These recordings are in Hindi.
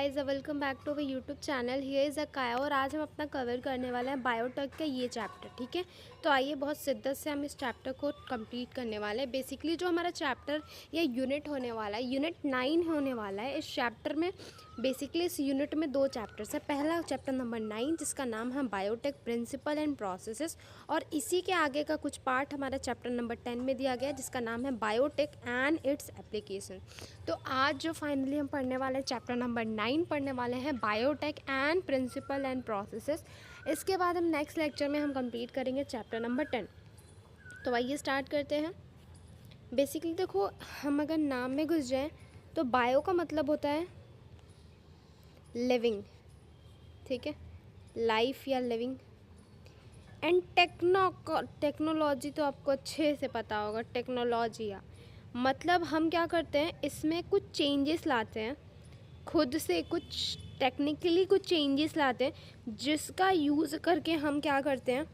Guys, welcome back to our YouTube channel. Here is अकाया और आज हम अपना कवर करने वाले हैं बायोटेक का ये चैप्टर। ठीक है, तो आइए बहुत शिद्दत से हम इस चैप्टर को कंप्लीट करने वाले हैं। बेसिकली जो हमारा चैप्टर या यूनिट होने वाला है, यूनिट 9 होने वाला है। इस चैप्टर में बेसिकली इस यूनिट में 2 चैप्टर्स है। पहला चैप्टर नंबर 9 जिसका नाम है बायोटेक प्रिंसिपल एंड प्रोसेसेस, और इसी के आगे का कुछ पार्ट हमारा चैप्टर नंबर 10 में दिया गया है जिसका नाम है बायोटेक एंड इट्स एप्लीकेशन। तो आज जो फाइनली हम पढ़ने वाले चैप्टर नंबर 9 पढ़ने वाले हैं biotech and principle and processes. इसके बाद हम नेक्स्ट लेक्चर में हम कंप्लीट करेंगे चैप्टर नंबर 10। तो आइए स्टार्ट करते हैं। बेसिकली देखो, हम अगर नाम में घुस जाएं तो बायो का मतलब होता है लिविंग, ठीक है, लाइफ या लिविंग। एंड टेक्नोलॉजी तो आपको अच्छे से पता होगा, टेक्नोलॉजी या मतलब हम क्या करते हैं, इसमें कुछ चेंजेस लाते हैं, खुद से कुछ टेक्निकली कुछ चेंजेस लाते हैं जिसका यूज़ करके हम क्या करते हैं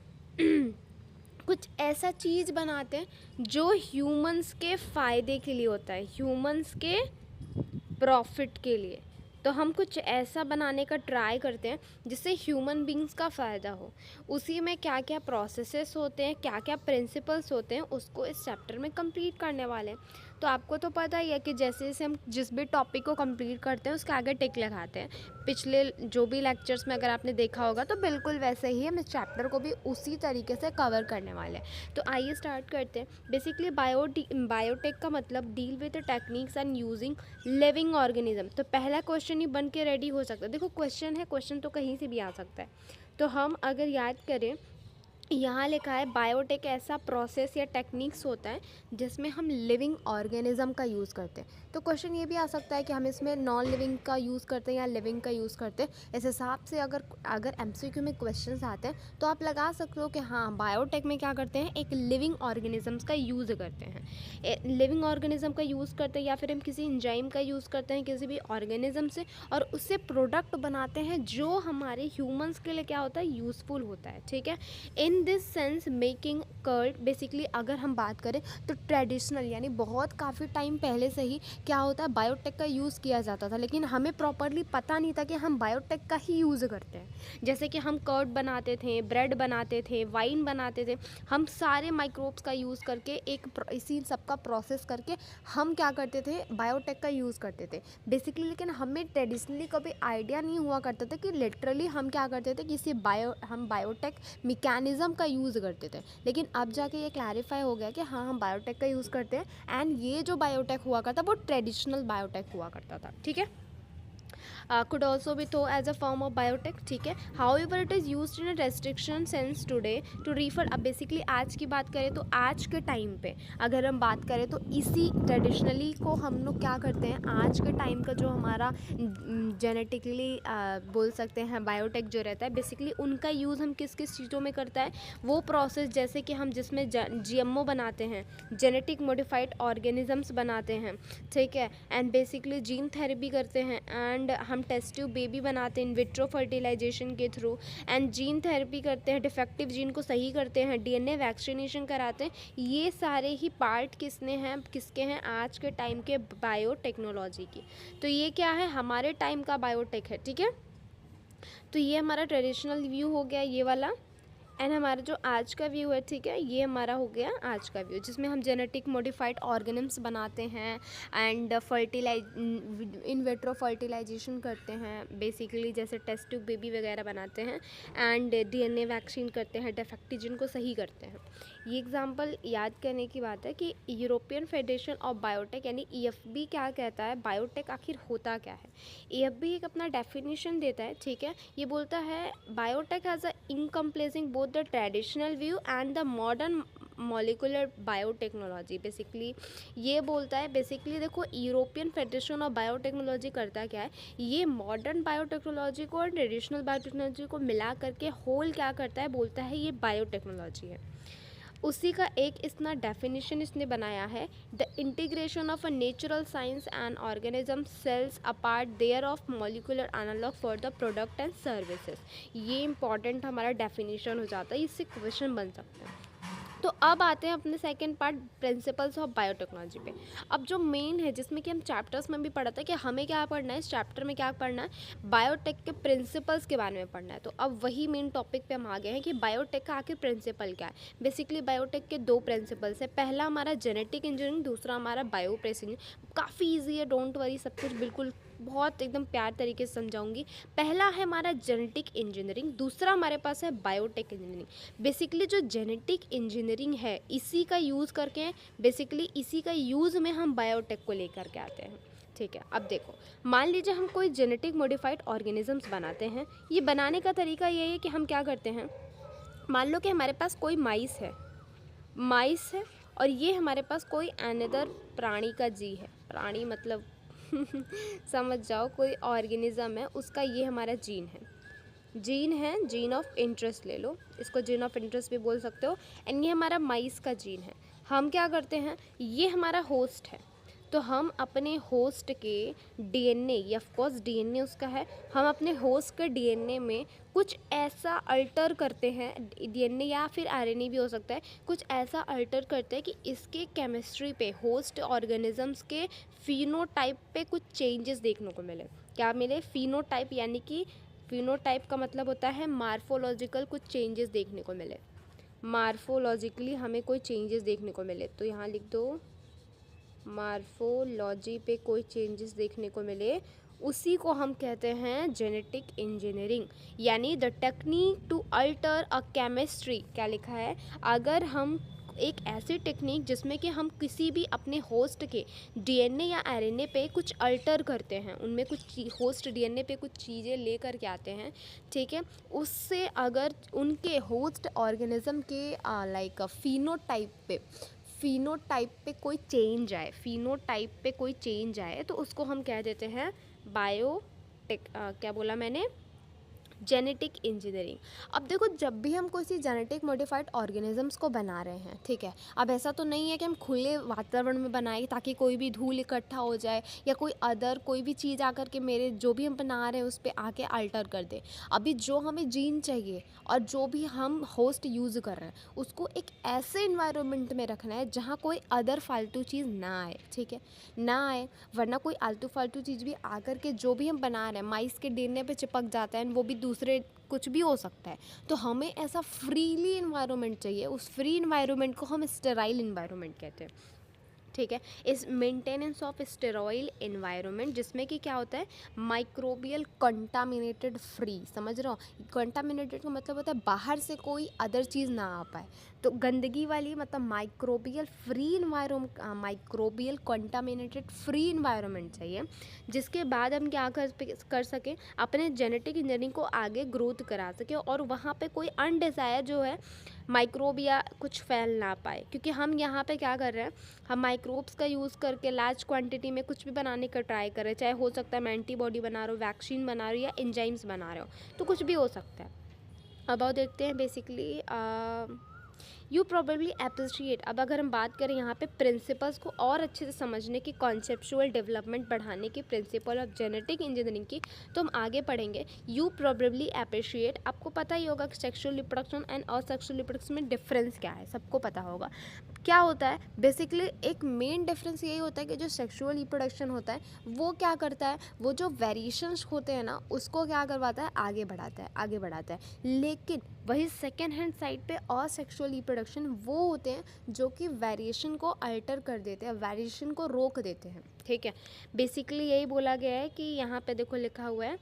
कुछ ऐसा चीज़ बनाते हैं जो ह्यूमंस के फ़ायदे के लिए होता है, ह्यूमंस के प्रॉफिट के लिए। तो हम कुछ ऐसा बनाने का ट्राई करते हैं जिससे ह्यूमन बींग्स का फ़ायदा हो। उसी में क्या क्या प्रोसेसेस होते हैं, क्या क्या प्रिंसिपल्स होते हैं, उसको इस चैप्टर में कंप्लीट करने वाले हैं। तो आपको तो पता ही है कि जैसे जैसे हम जिस भी टॉपिक को कंप्लीट करते हैं उसके आगे टिक लगाते हैं। पिछले जो भी लेक्चर्स में अगर आपने देखा होगा तो बिल्कुल वैसे ही हम इस चैप्टर को भी उसी तरीके से कवर करने वाले हैं। तो आइए स्टार्ट करते हैं। बेसिकली बायोटेक का मतलब deal with techniques and using living organism. तो पहला क्वेश्चन ही बन के रेडी हो सकता है। देखो क्वेश्चन है, क्वेश्चन तो कहीं से भी आ सकता है। तो हम अगर याद करें, यहाँ लिखा है बायोटेक ऐसा प्रोसेस या टेक्निक्स होता है जिसमें हम लिविंग ऑर्गेनिज्म का यूज़ करते हैं। तो क्वेश्चन ये भी आ सकता है कि हम इसमें नॉन लिविंग का यूज़ करते हैं या लिविंग का यूज़ करते हैं। इस हिसाब से अगर एमसीक्यू में क्वेश्चंस आते हैं तो आप लगा सकते हो कि हाँ, बायोटेक में क्या करते हैं, एक लिविंग ऑर्गेनिजम्स का यूज़ करते हैं। लिविंग ऑर्गेनिज्म का यूज़ करते हैं या फिर हम किसी एंजाइम का यूज़ करते हैं किसी भी ऑर्गेनिज्म से, और उससे प्रोडक्ट बनाते हैं जो हमारे ह्यूमंस के लिए क्या होता है, यूज़फुल होता है। ठीक है, in this sense making curd. Basically अगर हम बात करें तो ट्रेडिशनल यानी बहुत काफ़ी टाइम पहले से ही क्या होता है, बायोटेक का यूज़ किया जाता था, लेकिन हमें प्रॉपरली पता नहीं था कि हम बायोटेक का ही यूज़ करते हैं। जैसे कि हम कर्ड बनाते थे, ब्रेड बनाते थे, वाइन बनाते थे, हम सारे माइक्रोब्स का यूज़ करके इसी सबका प्रोसेस करके हम क्या करते थे, बायोटेक का यूज़ करते थे बेसिकली। लेकिन हमें ट्रेडिशनली कभी आइडिया नहीं हुआ करता था कि लिटरली हम क्या करते थे, हम बायोटेक मैकेनिज़्म का यूज़ करते थे। लेकिन अब जाके ये क्लैरिफाई हो गया कि हाँ, हम बायोटेक का यूज़ करते हैं। एंड ये जो बायोटेक हुआ करता वो ट्रेडिशनल बायोटेक हुआ करता था। ठीक है, could also be thought as a form of biotech. ठीक है, however it is used in a restriction sense today to refer। अब बेसिकली आज की बात करें तो आज के टाइम पे अगर हम बात करें तो इसी ट्रेडिशनली को हम लोग क्या करते हैं, आज के टाइम का जो हमारा जेनेटिकली बोल सकते हैं बायोटेक जो रहता है, बेसिकली उनका यूज़ हम किस किस चीज़ों में करता है, वो प्रोसेस जैसे कि हम जिसमें जीएमओ बनाते हैं, जेनेटिक मॉडिफाइड ऑर्गेनिजम्स बनाते हैं। ठीक है, एंड बेसिकली जीन थेरेपी करते हैं, एंड हम टेस्ट ट्यूब बेबी बनाते हैं इन विट्रो फर्टिलाइजेशन के थ्रू, एंड जीन थेरेपी करते हैं, डिफेक्टिव जीन को सही करते हैं, डीएनए वैक्सीनेशन कराते हैं। ये सारे ही पार्ट किसके हैं, आज के टाइम के बायोटेक्नोलॉजी की। तो ये क्या है, हमारे टाइम का बायोटेक है। ठीक है, तो ये हमारा ट्रेडिशनल व्यू हो गया ये वाला, एंड हमारा जो आज का व्यू है, ठीक है, ये हमारा हो गया आज का व्यू जिसमें हम जेनेटिक मॉडिफाइड ऑर्गेनिम्स बनाते हैं एंड इन विट्रो फर्टिलाइजेशन करते हैं, बेसिकली जैसे टेस्ट ट्यूब बेबी वगैरह बनाते हैं, एंड डीएनए वैक्सीन करते हैं, डिफेक्टिव जीन को सही करते हैं। ये एग्जांपल याद करने की बात है कि यूरोपियन फेडरेशन ऑफ बायोटेक यानी ईएफबी क्या कहता है, बायोटेक आखिर होता क्या है। ईएफबी एक अपना डेफिनेशन देता है। ठीक है, ये बोलता है biotech has a encompassing both the traditional view and the modern molecular biotechnology. Basically ये बोलता है, बेसिकली देखो यूरोपियन फेडरेशन ऑफ बायोटेक्नोलॉजी करता क्या है, ये मॉडर्न बायोटेक्नोलॉजी को और ट्रेडिशनल बायोटेक्नोलॉजी को मिला करके होल क्या करता है, बोलता है ये बायोटेक्नोलॉजी है। उसी का एक इतना डेफिनेशन इसने बनाया है, the integration of a natural science and organism cells apart thereof molecular analogue for the product and services. ये इंपॉर्टेंट हमारा डेफिनेशन हो जाता है, इससे क्वेश्चन बन सकता है। तो अब आते हैं अपने second part principles of biotechnology पे। अब जो मेन है जिसमें कि हम चैप्टर्स में भी पढ़ा था कि हमें क्या पढ़ना है, इस चैप्टर में क्या पढ़ना है, बायोटेक के प्रिंसिपल्स के बारे में पढ़ना है। तो अब वही मेन टॉपिक पे हम आ गए हैं कि बायोटेक का आखिर प्रिंसिपल क्या है। बेसिकली बायोटेक के दो प्रिंसिपल्स है, पहला हमारा जेनेटिक इंजीनियरिंग, दूसरा हमारा बायोप्रोसेसिंग। काफ़ी ईजी है, डोंट वरी, सब कुछ बिल्कुल बहुत एकदम प्यार तरीके से समझाऊंगी। पहला है हमारा जेनेटिक इंजीनियरिंग, दूसरा हमारे पास है बायोटेक इंजीनियरिंग। बेसिकली जो जेनेटिक इंजीनियरिंग है इसी का यूज़ करके, बेसिकली इसी का यूज़ में हम बायोटेक को लेकर के आते हैं। ठीक है, अब देखो, मान लीजिए हम कोई जेनेटिक मॉडिफाइड ऑर्गेनिजम्स बनाते हैं। ये बनाने का तरीका ये है कि हम क्या करते हैं, मान लो कि हमारे पास कोई माइस है और ये हमारे पास कोई अनदर प्राणी का जी है, प्राणी मतलब समझ जाओ, कोई ऑर्गेनिज्म है, उसका ये हमारा जीन है, जीन ऑफ इंटरेस्ट ले लो, इसको जीन ऑफ इंटरेस्ट भी बोल सकते हो। एंड ये हमारा माइस का जीन है। हम क्या करते हैं, ये हमारा होस्ट है, तो हम अपने होस्ट के डीएनए, ये ऑफ कोर्स डीएनए उसका है, हम अपने होस्ट के डीएनए में कुछ ऐसा अल्टर करते हैं, डीएनए या फिर आरएनए भी हो सकता है, कुछ ऐसा अल्टर करते हैं कि इसके केमिस्ट्री पे, होस्ट ऑर्गेनिजम्स के फिनोटाइप पे कुछ चेंजेस देखने को मिले। क्या मिले, फिनोटाइप, यानी कि फिनोटाइप का मतलब होता है मार्फोलॉजिकल कुछ चेंजेस देखने को मिले, मार्फोलॉजिकली हमें कोई चेंजेस देखने को मिले। तो यहाँ लिख दो, मार्फोलॉजी पे कोई चेंजेस देखने को मिले, उसी को हम कहते हैं जेनेटिक इंजीनियरिंग, यानी the technique to alter a chemistry. क्या लिखा है, अगर हम एक ऐसी टेक्निक जिसमें कि हम किसी भी अपने होस्ट के डीएनए या आरएनए पे कुछ अल्टर करते हैं, उनमें कुछ होस्ट डीएनए पे कुछ चीज़ें लेकर के आते हैं, ठीक है, उससे अगर उनके होस्ट ऑर्गेनिज्म के लाइक फिनोटाइप पे कोई चेंज आए, तो उसको हम कह देते हैं बायोटेक, क्या बोला मैंने, जेनेटिक इंजीनियरिंग। अब देखो, जब भी हम कोई जेनेटिक मॉडिफाइड ऑर्गेनिजम्स को बना रहे हैं, ठीक है, अब ऐसा तो नहीं है कि हम खुले वातावरण में बनाएं ताकि कोई भी धूल इकट्ठा हो जाए या कोई भी चीज़ आकर के मेरे जो भी हम बना रहे हैं उस पर आके अल्टर कर दे। अभी जो हमें जीन चाहिए और जो भी हम होस्ट यूज़ कर रहे हैं उसको एक ऐसे इन्वायरमेंट में रखना है जहाँ कोई अदर फालतू चीज़ ना आए, ठीक है, ना आए, वरना कोई आलतू फालतू चीज़ भी आकर के जो भी हम बना रहे हैं माइस के डीएनए पे चिपक जाता है, वो भी दूसरे कुछ भी हो सकता है। तो हमें ऐसा फ्रीली इन्वायरमेंट चाहिए, उस फ्री इन्वायरमेंट को हम स्टेराइल इन्वायरमेंट कहते हैं, ठीक है। इस मेंटेनेंस ऑफ स्टेरॉइल एनवायरनमेंट, जिसमें कि क्या होता है, माइक्रोबियल कंटामिनेटेड फ्री, समझ रहे हो, कंटामिनेटेड का मतलब होता है बाहर से कोई अदर चीज़ ना आ पाए, तो गंदगी वाली मतलब microbial free environment, microbial contaminated free environment चाहिए, जिसके बाद हम क्या कर सकें, अपने जेनेटिक इंजीनियरिंग को आगे ग्रोथ करा सके और वहाँ पे कोई अनडिज़ायर जो है माइक्रोब या कुछ फैल ना पाए। क्योंकि हम यहाँ पे क्या कर रहे हैं, हम माइक्रोब्स का यूज़ करके लार्ज क्वांटिटी में कुछ भी बनाने का ट्राई कर रहे हैं, चाहे हो सकता है मैं एंटीबॉडी बना रहा हूँ, वैक्सीन बना रही हूँ या एंजाइम्स बना रहे हो, तो कुछ भी हो सकता है। अब आओ देखते हैं बेसिकली यू प्रोबेबली अप्रिशिएट। अब अगर हम बात करें यहाँ पे प्रिंसिपल्स को और अच्छे से समझने की, कॉन्सेप्चुअल डेवलपमेंट बढ़ाने की, प्रिंसिपल ऑफ जेनेटिक इंजीनियरिंग की, तो हम आगे पढ़ेंगे। यू प्रोबेबली अप्रिशिएट, आपको पता ही होगा कि sexual reproduction and asexual reproduction में डिफरेंस क्या है, सबको पता होगा क्या होता है। बेसिकली एक मेन डिफरेंस यही होता है कि जो सेक्सुअल रिप्रोडक्शन होता है वो क्या करता है, वो जो वेरिएशंस होते हैं ना उसको क्या करवाता है, आगे बढ़ाता है। लेकिन वही सेकेंड हैंड साइड पे असेक्सुअल रिप्रोडक्शन वो होते हैं जो कि वेरिएशन को अल्टर कर देते हैं, वेरिएशन को रोक देते हैं, ठीक है। बेसिकली यही बोला गया है कि यहाँ पे देखो लिखा हुआ है,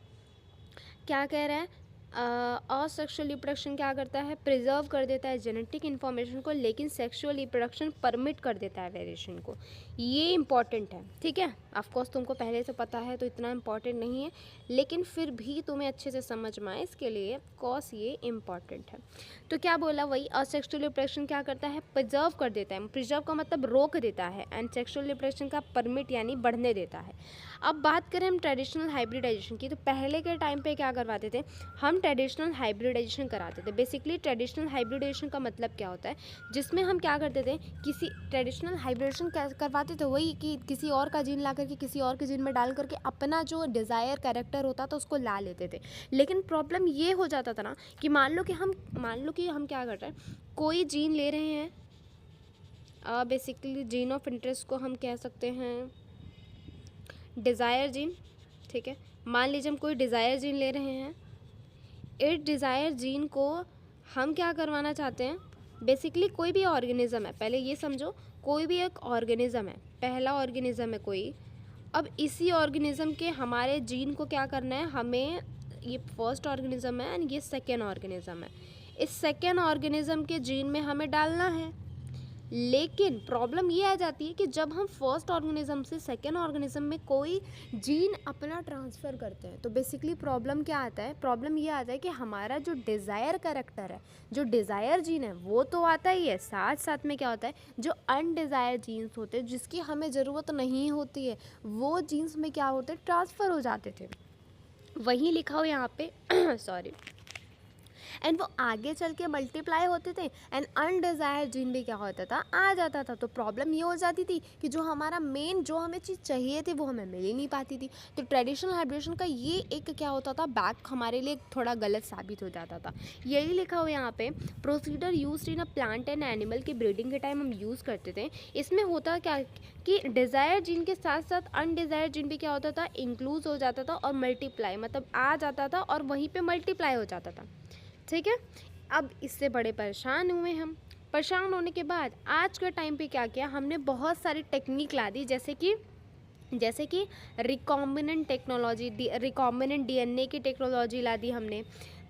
क्या कह रहा है, असेक्सुअल रिप्रोडक्शन क्या करता है, प्रिजर्व कर देता है जेनेटिक इन्फॉर्मेशन को, लेकिन सेक्सुअल रिप्रोडक्शन परमिट कर देता है वेरिएशन को। ये इंपॉर्टेंट है, ठीक है। ऑफकोर्स तुमको पहले से पता है तो इतना इंपॉर्टेंट नहीं है, लेकिन फिर भी तुम्हें अच्छे से समझ में आए इसके लिए कॉस ये इंपॉर्टेंट है। तो क्या बोला, वही असेक्सुअल रिप्रोडक्शन क्या करता है, प्रिजर्व कर देता है, प्रिजर्व का मतलब रोक देता है, एंड सेक्सुअल रिप्रोडक्शन का परमिट यानी बढ़ने देता है। अब बात करें हम ट्रेडिशनल हाइब्रिडाइजेशन की, तो पहले के टाइम पे क्या करवाते थे, हम ट्रेडिशनल हाइब्रिडाइजेशन कराते थे। बेसिकली ट्रेडिशनल हाइब्रिडाइजेशन का मतलब क्या होता है, जिसमें हम क्या करते थे, किसी ट्रेडिशनल हाइब्रिडाइजेशन क्या करवाते थे, वही कि किसी और का जीन ला करके किसी और के जीन में डाल करके अपना जो डिज़ायर कैरेक्टर होता था उसको ला लेते थे। लेकिन प्रॉब्लम ये हो जाता था ना कि मान लो कि हम क्या कर रहे हैं, कोई जीन ले रहे हैं, बेसिकली जीन ऑफ इंटरेस्ट को हम कह सकते हैं डिज़ायर जीन, ठीक है। मान लीजिए हम कोई डिज़ायर जीन ले रहे हैं, इस डिज़ायर जीन को हम क्या करवाना चाहते हैं, बेसिकली कोई भी ऑर्गेनिज्म है, पहले ये समझो कोई भी एक ऑर्गेनिज्म है, पहला ऑर्गेनिज्म है कोई, अब इसी ऑर्गेनिज्म के हमारे जीन को क्या करना है, हमें ये फर्स्ट ऑर्गेनिज्म है एंड ये सेकेंड ऑर्गेनिज्म है, इस सेकेंड ऑर्गेनिज्म के जीन में हमें डालना है। लेकिन प्रॉब्लम ये आ जाती है कि जब हम फर्स्ट ऑर्गेनिज्म से सेकेंड ऑर्गेनिज्म में कोई जीन अपना ट्रांसफ़र करते हैं तो बेसिकली प्रॉब्लम क्या आता है, प्रॉब्लम ये आता है कि हमारा जो डिज़ायर कैरेक्टर है, जो डिज़ायर जीन है वो तो आता ही है, साथ साथ में क्या होता है जो अनडिज़ायर जीन्स होते हैं जिसकी हमें ज़रूरत नहीं होती है वो जीन्स में क्या होते ट्रांसफ़र हो जाते थे। वही लिखा हो यहाँ पे सॉरी, एंड वो आगे चल के मल्टीप्लाई होते थे एंड अनडिज़ायर्ड जीन भी क्या होता था, आ जाता था। तो प्रॉब्लम ये हो जाती थी कि जो हमारा मेन जो हमें चीज़ चाहिए थी वो हमें मिल ही नहीं पाती थी। तो ट्रेडिशनल हाइब्रिडेशन का ये एक क्या होता था, बैक हमारे लिए थोड़ा गलत साबित हो जाता था। यही लिखा हुआ यहाँ पे, procedure used in a plant and animal की ब्रीडिंग के टाइम हम यूज़ करते थे। इसमें होता क्या कि डिज़ायर जीन के साथ साथ अनडिज़ायर जीन भी क्या होता था, इंक्लूड हो जाता था और मल्टीप्लाई मतलब आ जाता था और वहीं पे मल्टीप्लाई हो जाता था, ठीक है। अब इससे बड़े परेशान हुए हम, परेशान होने के बाद आज के टाइम पे क्या किया हमने, बहुत सारी टेक्निक ला दी, जैसे कि रिकॉम्बिनेंट टेक्नोलॉजी, रिकॉम्बिनेंट डीएनए की टेक्नोलॉजी ला दी हमने,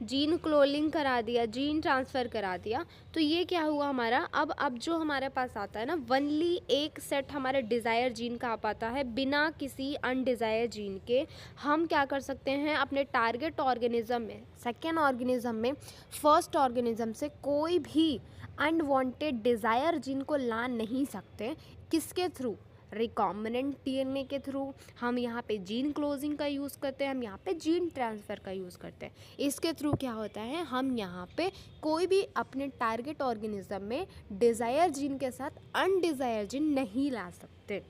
जीन क्लोनिंग करा दिया, जीन ट्रांसफ़र करा दिया। तो ये क्या हुआ हमारा, अब जो हमारे पास आता है ना, वनली एक सेट हमारे डिज़ायर जीन का आ पाता है, बिना किसी अनडिज़ायर जीन के हम क्या कर सकते हैं, अपने टारगेट ऑर्गेनिज्म में, सेकेंड ऑर्गेनिज्म में फर्स्ट ऑर्गेनिज्म से कोई भी अनवांटेड डिज़ायर जीन को ला नहीं सकते। किसके थ्रू, रिकॉम्बिनेंट डीएनए के थ्रू। हम यहाँ पे जीन क्लोजिंग का यूज़ करते हैं, हम यहाँ पे जीन ट्रांसफ़र का यूज़ करते हैं। इसके थ्रू क्या होता है, हम यहाँ पे कोई भी अपने टारगेट ऑर्गेनिज्म में डिज़ायर जीन के साथ अनडिज़ायर जीन नहीं ला सकते,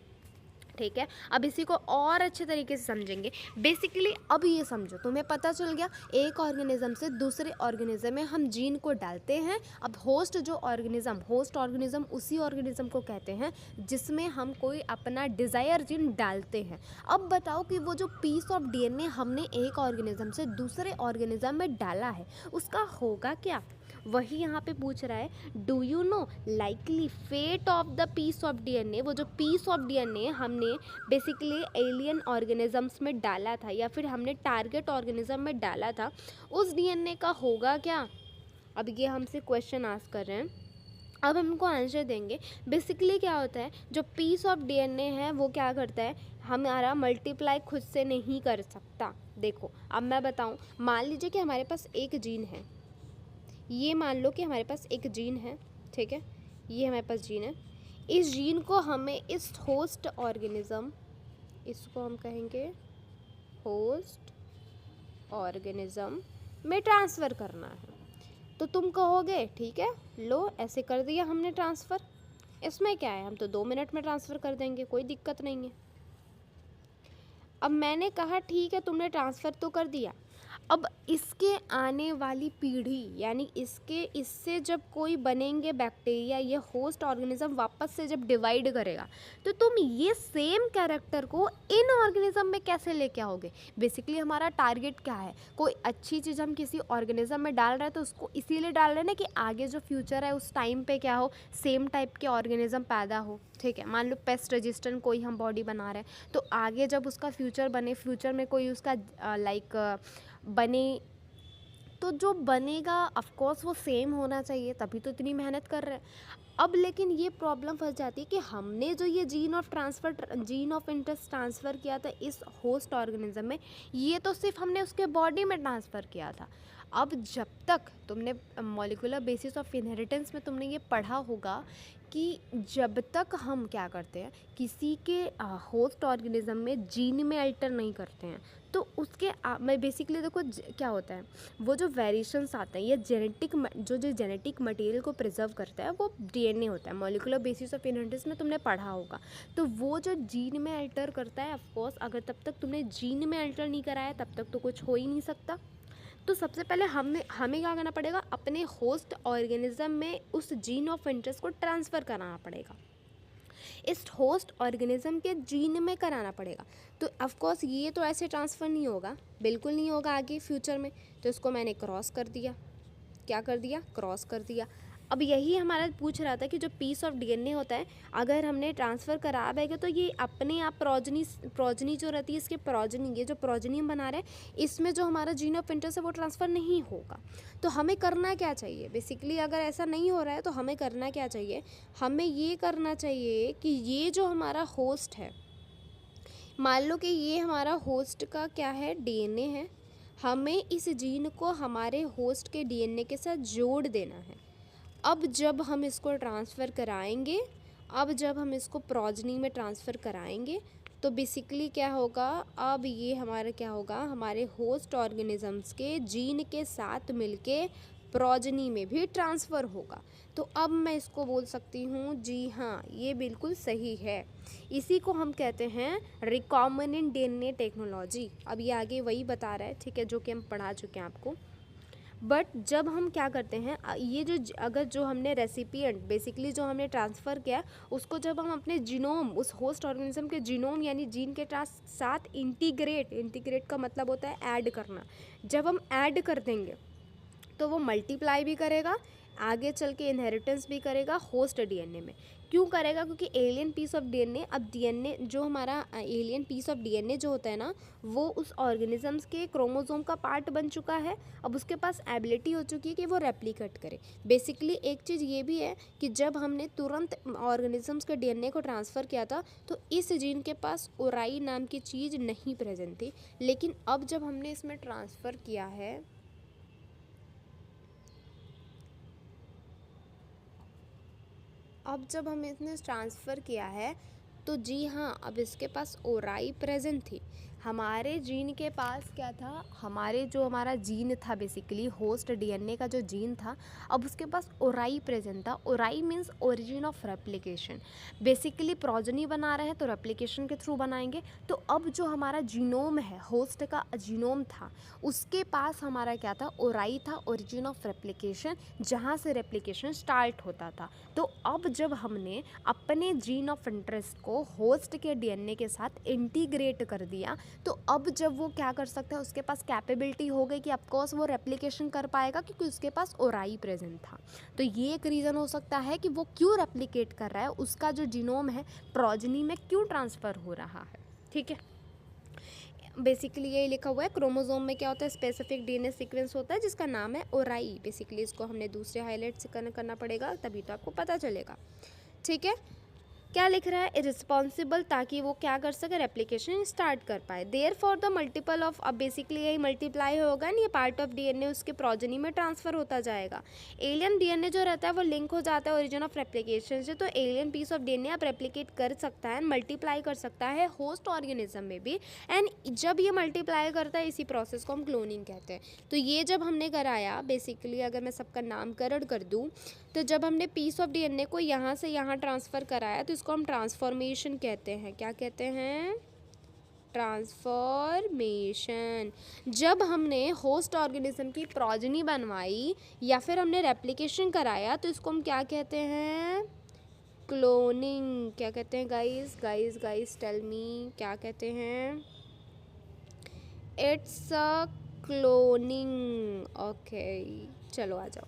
ठीक है। अब इसी को और अच्छे तरीके से समझेंगे। बेसिकली अब ये समझो, तुम्हें पता चल गया एक ऑर्गेनिज्म से दूसरे ऑर्गेनिज्म में हम जीन को डालते हैं। अब होस्ट ऑर्गेनिज्म उसी ऑर्गेनिज्म को कहते हैं जिसमें हम कोई अपना डिज़ायर जीन डालते हैं। अब बताओ कि वो जो पीस ऑफ डीएनए हमने एक ऑर्गेनिज्म से दूसरे ऑर्गेनिज्म में डाला है उसका होगा क्या, वही यहाँ पे पूछ रहा है, do you know likely fate of the piece of DNA. वो जो पीस ऑफ डीएनए हमने बेसिकली एलियन ऑर्गेनिजम्स में डाला था या फिर हमने टारगेट ऑर्गेनिज्म में डाला था, उस डीएनए का होगा क्या। अब ये हमसे क्वेश्चन आस्क कर रहे हैं, अब हमको आंसर देंगे। बेसिकली क्या होता है, जो पीस ऑफ डीएनए है वो क्या करता है, हमारा मल्टीप्लाई खुद से नहीं कर सकता। देखो अब मैं बताऊं, मान लीजिए कि हमारे पास एक जीन है, ये मान लो कि हमारे पास एक जीन है, ठीक है, ये हमारे पास जीन है। इस जीन को हमें इस होस्ट ऑर्गेनिज्म, इसको हम कहेंगे होस्ट ऑर्गेनिज्म में ट्रांसफ़र करना है। तो तुम कहोगे ठीक है, लो ऐसे कर दिया हमने ट्रांसफ़र, इसमें क्या है, हम तो 2 मिनट में ट्रांसफ़र कर देंगे, कोई दिक्कत नहीं है। अब मैंने कहा ठीक है तुमने ट्रांसफ़र तो कर दिया, अब इसके आने वाली पीढ़ी यानी इससे जब कोई बनेंगे बैक्टीरिया, ये होस्ट ऑर्गेनिज्म वापस से जब डिवाइड करेगा तो तुम ये सेम कैरेक्टर को इन ऑर्गेनिज्म में कैसे लेके आओगे। बेसिकली हमारा टारगेट क्या है, कोई अच्छी चीज़ हम किसी ऑर्गेनिज्म में डाल रहे हैं तो उसको इसीलिए डाल रहे हैं ना कि आगे जो फ्यूचर है उस टाइम पे क्या हो, सेम टाइप के ऑर्गेनिज्म पैदा हो, ठीक है। मान लो पेस्ट रेजिस्टेंट कोई हम बॉडी बना रहे हैं तो आगे जब उसका फ्यूचर बने, फ्यूचर में कोई उसका बने तो जो बनेगा ऑफकोर्स वो सेम होना चाहिए, तभी तो इतनी मेहनत कर रहे हैं। अब लेकिन ये प्रॉब्लम फंस जाती है कि हमने जो ये जीन ऑफ इंटरेस्ट ट्रांसफ़र किया था इस होस्ट ऑर्गेनिज्म में, ये तो सिर्फ हमने उसके बॉडी में ट्रांसफ़र किया था। अब जब तक तुमने मॉलिक्यूलर बेसिस ऑफ इनहेरिटेंस में तुमने ये पढ़ा होगा कि जब तक हम क्या करते हैं किसी के होस्ट ऑर्गेनिज्म में जीन में अल्टर नहीं करते हैं तो उसके मैं बेसिकली देखो क्या होता है, वो जो वेरिएशंस आते हैं ये जेनेटिक मटेरियल को प्रिजर्व करता है वो डीएनए होता है। मॉलिक्यूलर बेसिस ऑफ इनहेरिटेंस में तुमने पढ़ा होगा। तो वो जो जीन में अल्टर करता है, ऑफकोर्स अगर तब तक तुमने जीन में अल्टर नहीं कराया तब तक तो कुछ हो ही नहीं सकता। तो सबसे पहले हमें क्या करना पड़ेगा, अपने होस्ट ऑर्गेनिज्म में उस जीन ऑफ इंटरेस्ट को ट्रांसफ़र कराना पड़ेगा। इस होस्ट ऑर्गेनिज्म के जीन में कराना पड़ेगा। तो ऑफ कोर्स ये तो ऐसे ट्रांसफ़र नहीं होगा, बिल्कुल नहीं होगा आगे फ्यूचर में। तो इसको मैंने क्रॉस कर दिया, क्या कर दिया, क्रॉस कर दिया। अब यही हमारा पूछ रहा था कि जो पीस ऑफ डीएनए होता है अगर हमने ट्रांसफ़र करा है तो ये अपने आप प्रोजनी जो रहती है, इसके प्रोजनी, ये जो प्रोजनी हम बना रहे हैं इसमें जो हमारा जीन ऑफ इंटरेस्ट है वो ट्रांसफ़र नहीं होगा। तो हमें करना क्या चाहिए बेसिकली, अगर ऐसा नहीं हो रहा है तो हमें करना क्या चाहिए, हमें ये करना चाहिए कि ये जो हमारा होस्ट है, मान लो कि ये हमारा होस्ट का क्या है, डीएनए है, हमें इस जीन को हमारे होस्ट के डीएनए के साथ जोड़ देना है। अब जब हम इसको ट्रांसफ़र कराएंगे, अब जब हम इसको प्रोजनी में ट्रांसफ़र कराएंगे तो बेसिकली क्या होगा, अब ये हमारा क्या होगा, हमारे होस्ट ऑर्गेनिजम्स के जीन के साथ मिलके प्रोजनी में भी ट्रांसफ़र होगा। तो अब मैं इसको बोल सकती हूँ जी हाँ, ये बिल्कुल सही है। इसी को हम कहते हैं रिकॉम्बिनेंट डीएनए टेक्नोलॉजी। अब ये आगे वही बता रहा है, ठीक है, जो कि हम पढ़ा चुके हैं आपको। बट जब हम क्या करते हैं, ये जो अगर जो हमने रेसिपिएंट बेसिकली जो हमने ट्रांसफ़र किया उसको जब हम अपने जीनोम, उस होस्ट ऑर्गेनिज्म के जीनोम यानी जीन के साथ इंटीग्रेट का मतलब होता है ऐड करना, जब हम ऐड कर देंगे तो वो मल्टीप्लाई भी करेगा, आगे चल के इनहेरिटेंस भी करेगा होस्ट डीएनए में। क्यों करेगा, क्योंकि एलियन पीस ऑफ डीएनए, अब डीएनए जो हमारा एलियन पीस ऑफ डीएनए जो होता है ना, वो उस ऑर्गेनिजम्स के क्रोमोसोम का पार्ट बन चुका है। अब उसके पास एबिलिटी हो चुकी है कि वो रेप्लिकेट करे। बेसिकली एक चीज़ ये भी है कि जब हमने तुरंत ऑर्गेनिजम्स के डीएनए को ट्रांसफ़र किया था तो इस जीन के पास ओराई नाम की चीज़ नहीं प्रेजेंट थी, लेकिन अब जब हमने इसमें ट्रांसफ़र किया है, अब जब हमने इसने ट्रांसफ़र किया है तो जी हाँ, अब इसके पास ओराई प्रेजेंट थी। हमारे जीन के पास क्या था, हमारा जीन था बेसिकली होस्ट डीएनए का जो जीन था, अब उसके पास ओराई प्रेजेंट था। Ori means origin of replication. Basically progeny बना रहे हैं तो रेप्लिकेशन के थ्रू बनाएंगे। तो अब जो हमारा जीनोम है, होस्ट का जीनोम था, उसके पास हमारा क्या था, ओराई था, ओरिजिन ऑफ रेप्लिकेशन, जहाँ से रेप्लिकेशन स्टार्ट होता था। तो अब जब हमने अपने जीन ऑफ इंटरेस्ट को होस्ट के डीएनए के साथ इंटीग्रेट कर दिया तो अब जब वो क्या कर सकता है, उसके पास कैपेबिलिटी हो गई कि ऑफकोर्स वो रेप्लिकेशन कर पाएगा क्योंकि उसके पास ओराई प्रेजेंट था। तो ये एक रीज़न हो सकता है कि वो क्यों रेप्लिकेट कर रहा है, उसका जो जीनोम है प्रोजनी में क्यों ट्रांसफ़र हो रहा है। ठीक है, बेसिकली ये लिखा हुआ है क्रोमोसोम में क्या होता है, स्पेसिफिक डीएनए सीक्वेंस होता है जिसका नाम है ओराई। बेसिकली इसको हमने दूसरे हाईलाइट से करना पड़ेगा तभी तो आपको पता चलेगा। ठीक है, क्या लिख रहा है, इरिस्पॉन्सिबल, ताकि वो क्या कर सके, रेप्लिकेशन स्टार्ट कर पाए। Therefore the multiple of, अब बेसिकली यही मल्टीप्लाई होगा ना, ये पार्ट ऑफ डीएनए उसके प्रोजनी में ट्रांसफ़र होता जाएगा। एलियन डीएनए जो रहता है वो लिंक हो जाता है ओरिजिन ऑफ रेप्लिकेशन से। तो एलियन पीस ऑफ डीएनए आप रेप्लिकेट कर सकता है, मल्टीप्लाई कर सकता है होस्ट ऑर्गेनिज्म में भी। एंड जब ये मल्टीप्लाई करता है इसी प्रोसेस को हम क्लोनिंग कहते हैं। तो ये जब हमने कराया, बेसिकली अगर मैं सबका नामकरण कर दूँ, तो जब हमने पीस ऑफ डीएनए को यहाँ से यहाँ ट्रांसफ़र कराया तो इसको हम ट्रांसफॉर्मेशन कहते हैं। क्या कहते हैं, ट्रांसफॉर्मेशन। जब हमने होस्ट ऑर्गेनिज्म की प्रोजनी बनवाई या फिर हमने रेप्लिकेशन कराया तो इसको हम क्या कहते हैं, क्लोनिंग। क्या कहते हैं गाइस, गाइस टेल मी, क्या कहते हैं, इट्स अ क्लोनिंग। ओके, चलो आ जाओ।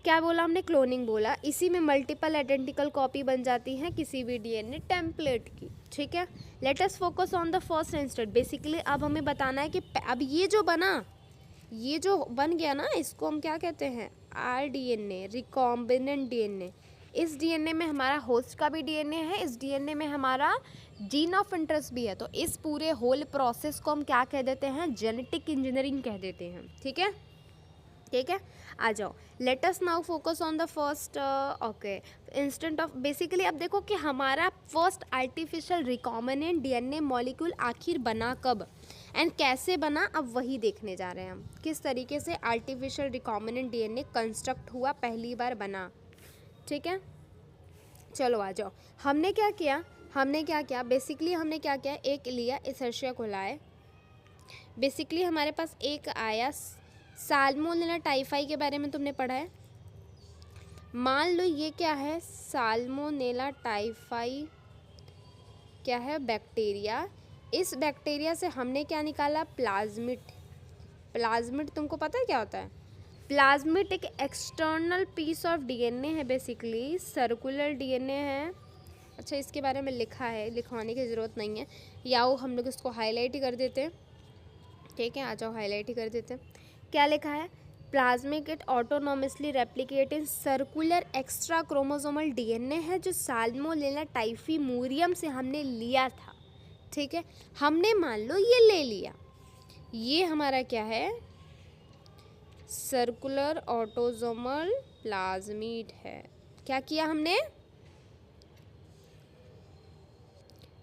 क्या बोला हमने, क्लोनिंग बोला। इसी में मल्टीपल आइडेंटिकल कॉपी बन जाती हैं किसी भी डीएनए टेम्पलेट की। ठीक है, let us focus on the first instant. Basically अब हमें बताना है कि अब ये जो बन गया ना, इसको हम क्या कहते हैं, आरडीएनए, रिकॉम्बिनेंट डीएनए। इस डीएनए में हमारा होस्ट का भी डीएनए है, इस डीएनए में हमारा जीन ऑफ इंटरेस्ट भी है। तो इस पूरे होल प्रोसेस को हम क्या कह देते हैं, जेनेटिक इंजीनियरिंग कह देते हैं। ठीक है, ठीक है, आ जाओ। Let us now focus on the first instant of, basically अब देखो कि हमारा first artificial recombinant DNA molecule आखिर बना कब एंड कैसे बना, अब वही देखने जा रहे हैं हम। किस तरीके से आर्टिफिशियल रिकॉम्बिनेंट डीएनए कंस्ट्रक्ट हुआ, पहली बार बना। ठीक है, चलो आ जाओ। हमने क्या किया, बेसिकली हमने क्या किया, एक लिया इसेर्शिया कोलाई। बेसिकली हमारे पास एक आया, साल्मोनेला टाइफाई के बारे में तुमने पढ़ा है, मान लो ये क्या है, साल्मोनेला टाइफाई क्या है, बैक्टीरिया। इस बैक्टीरिया से हमने क्या निकाला, प्लाज्मिड। प्लाज्मिड तुमको पता है क्या होता है? प्लाज्मिड एक एक्सटर्नल पीस ऑफ डीएनए है, बेसिकली सर्कुलर डीएनए है। अच्छा, इसके बारे में लिखा है, लिखवाने की ज़रूरत नहीं है, या वो हम लोग इसको हाईलाइट ही कर देते हैं। ठीक है, आ जाओ हाईलाइट ही कर देते हैं। क्या लिखा है? Plasmic it autonomously replicate in circular extra chromosomal DNA है, जो साल्मोनेला टाइफीमूरियम से हमने लिया था। ठीक है, हमने मान लो ये ले लिया, ये हमारा क्या है, सर्कुलर ऑटोसोमल प्लाज्मिड है। क्या किया हमने?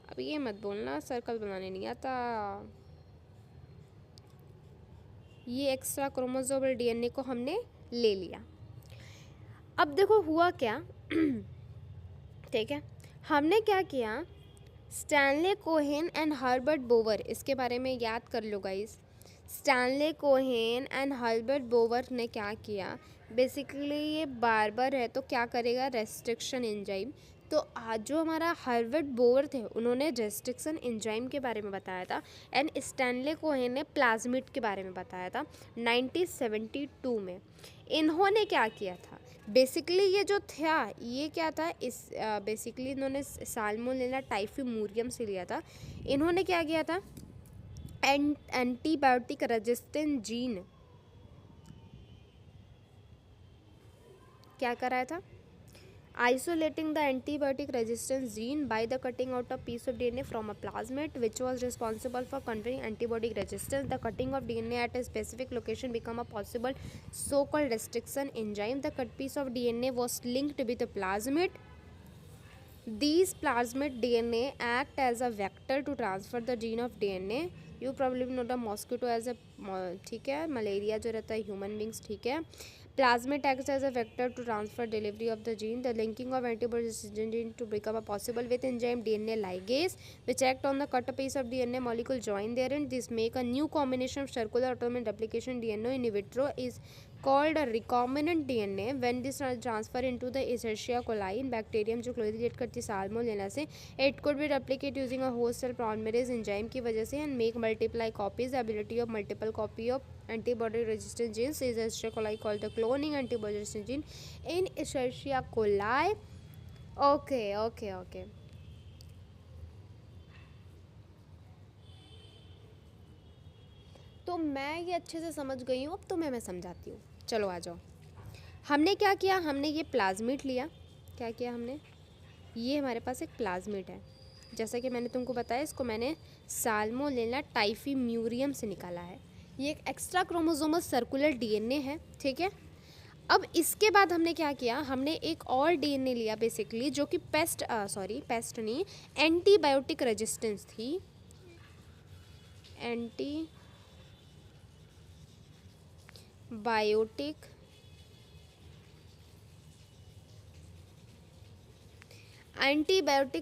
अब ये मत बोलना सर्कल बनाने नहीं आता। ये एक्स्ट्रा क्रोमोसोमल डीएनए को हमने ले लिया। अब देखो हुआ क्या ठीक है, हमने क्या किया, Stanley Cohen and Herbert Boyer, इसके बारे में याद कर लो guys. Stanley Cohen and Herbert Boyer ने क्या किया, बेसिकली ये बार्बर है तो क्या करेगा, रेस्ट्रिक्शन एंजाइम। तो आज जो हमारा हर्बर्ट बोवर थे उन्होंने रेस्ट्रिक्शन एंजाइम के बारे में बताया था, एंड स्टैनले कोहेन ने प्लाज्मिड के बारे में बताया था 1972 में। इन्होंने क्या किया था, बेसिकली ये जो था ये क्या था, इस बेसिकली इन्होंने साल्मोनेला टाइफीमूरियम से लिया था। इन्होंने क्या किया था, एंटीबायोटिक रेजिस्टेंट जीन क्या कराया था, isolating the antibiotic resistance gene by the cutting out a piece of DNA from a plasmid which was responsible for conferring antibiotic resistance. The cutting of DNA at a specific location became a possible so-called restriction enzyme. The cut piece of DNA was linked with a plasmid. These plasmid DNA act as a vector to transfer the gene of DNA. You probably know the mosquito as a ठीक है, मलेरिया जो रहता है ह्यूमन बींग्स, ठीक है। Plasmid acts as a vector to transfer delivery of the gene. The linking of antibody resistant gene to become a possible with enzyme DNA ligase, which act on the cut piece of DNA molecule join therein. This make a new combination of circular automated replication DNA in vitro is called a recombinant DNA. When this transfer into the Escherichia coli in bacterium जो क्लोरीलेट करती साल्मोनेला से, it could be replicate using a host cell polymerase enzyme की वजह से and make multiply copies. The ability of multiple copy of antibody resistant genes is Escherichia coli called the cloning antibody resistant gene in Escherichia coli. Okay. तो मैं ये अच्छे से समझ गई हूँ, अब तो मैं समझाती हूँ। चलो आ जाओ। हमने क्या किया, हमने ये प्लाज्मिड लिया। क्या किया हमने, ये हमारे पास एक प्लाज्मिड है, जैसा कि मैंने तुमको बताया, इसको मैंने साल्मोनेला टाइफीमूरियम से निकाला है। ये एक एक्स्ट्रा क्रोमोसोमल सर्कुलर डीएनए है, ठीक है। अब इसके बाद हमने क्या किया, हमने एक और डीएनए लिया बेसिकली, जो कि पेस्ट नहीं, एंटीबायोटिक रेजिस्टेंस थी, एंटीबायोटिक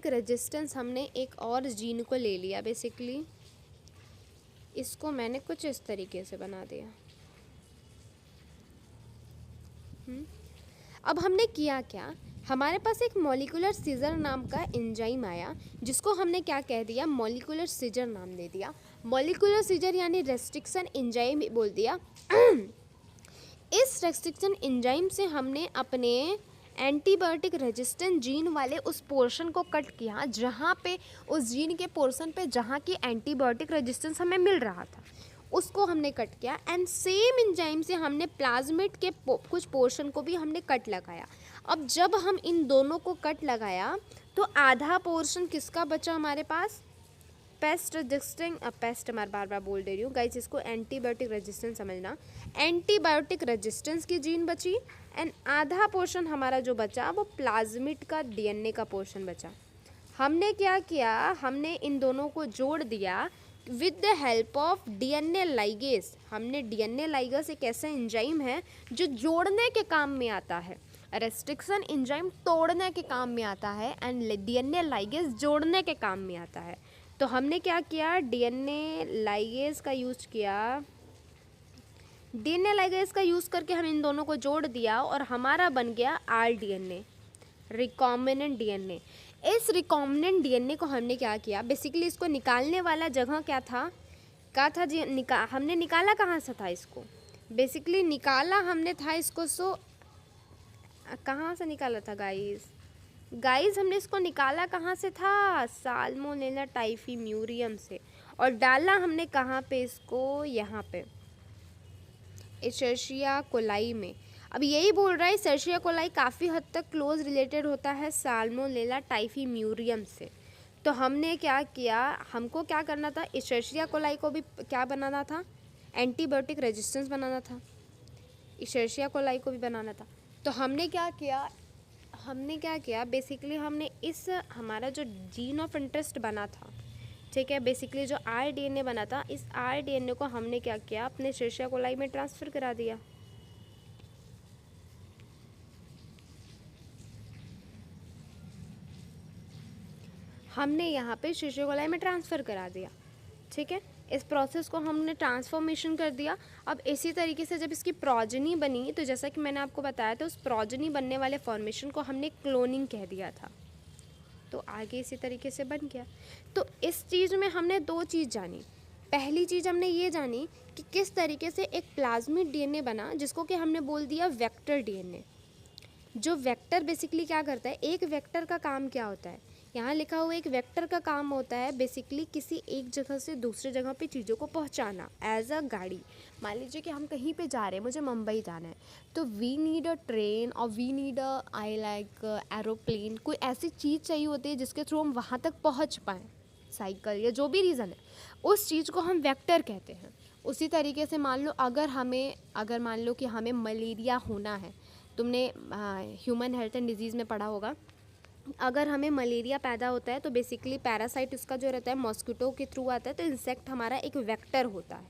रेजिस्टेंस हमने एक और जीन को ले लिया बेसिकली। इसको मैंने कुछ इस तरीके से बना दिया। अब हमने किया क्या, हमारे पास एक मॉलिक्यूलर सीजर नाम का एंजाइम आया, जिसको हमने क्या कह दिया, मॉलिक्यूलर सीजर नाम दे दिया। मॉलिक्यूलर सीजर यानी रेस्ट्रिक्शन एंजाइम बोल दिया। इस रेस्ट्रिक्शन एंजाइम से हमने अपने एंटीबायोटिक रेजिस्टेंट जीन वाले उस पोर्शन को कट किया, जहाँ पे उस जीन के पोर्शन पे जहाँ की एंटीबायोटिक रेजिस्टेंस हमें मिल रहा था, उसको हमने कट किया। एंड सेम एंजाइम से हमने प्लाज्मिड के कुछ पोर्शन को भी हमने कट लगाया। अब जब हम इन दोनों को कट लगाया तो आधा पोर्शन किसका बचा हमारे पास, पेस्ट रेजिस्टेंट, पेस्ट मैं बार बार बोल दे रही हूँ गाइस, इसको एंटीबायोटिक रेजिस्टेंस समझना, एंटीबायोटिक रेजिस्टेंस की जीन बची, एंड आधा पोर्शन हमारा जो बचा वो प्लाज्मिड का डीएनए का पोर्शन बचा। हमने क्या किया, हमने इन दोनों को जोड़ दिया with the help of DNA ligase. हमने डीएनए लाइगेस एक ऐसा एंजाइम है जो जोड़ने के काम में आता है, रेस्ट्रिक्शन एंजाइम तोड़ने के काम में आता है, एंड डीएनए लाइगेस जोड़ने के काम में आता है। तो हमने क्या किया, डीएनए लाइगेस का यूज किया डीएनए लाइगेज का यूज़ करके हम इन दोनों को जोड़ दिया और हमारा बन गया आरडीएनए, रिकॉम्बिनेंट डीएनए। इस रिकॉम्बिनेंट डीएनए को हमने क्या किया, बेसिकली इसको निकालने वाला जगह क्या था जी, हमने निकाला कहाँ से था इसको, बेसिकली निकाला हमने था इसको, कहाँ से निकाला था गाइस हमने इसको निकाला कहाँ से था, साल्मोनेला टाइफीम्यूरियम से, और डाला हमने कहाँ पे इसको, यहाँ पे इशर्शिया कोलाई में। अब यही बोल रहा है इशर्शिया कोलाई काफ़ी हद तक क्लोज रिलेटेड होता है साल्मोनेला टाइफीम्यूरियम से। तो हमने क्या किया, हमको क्या करना था, इशर्शिया कोलाई को भी क्या बनाना था, एंटीबायोटिक रेजिस्टेंस बनाना था, इशर्शिया कोलाई को भी बनाना था। तो हमने क्या किया बेसिकली हमने इस हमारा जो जीन ऑफ इंटरेस्ट बना था, ठीक है, बेसिकली जो आरडीएनए बना था, इस आरडीएनए को हमने क्या किया, अपने इशर्शिया कोलाई में ट्रांसफ़र करा दिया। हमने यहाँ पे इशर्शिया कोलाई में ट्रांसफ़र करा दिया, ठीक है। इस प्रोसेस को हमने ट्रांसफॉर्मेशन कर दिया। अब इसी तरीके से जब इसकी प्रोजेनी बनी, तो जैसा कि मैंने आपको बताया था, उस प्रोजेनी बनने वाले फॉर्मेशन को हमने क्लोनिंग कह दिया था। तो आगे इसी तरीके से बन गया। तो इस चीज़ में हमने दो चीज़ जानी। पहली चीज़ हमने ये जानी कि किस तरीके से एक प्लाज्मिड डीएनए बना, जिसको कि हमने बोल दिया वेक्टर डीएनए। जो वेक्टर बेसिकली क्या करता है, एक वेक्टर का काम क्या होता है, यहाँ लिखा हुआ एक वेक्टर का काम होता है बेसिकली किसी एक जगह से दूसरे जगह पे चीज़ों को पहुँचाना एज अ गाड़ी। मान लीजिए कि हम कहीं पे जा रहे हैं, मुझे मुंबई जाना है, तो वी नीड अ ट्रेन और वी नीड अ एरोप्लेन, कोई ऐसी चीज़ चाहिए होती है जिसके थ्रू हम वहाँ तक पहुँच पाएँ, साइकिल या जो भी रीज़न है, उस चीज़ को हम वेक्टर कहते हैं। उसी तरीके से मान लो अगर मान लो कि हमें मलेरिया होना है, तुमने ह्यूमन हेल्थ एंड डिजीज़ में पढ़ा होगा, अगर हमें मलेरिया पैदा होता है तो बेसिकली पैरासाइट उसका जो रहता है मॉस्किटो के थ्रू आता है, तो इंसेक्ट हमारा एक वेक्टर होता है।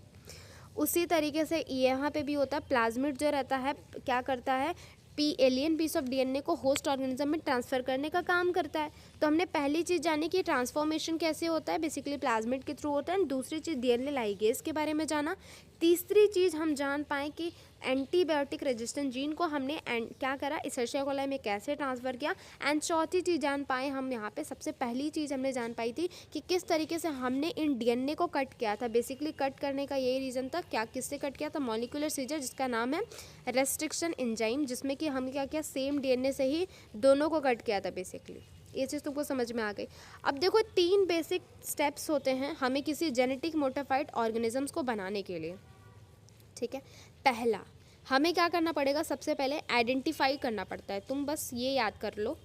उसी तरीके से यहाँ पे भी होता है, प्लाज्मिड जो रहता है क्या करता है, एलियन पीस ऑफ डीएनए को होस्ट ऑर्गेनिज्म में ट्रांसफ़र करने का काम करता है। तो हमने पहली चीज़ जानी कि ट्रांसफॉर्मेशन कैसे होता है, बेसिकली प्लाज्मिड के थ्रू होता है। दूसरी चीज़ डीएनए लाइगेज के बारे में जाना। तीसरी चीज़ हम जान पाएँ कि एंटीबायोटिक रेजिस्टेंट जीन को हमने क्या करा, इशर्शिया कोलाई में कैसे ट्रांसफ़र किया। एंड चौथी चीज़ जान पाए हम यहाँ पे, सबसे पहली चीज़ हमने जान पाई थी कि किस तरीके से हमने इन डीएनए को कट किया था। बेसिकली कट करने का यही रीज़न था, क्या किससे कट किया था, मॉलिक्यूलर सीजर, जिसका नाम है रेस्ट्रिक्शन एंजाइम, जिसमें कि हम क्या किया, सेम डीएनए से ही दोनों को कट किया था। बेसिकली ये चीज़ तुमको समझ में आ गई। अब देखो 3 बेसिक स्टेप्स होते हैं हमें किसी जेनेटिक मोडिफाइड ऑर्गेनिजम्स को बनाने के लिए, ठीक है। पहला हमें क्या करना पड़ेगा, सबसे पहले आइडेंटिफाई करना पड़ता है। तुम बस ये याद कर लो,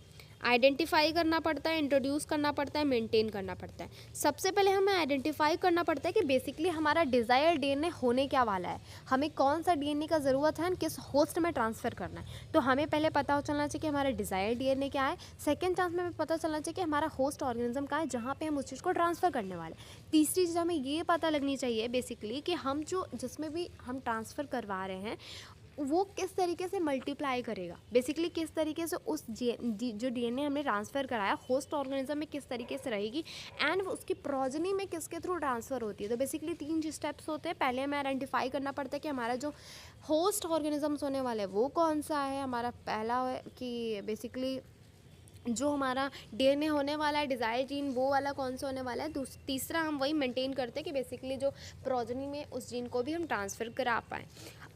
आइडेंटिफाई करना पड़ता है, इंट्रोड्यूस करना पड़ता है, मेंटेन करना पड़ता है। सबसे पहले हमें आइडेंटिफाई करना पड़ता है कि बेसिकली हमारा डिज़ायर डीएनए होने क्या वाला है, हमें कौन सा डीएनए का ज़रूरत है, किस होस्ट में ट्रांसफ़र करना है। तो हमें पहले पता चलना चाहिए कि हमारा डिज़ायर डीएनए क्या है। सेकेंड चांस में पता चलना चाहिए कि हमारा होस्ट ऑर्गेनिज्म का है जहाँ पर हम उस चीज़ को ट्रांसफ़र करने वाले। तीसरी चीज़ हमें ये पता लगनी चाहिए बेसिकली कि हम जिसमें भी हम ट्रांसफ़र करवा रहे हैं वो किस तरीके से मल्टीप्लाई करेगा, बेसिकली किस तरीके से उस जो डीएनए हमने ट्रांसफ़र कराया होस्ट ऑर्गेनिज्म में किस तरीके से रहेगी, एंड उसकी प्रोजेनी में किसके थ्रू ट्रांसफ़र होती है। तो बेसिकली 3 स्टेप्स होते हैं। पहले हमें आइडेंटिफाई करना पड़ता है कि हमारा जो होस्ट ऑर्गेनिजम्स होने वाला है वो कौन सा है। हमारा पहला है कि बेसिकली जो हमारा डीएनए होने वाला है, डिज़ायर जीन, वो वाला कौन सा होने वाला है। तीसरा हम वही मेंटेन करते हैं कि बेसिकली जो प्रोजेनी में उस जीन को भी हम ट्रांसफ़र करा पाएँ।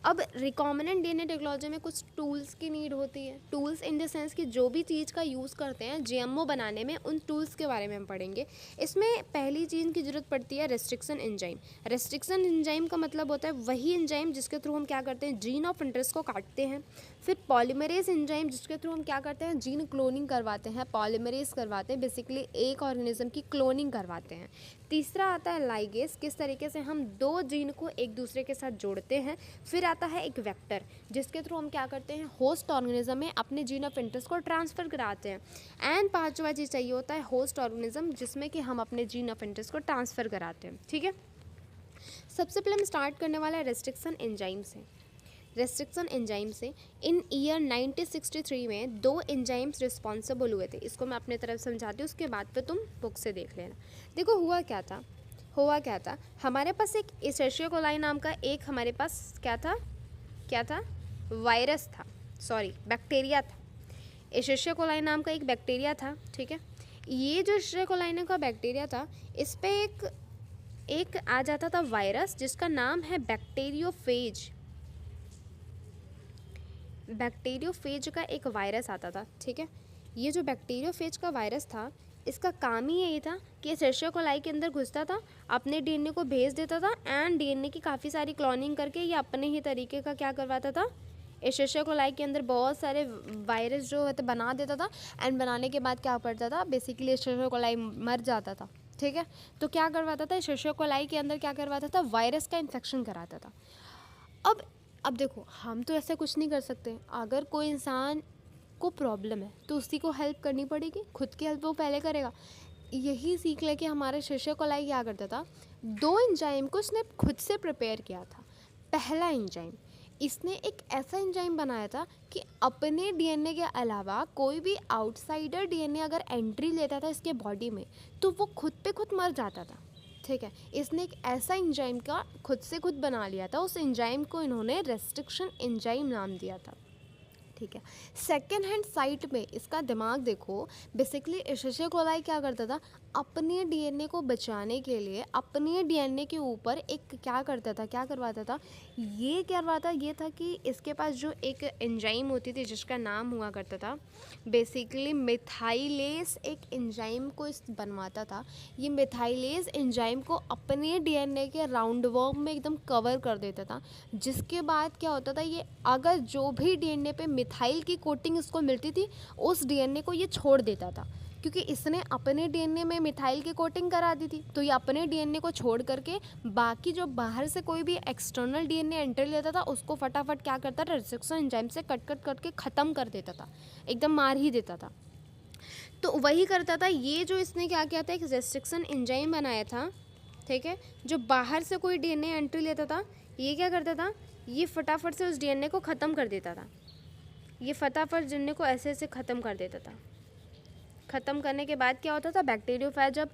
अब रिकॉम्बिनेंट डीएनए टेक्नोलॉजी में कुछ टूल्स की नीड होती है। टूल्स इन द सेंस कि जो भी चीज़ का यूज़ करते हैं जीएमओ बनाने में, उन टूल्स के बारे में हम पढ़ेंगे। इसमें पहली चीज़ की ज़रूरत पड़ती है रेस्ट्रिक्शन एंजाइम। रेस्ट्रिक्शन एंजाइम का मतलब होता है वही एंजाइम जिसके थ्रू हम क्या करते हैं, जीन ऑफ इंटरेस्ट को काटते हैं। फिर पॉलीमरेज एंजाइम, जिसके थ्रू हम क्या करते हैं, जीन क्लोनिंग करवाते हैं, पॉलीमरेज करवाते हैं, बेसिकली एक ऑर्गेनिज्म की क्लोनिंग करवाते हैं। तीसरा आता है लाइगेज, किस तरीके से हम 2 जीन को एक दूसरे के साथ जोड़ते हैं। फिर आता है एक वेक्टर, जिसके थ्रू हम क्या करते हैं, होस्ट ऑर्गेनिज्म में अपने जीन ऑफ इंटरेस्ट को ट्रांसफ़र कराते हैं। एंड पांचवा चीज़ चाहिए होता है होस्ट ऑर्गेनिज्म, जिसमें कि हम अपने जीन ऑफ इंटरेस्ट को ट्रांसफ़र कराते हैं, ठीक है। सबसे पहले हम स्टार्ट करने वाला है रेस्ट्रिक्शन एंजाइम से। रेस्ट्रिक्शन एंजाइम से इन ईयर 1963 में 2 एंजाइम्स रिस्पॉन्सिबल हुए थे। इसको मैं अपने तरफ समझाती हूँ, उसके बाद पे तुम बुक से देख लेना। देखो हुआ क्या था, हमारे पास एक इशर्शिया कोलाई नाम का एक हमारे पास क्या था, क्या था? वायरस था, सॉरी बैक्टीरिया था। एशेरिया कोलाई नाम का एक बैक्टीरिया था, ठीक है। ये जो एशेरिया कोलाई नाम का बैक्टीरिया था, इस पे एक आ जाता था वायरस जिसका नाम है बैक्टीरियोफेज। बैक्टीरियोफेज का एक वायरस आता था, ठीक है। ये जो बैक्टीरियोफेज का वायरस था, इसका काम ही यही था कि एशेरिया कोलाई के अंदर घुसता था, अपने डीएनए को भेज देता था एंड डीएनए की काफ़ी सारी क्लोनिंग करके ये अपने ही तरीके का क्या करवाता था, एशेरिया कोलाई के अंदर बहुत सारे वायरस जो है तो बना देता था। एंड बनाने के बाद क्या करता था, बेसिकली एशेरिया कोलाई मर जाता था, ठीक है। तो क्या करवाता था, एशेरिया कोलाई के अंदर क्या करवाता था, वायरस का इन्फेक्शन कराता था। अब देखो, हम तो ऐसा कुछ नहीं कर सकते। अगर कोई इंसान को प्रॉब्लम है तो उसी को हेल्प करनी पड़ेगी, खुद की हेल्प वो पहले करेगा। यही सीख लेके हमारे एशेरिया कोलाई क्या करता था, 2 एंजाइम को उसने खुद से प्रिपेयर किया था। पहला एंजाइम, इसने एक ऐसा एंजाइम बनाया था कि अपने डीएनए के अलावा कोई भी आउटसाइडर डीएनए अगर एंट्री लेता था इसके बॉडी में तो वो खुद पे खुद मर जाता था, ठीक है। इसने एक ऐसा एंजाइम का खुद से खुद बना लिया था। उस एंजाइम को इन्होंने रेस्ट्रिक्शन एंजाइम नाम दिया था, ठीक है। सेकेंड हैंड साइट में इसका दिमाग देखो, बेसिकली एशेरिया कोलाई क्या करता था, अपने डीएनए को बचाने के लिए अपने डीएनए के ऊपर एक क्या करवाता था, ये था कि इसके पास जो एक एंजाइम होती थी जिसका नाम हुआ करता था बेसिकली मिथाइलेज, एक एंजाइम को इस बनवाता था। ये मिथाइलेज एंजाइम को अपने डीएनए के राउंड वर्म में एकदम कवर कर देता था, जिसके बाद क्या होता था, ये अगर जो भी डीएनए पे मिथाइल की कोटिंग इसको मिलती थी उस डीएनए को ये छोड़ देता था, क्योंकि इसने अपने डीएनए में मिथाइल की कोटिंग करा दी थी। तो ये अपने डीएनए को छोड़ करके बाकी जो बाहर से कोई भी एक्सटर्नल डीएनए एंटर लेता था उसको फटाफट क्या करता था, रेस्ट्रिक्शन एंजाइम से कट करके ख़त्म कर देता था, एकदम मार ही देता था। तो वही करता था ये, जो इसने क्या किया था, एक रेस्ट्रिक्शन एंजाइम बनाया था, ठीक है। जो बाहर से कोई डीएनए एंट्री लेता था, ये क्या करता था, ये फटाफट से उस डीएनए को ख़त्म कर देता था। ये फटाफट डीएनए को ऐसे ख़त्म कर देता था। ख़त्म करने के बाद क्या होता था, बैक्टीरियोफेज जब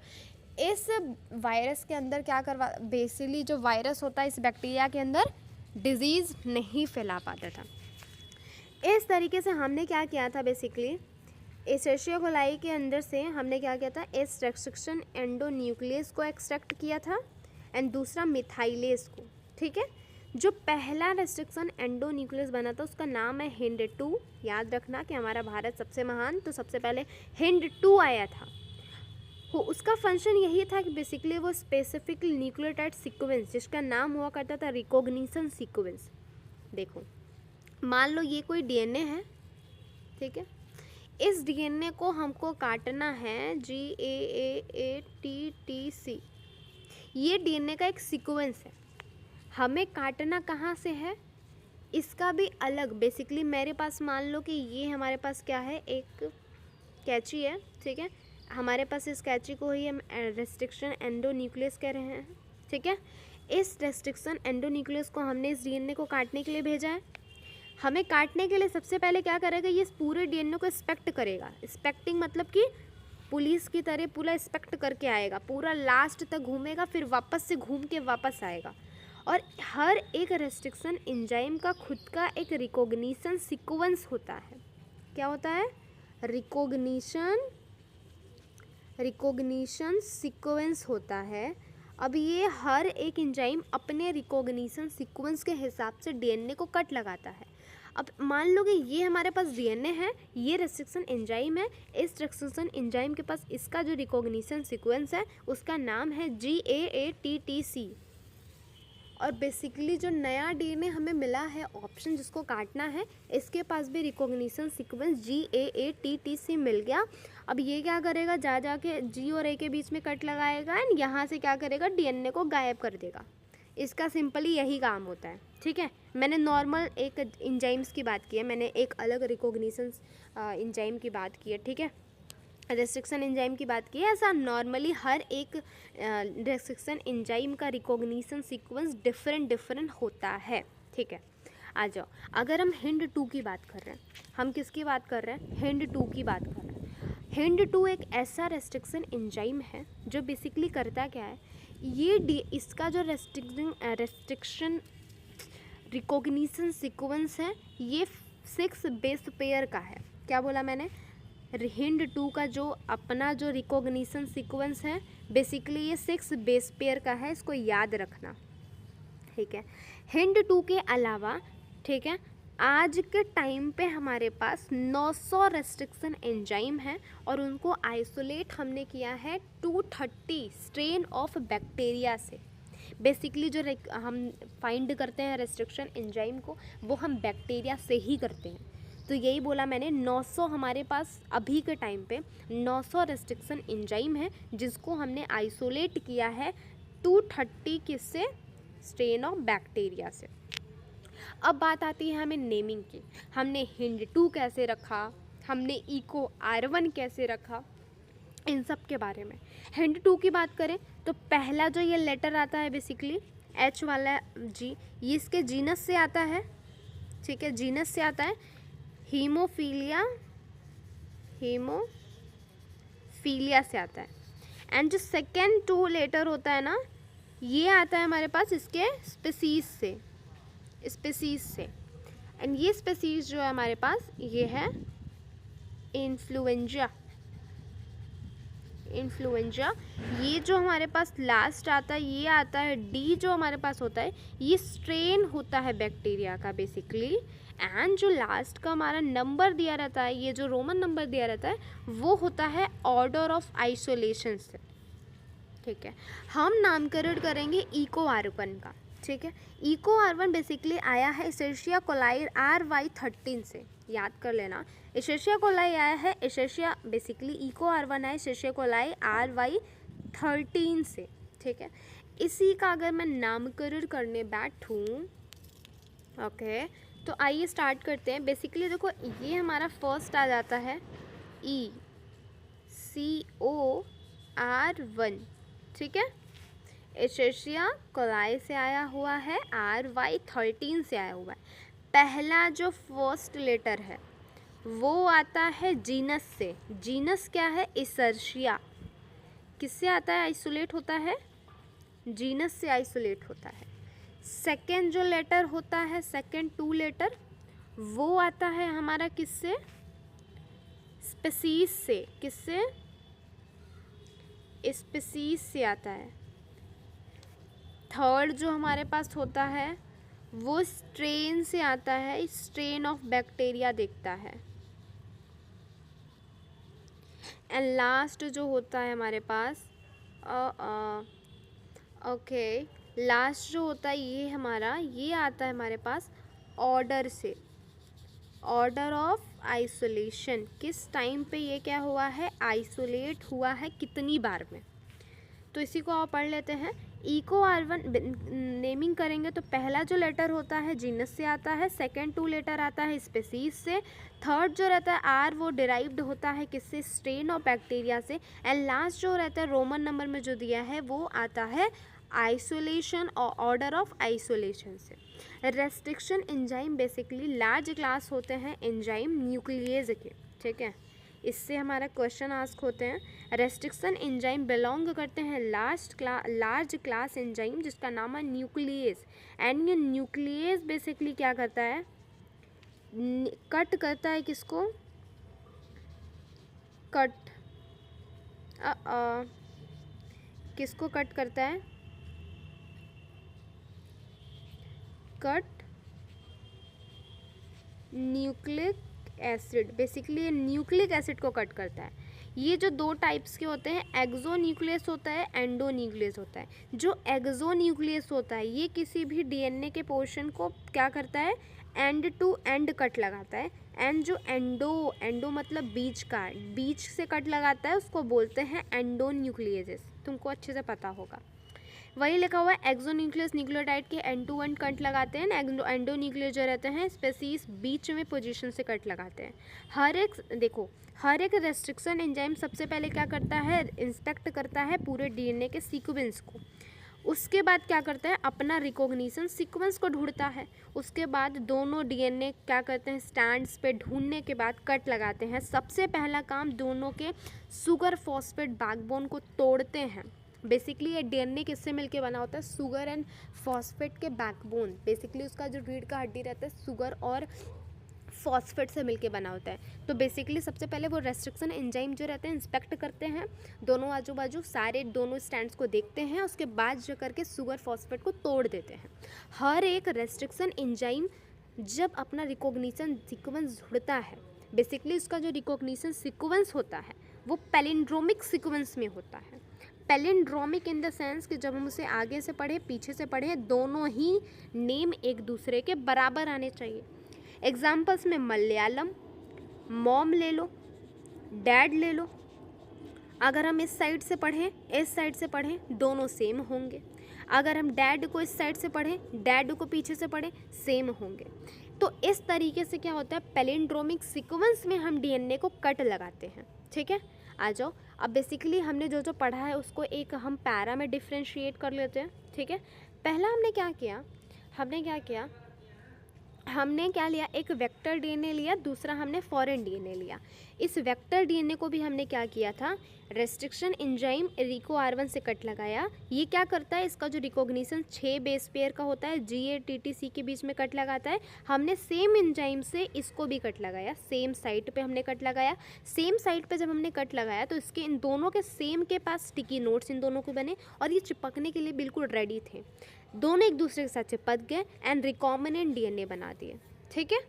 इस वायरस के अंदर क्या करवा, बेसिकली जो वायरस होता है इस बैक्टीरिया के अंदर डिजीज़ नहीं फैला पाता था। इस तरीके से हमने क्या किया था, बेसिकली एशेरिया कोलाई के अंदर से हमने क्या किया था, इस रेस्ट्रिक्शन एंडोन्यूक्लियस को एक्सट्रैक्ट किया था एंड दूसरा मिथाइलेज को, ठीक है। जो पहला रेस्ट्रिक्शन एंडोन्यूक्लियस बना था उसका नाम है HIND-2। याद रखना कि हमारा भारत सबसे महान, तो सबसे पहले HIND-2 आया था। उसका फंक्शन यही था कि बेसिकली वो स्पेसिफिक न्यूक्लियोटाइड सीक्वेंस जिसका नाम हुआ करता था रिकॉग्निशन सीक्वेंस। देखो, मान लो ये कोई डीएनए है, ठीक है। इस डीएनए को हमको काटना है GAATTC। ये डीएनए का एक सीक्वेंस है, हमें काटना कहाँ से है, इसका भी अलग। बेसिकली मेरे पास मान लो कि ये हमारे पास क्या है, एक कैंची है, ठीक है। हमारे पास इस कैंची को ही हम रेस्ट्रिक्शन एंडोन्यूक्लियस कह रहे हैं, ठीक है। इस रेस्ट्रिक्शन एंडोन्यूक्लियस को हमने इस डीएनए को काटने के लिए भेजा है। हमें काटने के लिए सबसे पहले क्या करेगा, ये पूरे डीएनए को इंस्पेक्ट करेगा। इंस्पेक्टिंग मतलब कि पुलिस की तरह पूरा इंस्पेक्ट करके आएगा, पूरा लास्ट तक घूमेगा, फिर वापस से घूम के वापस आएगा। और हर एक रेस्ट्रिक्शन एंजाइम का खुद का एक रिकॉग्निशन सीक्वेंस होता है। क्या होता है, रिकॉग्निशन सीक्वेंस होता है। अब ये हर एक एंजाइम अपने रिकॉग्निशन सीक्वेंस के हिसाब से डीएनए को कट लगाता है। अब मान लो कि ये हमारे पास डीएनए है, ये रेस्ट्रिक्शन एंजाइम है, इस रेस्ट्रिक्शन एंजाइम के पास इसका जो रिकॉग्निशन सीक्वेंस है उसका नाम है GAATTC। और बेसिकली जो नया डीएनए हमें मिला है ऑप्शन जिसको काटना है, इसके पास भी रिकॉग्निशन सीक्वेंस GAATTC मिल गया। अब ये क्या करेगा, जाके G और A के बीच में कट लगाएगा एंड यहाँ से क्या करेगा, डीएनए को गायब कर देगा। इसका सिंपली यही काम होता है, ठीक है। मैंने नॉर्मल एक एंजाइम्स की बात की है, मैंने एक अलग रिकॉग्निशन एंजाइम की बात की है, ठीक है, रेस्ट्रिक्शन एंजाइम की बात की है। ऐसा नॉर्मली हर एक रेस्ट्रिक्शन एंजाइम का रिकॉग्निशन सीक्वेंस डिफरेंट होता है, ठीक है। आ जाओ, अगर हम HIND-2 की बात कर रहे हैं, हम किसकी बात कर रहे हैं, HIND-2 की बात कर रहे हैं। HIND-2 एक ऐसा रेस्ट्रिक्शन एंजाइम है जो बेसिकली करता क्या है, ये इसका जो रेस्ट्रिक्शन रिकॉग्निशन सीक्वेंस है ये 6 बेस पेयर का है। क्या बोला मैंने? HIND2 का जो अपना जो रिकॉग्निशन सीक्वेंस है बेसिकली ये 6 बेस पेयर का है, इसको याद रखना, ठीक है। HIND2 के अलावा, ठीक है, आज के टाइम पे हमारे पास 900 रेस्ट्रिक्शन एंजाइम है और उनको आइसोलेट हमने किया है 230 स्ट्रेन ऑफ बैक्टीरिया से। बेसिकली जो हम फाइंड करते हैं रेस्ट्रिक्शन एंजाइम को, वो हम बैक्टीरिया से ही करते हैं। तो यही बोला मैंने, 900 हमारे पास अभी के टाइम पे 900 रेस्ट्रिक्शन एंजाइम है जिसको हमने आइसोलेट किया है 230 किससे? स्ट्रेन ऑफ बैक्टीरिया से। अब बात आती है हमें नेमिंग की। हमने HIND2 कैसे रखा, हमने EcoR1 कैसे रखा, इन सब के बारे में। HIND2 की बात करें तो पहला जो ये लेटर आता है बेसिकली H वाला जी, ये इसके जीनस से आता है, ठीक है, जीनस से आता है हीमोफीलिया, हीमोफीलिया से आता है। एंड जो सेकेंड 2 लेटर होता है ना, ये आता है हमारे पास इसके स्पीसीज से, एंड ये स्पीसीज जो है हमारे पास ये है इन्फ्लुएंजा। ये जो हमारे पास लास्ट आता है ये आता है D, जो हमारे पास होता है ये स्ट्रेन होता है बैक्टीरिया का बेसिकली। एंड जो लास्ट का हमारा नंबर दिया रहता है, ये जो रोमन नंबर दिया रहता है वो होता है ऑर्डर ऑफ आइसोलेशन से, ठीक है। हम नामकरण करेंगे EcoR1 का, ठीक है। EcoR1 बेसिकली आया है एशेरिया कोलाई RY13 से, याद कर लेना। एशेरिया कोलाई आया है, एशेरिया बेसिकली EcoR1 है एशेरिया कोलाई RY13 से, ठीक है। इसी का अगर मैं नामकरण करने बैठूं, ओके, तो आइए स्टार्ट करते हैं। बेसिकली देखो ये हमारा फर्स्ट आ जाता है ECOR1, ठीक है। एशेरिया कोलाई से आया हुआ है, RY13 से आया हुआ है। पहला जो फर्स्ट लेटर है वो आता है जीनस से। जीनस क्या है? एशेरिया। किससे आता है? आइसोलेट होता है, जीनस से आइसोलेट होता है। सेकेंड जो लेटर होता है, सेकेंड 2 लेटर, वो आता है हमारा किससे? स्पीसीज से। किससे? स्पीसीज से आता है। थर्ड जो हमारे पास होता है वो स्ट्रेन से आता है, स्ट्रेन ऑफ बैक्टीरिया देखता है। एंड लास्ट जो होता है हमारे पास ओके, लास्ट जो होता है ये हमारा, ये आता है हमारे पास ऑर्डर से, ऑर्डर ऑफ आइसोलेशन। किस टाइम पे ये क्या हुआ है? आइसोलेट हुआ है, कितनी बार में। तो इसी को आप पढ़ लेते हैं। EcoR1 नेमिंग करेंगे तो पहला जो लेटर होता है जीनस से आता है, सेकेंड 2 लेटर आता है स्पीसीज से, थर्ड जो रहता है R वो डिराइव्ड होता है किससे? स्ट्रेन ऑफ बैक्टीरिया से, एंड लास्ट जो रहता है रोमन नंबर में जो दिया है वो आता है आइसोलेशन और ऑर्डर ऑफ आइसोलेशन से। Restriction enzyme basically large class होते हैं एंजाइम न्यूक्लियेज के, ठीक है। इससे हमारा क्वेश्चन आस्क होते हैं। रेस्ट्रिक्शन एंजाइम बिलोंग करते हैं लार्ज क्लास एंजाइम जिसका नाम है न्यूक्लियेज। एंड ये न्यूक्लियेज बेसिकली क्या करता है? कट करता है किसको? किसको कट करता है? Cut nucleic acid. बेसिकली ये न्यूक्लिक एसिड को कट करता है। ये जो 2 टाइप्स के होते हैं, एक्सो न्यूक्लियस होता है, एंडो न्यूक्लियस होता है। जो एक्सो न्यूक्लियस होता है ये किसी भी DNA के पोर्शन को क्या करता है? एंड टू एंड कट लगाता है। एंड जो एंडो मतलब बीच का, बीच से कट लगाता है उसको बोलते हैं एंडो न्यूक्लियस। तुमको अच्छे से पता होगा। वही लिखा हुआ है एक्सो न्यूक्लियस न्यूक्लियोटाइड के एंड टू एंड कट लगाते हैं। एंडो न्यूक्लियस जो रहते हैं स्पीसीज बीच में पोजीशन से कट लगाते हैं। हर एक रेस्ट्रिक्शन एंजाइम सबसे पहले क्या करता है? इंस्पेक्ट करता है पूरे DNA के सीक्वेंस को। उसके बाद क्या करता है? अपना रिकॉग्निशन सीक्वेंस को ढूंढता है। उसके बाद दोनों DNA क्या करते हैं? स्टैंड्स पे ढूंढने के बाद कट लगाते हैं। सबसे पहला काम दोनों के शुगर फॉस्फेट बैकबोन को तोड़ते हैं। बेसिकली ये डीएनए किससे मिलके बना होता है, शुगर एंड फॉस्फेट के बैकबोन, बेसिकली उसका जो रीढ़ का हड्डी रहता है शुगर और फॉस्फेट से मिलके बना होता है। तो बेसिकली सबसे पहले वो रेस्ट्रिक्शन एंजाइम जो रहते हैं इंस्पेक्ट करते हैं, दोनों आजू बाजू सारे दोनों स्टैंड्स को देखते हैं, उसके बाद जो करके शुगर फॉस्फेट को तोड़ देते हैं। हर एक रेस्ट्रिक्शन एंजाइम जब अपना रिकॉग्निशन सीक्वेंस जुड़ता है, बेसिकली उसका जो रिकॉग्निशन सीक्वेंस होता है वो पैलिंड्रोमिक सीक्वेंस में होता है। पैलिंड्रोमिक इन द सेंस कि जब हम उसे आगे से पढ़े पीछे से पढ़े दोनों ही नेम एक दूसरे के बराबर आने चाहिए। एग्जाम्पल्स में मलयालम, मॉम ले लो, डैड ले लो। अगर हम इस साइड से पढ़ें इस साइड से पढ़ें दोनों सेम होंगे, अगर हम डैड को इस साइड से पढ़ें डैड को पीछे से पढ़ें सेम होंगे। तो इस तरीके से क्या होता है, पैलिंड्रोमिक सीक्वेंस में हम डीएनए को कट लगाते हैं। ठीक है, आ जाओ। अब बेसिकली हमने जो जो पढ़ा है उसको एक हम पैरा में डिफ्रेंशिएट कर लेते हैं। ठीक है, पहला हमने क्या लिया, एक वेक्टर डीएनए लिया, दूसरा हमने फॉरेन डीएनए लिया। इस वेक्टर डीएनए को भी हमने क्या किया था, रेस्ट्रिक्शन एंजाइम रिको-R1 से कट लगाया। ये क्या करता है, इसका जो रिकॉग्निशन 6 बेस पेयर का होता है GATTC के बीच में कट लगाता है। हमने सेम एंजाइम से इसको भी कट लगाया, सेम साइट पे हमने कट लगाया। सेम साइट पे जब हमने कट लगाया तो इसके इन दोनों के सेम के पास स्टिकी नोट्स इन दोनों को बने और ये चिपकने के लिए बिल्कुल रेडी थे। दोनों एक दूसरे के साथ चिपक गए एंड रिकॉम्बिनेंट डीएनए बना दिए। ठीक है,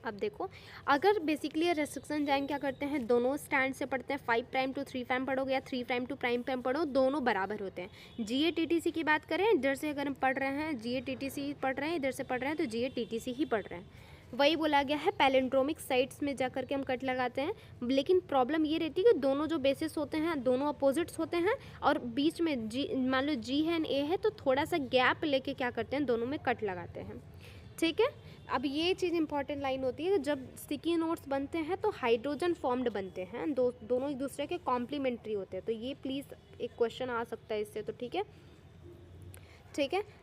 अब देखो, अगर बेसिकली रेस्ट्रिक्शन एंजाइम क्या करते हैं, दोनों स्टैंड से पढ़ते हैं, 5 प्राइम टू 3 प्राइम पढ़ोगे या 3 प्राइम टू प्राइम प्राइम पढ़ो, दोनों बराबर होते हैं। GATTC की बात करें, इधर से अगर हम पढ़ रहे हैं GATTC पढ़ रहे हैं, इधर से पढ़ रहे हैं तो GATTC ही पढ़ रहे हैं। वही बोला गया है, पैलिंड्रोमिक साइट्स में जा करके हम कट लगाते हैं। लेकिन प्रॉब्लम ये रहती है कि दोनों जो बेसिस होते हैं दोनों अपोजिट्स होते हैं और बीच में जी मान लो G है एंड A है, तो थोड़ा सा गैप लेके क्या करते हैं, दोनों में कट लगाते हैं। ठीक है, अब ये चीज़ इंपॉर्टेंट लाइन होती है कि जब स्टिकी नोट्स बनते हैं तो हाइड्रोजन फॉर्म्ड बनते हैं, दोनों एक दूसरे के कॉम्प्लीमेंट्री होते हैं। तो ये प्लीज़ एक क्वेश्चन आ सकता है इससे, तो ठीक है।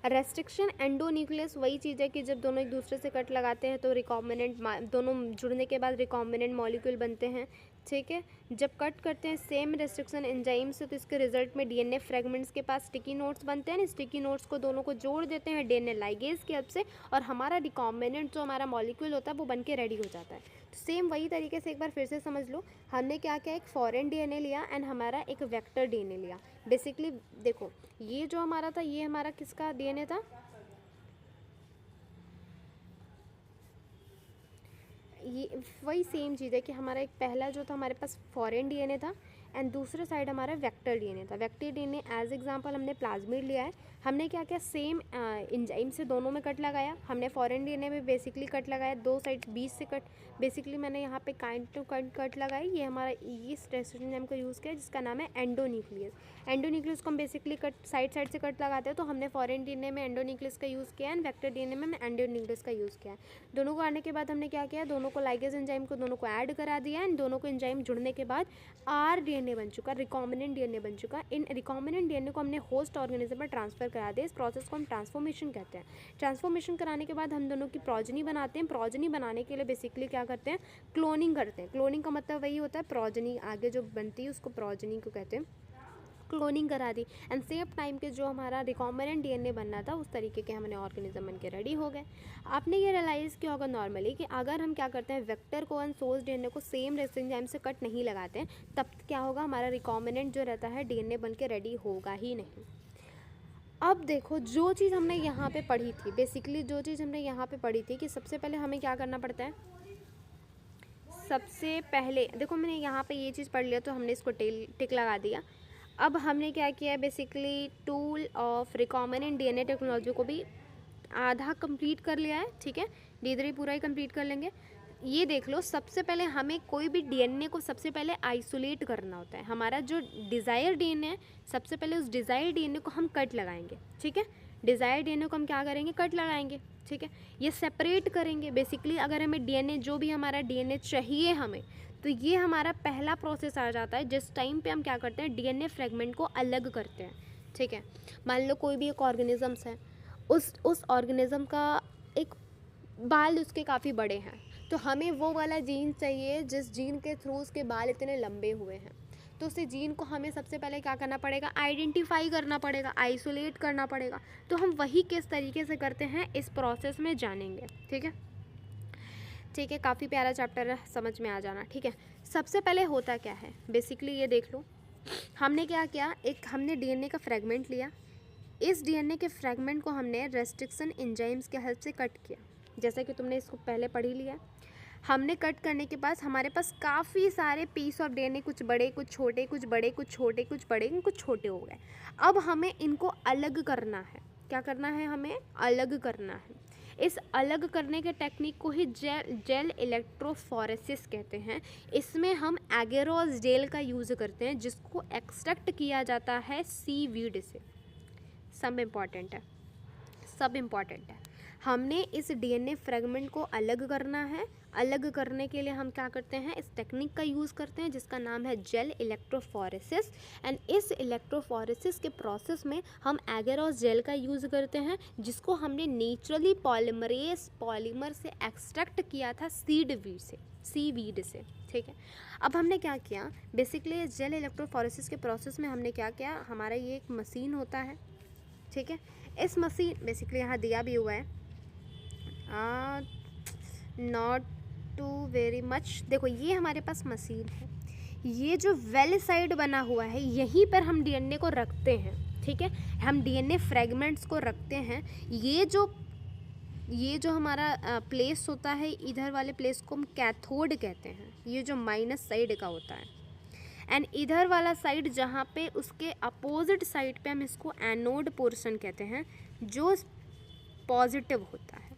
रेस्ट्रिक्शन एंडोन्यूक्लियस वही चीज़ है कि जब दोनों एक दूसरे से कट लगाते हैं तो रिकॉम्बिनेंट, दोनों जुड़ने के बाद रिकॉम्बिनेंट मॉलिक्यूल बनते हैं। ठीक है, जब कट करते हैं सेम रेस्ट्रिक्शन एंजाइम से तो इसके रिजल्ट में डीएनए फ्रेगमेंट्स के पास स्टिकी नोट्स बनते हैं। स्टिकी नोट्स को दोनों को जोड़ देते हैं डीएनए लाइगेज की हेल्प से और हमारा रिकॉम्बिनेंट जो हमारा मॉलिक्यूल होता है वो बन के रेडी हो जाता है। तो सेम वही तरीके से एक बार फिर से समझ लो, हमने क्या किया, एक फॉरेन डीएनए लिया एंड हमारा एक वेक्टर डीएनए लिया। बेसिकली देखो, ये जो हमारा था ये हमारा किसका डीएनए था, ये वही सेम चीज़ है कि हमारा एक पहला जो था हमारे पास फॉरेन डीएनए था एंड दूसरे साइड हमारा वेक्टर डीएनए था। वेक्टर डीएनए एज एग्जांपल हमने प्लाज्मिड लिया है। हमने क्या किया, सेम एंजाइम से दोनों में कट लगाया। हमने फॉरेन डीएनए में बेसिकली कट लगाया, दो साइड बीच से कट, बेसिकली मैंने यहाँ पे काइंड टू कट लगाई। ये हमारा इस रेस्ट्रिक्शन एंजाइम का यूज़ किया जिसका नाम है एंडोन्यूक्लियस। एंडोन्यूक्लियस को हम बेसिकली साइड से कट लगाते हैं, तो हमने फॉरेन डीएनए में एंडोन्यूक्लियस का यूज़ किया एंड वेक्टर डीएनए में एंडोन्यूक्लियस का यूज़ किया। दोनों को आने के बाद हमने क्या किया, दोनों को लाइगेज एंजाइम को दोनों को ऐड करा दिया एंड दोनों को एंजाइम जुड़ने के बाद RDNA बन चुका, रिकॉम्बिनेंट डीएनए बन चुका। इन रिकॉम्बिनेंट डीएनए को हमने होस्ट ऑर्गेनिज्म पर ट्रांसफर करा दिया। इस प्रोसेस को हम ट्रांसफॉर्मेशन कहते हैं। ट्रांसफॉर्मेशन कराने के बाद हम दोनों की प्रोजनी बनाते हैं। प्रोजनी बनाने के लिए बेसिकली क्या करते हैं, क्लोनिंग करते हैं। क्लोनिंग का मतलब वही होता है, प्रोजनी आगे जो बनती है उसको प्रोजनी को कहते हैं। क्लोनिंग करा दी एंड सेम टाइम के जो हमारा रिकॉम्बिनेंट डीएनए बनना था उस तरीके के हमने ऑर्गेनिज्म बन के रेडी हो गए। आपने ये रियलाइज़ किया होगा नॉर्मली कि अगर हम क्या करते हैं, वेक्टर को एंड सोर्स डीएनए को सेम रेस्टिंग एंजाइम से कट नहीं लगाते हैं, तब क्या होगा, हमारा रिकॉम्बिनेंट जो रहता है डीएनए बन के रेडी होगा ही नहीं। अब देखो, जो चीज़ हमने यहाँ पे पढ़ी थी, बेसिकली जो चीज़ हमने यहाँ पे पढ़ी थी कि सबसे पहले हमें क्या करना पड़ता है, सबसे पहले देखो मैंने यहाँ पे ये चीज़ पढ़ लिया तो हमने इसको टिक लगा दिया। अब हमने क्या किया, basically tool of recombinant DNA technology को भी आधा कंप्लीट कर लिया है। ठीक है, धीरे पूरा ही कंप्लीट कर लेंगे। ये देख लो, सबसे पहले हमें कोई भी डीएनए को सबसे पहले आइसोलेट करना होता है। हमारा जो डिज़ायर डीएनए है, सबसे पहले उस डिज़ायर डीएनए को हम कट लगाएंगे। ठीक है, डिज़ायर डीएनए को हम क्या करेंगे, कट लगाएंगे। ठीक है, ये सेपरेट करेंगे। बेसिकली अगर हमें डीएनए, जो भी हमारा डीएनए चाहिए हमें, तो ये हमारा पहला प्रोसेस आ जाता है जिस टाइम पे हम क्या करते हैं, डीएनए फ्रेगमेंट को अलग करते हैं। ठीक है, मान लो कोई भी एक ऑर्गेनिजम्स है, उस ऑर्गेनिज्म का एक बाल उसके काफ़ी बड़े हैं, तो हमें वो वाला जीन चाहिए जिस जीन के थ्रू उसके बाल इतने लंबे हुए हैं। तो उस जीन को हमें सबसे पहले क्या करना पड़ेगा, आइडेंटिफाई करना पड़ेगा, आइसोलेट करना पड़ेगा। तो हम वही किस तरीके से करते हैं इस प्रोसेस में जानेंगे। ठीक है, ठीक है, काफ़ी प्यारा चैप्टर है, समझ में आ जाना। ठीक है, सबसे पहले होता क्या है बेसिकली ये देख लो, हमने क्या किया, एक हमने डीएनए का फ्रेगमेंट लिया, इस डीएनए के फ्रेगमेंट को हमने रेस्ट्रिक्शन एंजाइम्स के हेल्प से कट किया, जैसा कि तुमने इसको पहले पढ़ ही लिया। हमने कट करने के बाद हमारे पास काफ़ी सारे पीस ऑफ डीएनए, कुछ बड़े कुछ छोटे, कुछ बड़े कुछ छोटे, कुछ बड़े कुछ छोटे हो गए। अब हमें इनको अलग करना है। क्या करना है, हमें अलग करना है। इस अलग करने के टेक्निक को ही जेल इलेक्ट्रोफोरेसिस कहते हैं। इसमें हम एगेरोस जेल का यूज़ करते हैं, जिसको एक्सट्रैक्ट किया जाता है सीवीड से। सब इम्पॉर्टेंट है, सब इम्पॉर्टेंट है। हमने इस डीएनए फ्रेगमेंट को अलग करना है। अलग करने के लिए हम क्या करते हैं, इस टेक्निक का यूज़ करते हैं जिसका नाम है जेल इलेक्ट्रोफोरेसिस। एंड इस इलेक्ट्रोफोरेसिस के प्रोसेस में हम एगेरोस जेल का यूज़ करते हैं, जिसको हमने नेचुरली पॉलीमर से एक्सट्रैक्ट किया था सीवीड से। ठीक है, अब हमने क्या किया, बेसिकली जेल इलेक्ट्रोफोरेसिस के प्रोसेस में हमने क्या किया, हमारा ये एक मशीन होता है। ठीक है, इस मशीन बेसिकली यहाँ दिया भी हुआ है, नॉट टू वेरी मच। देखो ये हमारे पास मशीन है, ये जो वेल साइड बना हुआ है यहीं पर हम डीएनए को रखते हैं। ठीक है, हम डीएनए फ्रेगमेंट्स को रखते हैं। ये जो हमारा प्लेस होता है, इधर वाले प्लेस को हम कैथोड कहते हैं, ये जो माइनस साइड का होता है। एंड इधर वाला साइड जहाँ पे उसके अपोजिट साइड पे हम इसको एनोड पोर्शन कहते हैं, जो पॉजिटिव होता है।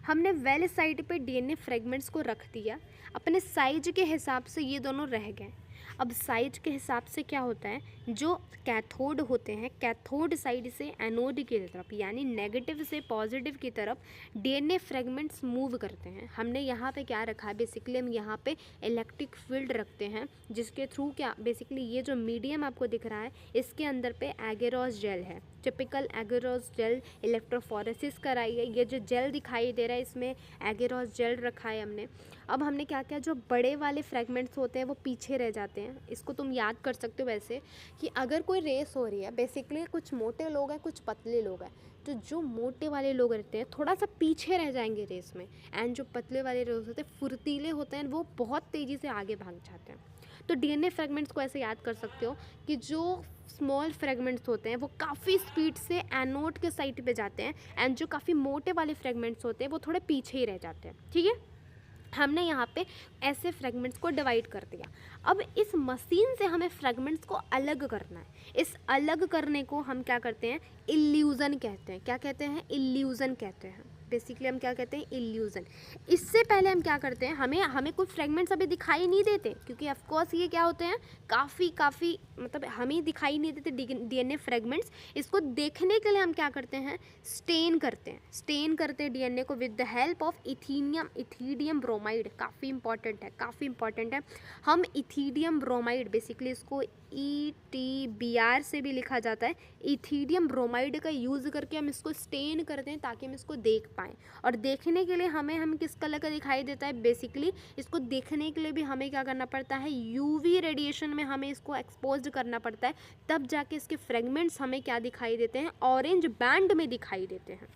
हमने वेल साइड पे डीएनए फ्रेगमेंट्स को रख दिया, अपने साइज के हिसाब से ये दोनों रह गए। अब साइज के हिसाब से क्या होता है, जो कैथोड होते हैं, कैथोड साइड से एनोड की तरफ यानी नेगेटिव से पॉजिटिव की तरफ डीएनए फ्रेगमेंट्स मूव करते हैं। हमने यहाँ पे क्या रखा है, बेसिकली हम यहाँ पे इलेक्ट्रिक फील्ड रखते हैं, जिसके थ्रू क्या बेसिकली ये जो मीडियम आपको दिख रहा है, इसके अंदर पे एगेरोस जेल है, टिपिकल एगेरोस जेल इलेक्ट्रोफोरेसिस कराई है। ये जो जेल दिखाई दे रहा है इसमें एगेरोस जेल रखा है हमने। अब हमने क्या किया, जो बड़े वाले फ्रेगमेंट्स होते हैं वो पीछे रह जाते हैं। इसको तुम याद कर सकते हो वैसे कि अगर कोई रेस हो रही है, बेसिकली कुछ मोटे लोग हैं कुछ पतले लोग हैं, तो जो मोटे वाले लोग रहते हैं थोड़ा सा पीछे रह जाएंगे रेस में, एंड जो पतले वाले लोग होते हैं फुर्तीले होते हैं, वो बहुत तेज़ी से आगे भाग जाते हैं। तो डीएनए फ्रेगमेंट्स को ऐसे याद कर सकते हो कि जो स्मॉल फ्रेगमेंट्स होते हैं वो काफ़ी स्पीड से एनोड के साइड पे जाते हैं, एंड जो काफ़ी मोटे वाले फ्रेगमेंट्स होते हैं वो थोड़े पीछे ही रह जाते हैं। ठीक है, हमने यहाँ पे ऐसे फ्रेगमेंट्स को डिवाइड कर दिया। अब इस मशीन से हमें फ्रेगमेंट्स को अलग करना है। इस अलग करने को हम क्या करते हैं, इल्यूजन कहते हैं। क्या कहते हैं, इल्यूजन कहते हैं। बेसिकली हम क्या कहते हैं, इल्यूजन। इससे पहले हम क्या करते हैं, हमें कोई फ्रेगमेंट्स अभी दिखाई नहीं देते, क्योंकि ऑफ कोर्स ये क्या होते हैं, काफ़ी मतलब हमें दिखाई नहीं देते डीएनए फ्रेगमेंट्स। इसको देखने के लिए हम क्या करते हैं, स्टेन करते हैं डीएनए को with the help of ethidium bromide. काफ़ी इंपॉर्टेंट है। हम इथीडियम ब्रोमाइड, बेसिकली इसको ETBR से भी लिखा जाता है, इथीडियम ब्रोमाइड का यूज़ करके हम इसको स्टेन करते हैं ताकि हम इसको देख पाएँ। और देखने के लिए हम किस कलर का दिखाई देता है, बेसिकली इसको देखने के लिए भी हमें क्या करना पड़ता है, UV रेडिएशन में हमें इसको एक्सपोज करना पड़ता है, तब जाके इसके फ्रेगमेंट्स हमें क्या दिखाई देते हैं, ऑरेंज बैंड में दिखाई देते हैं।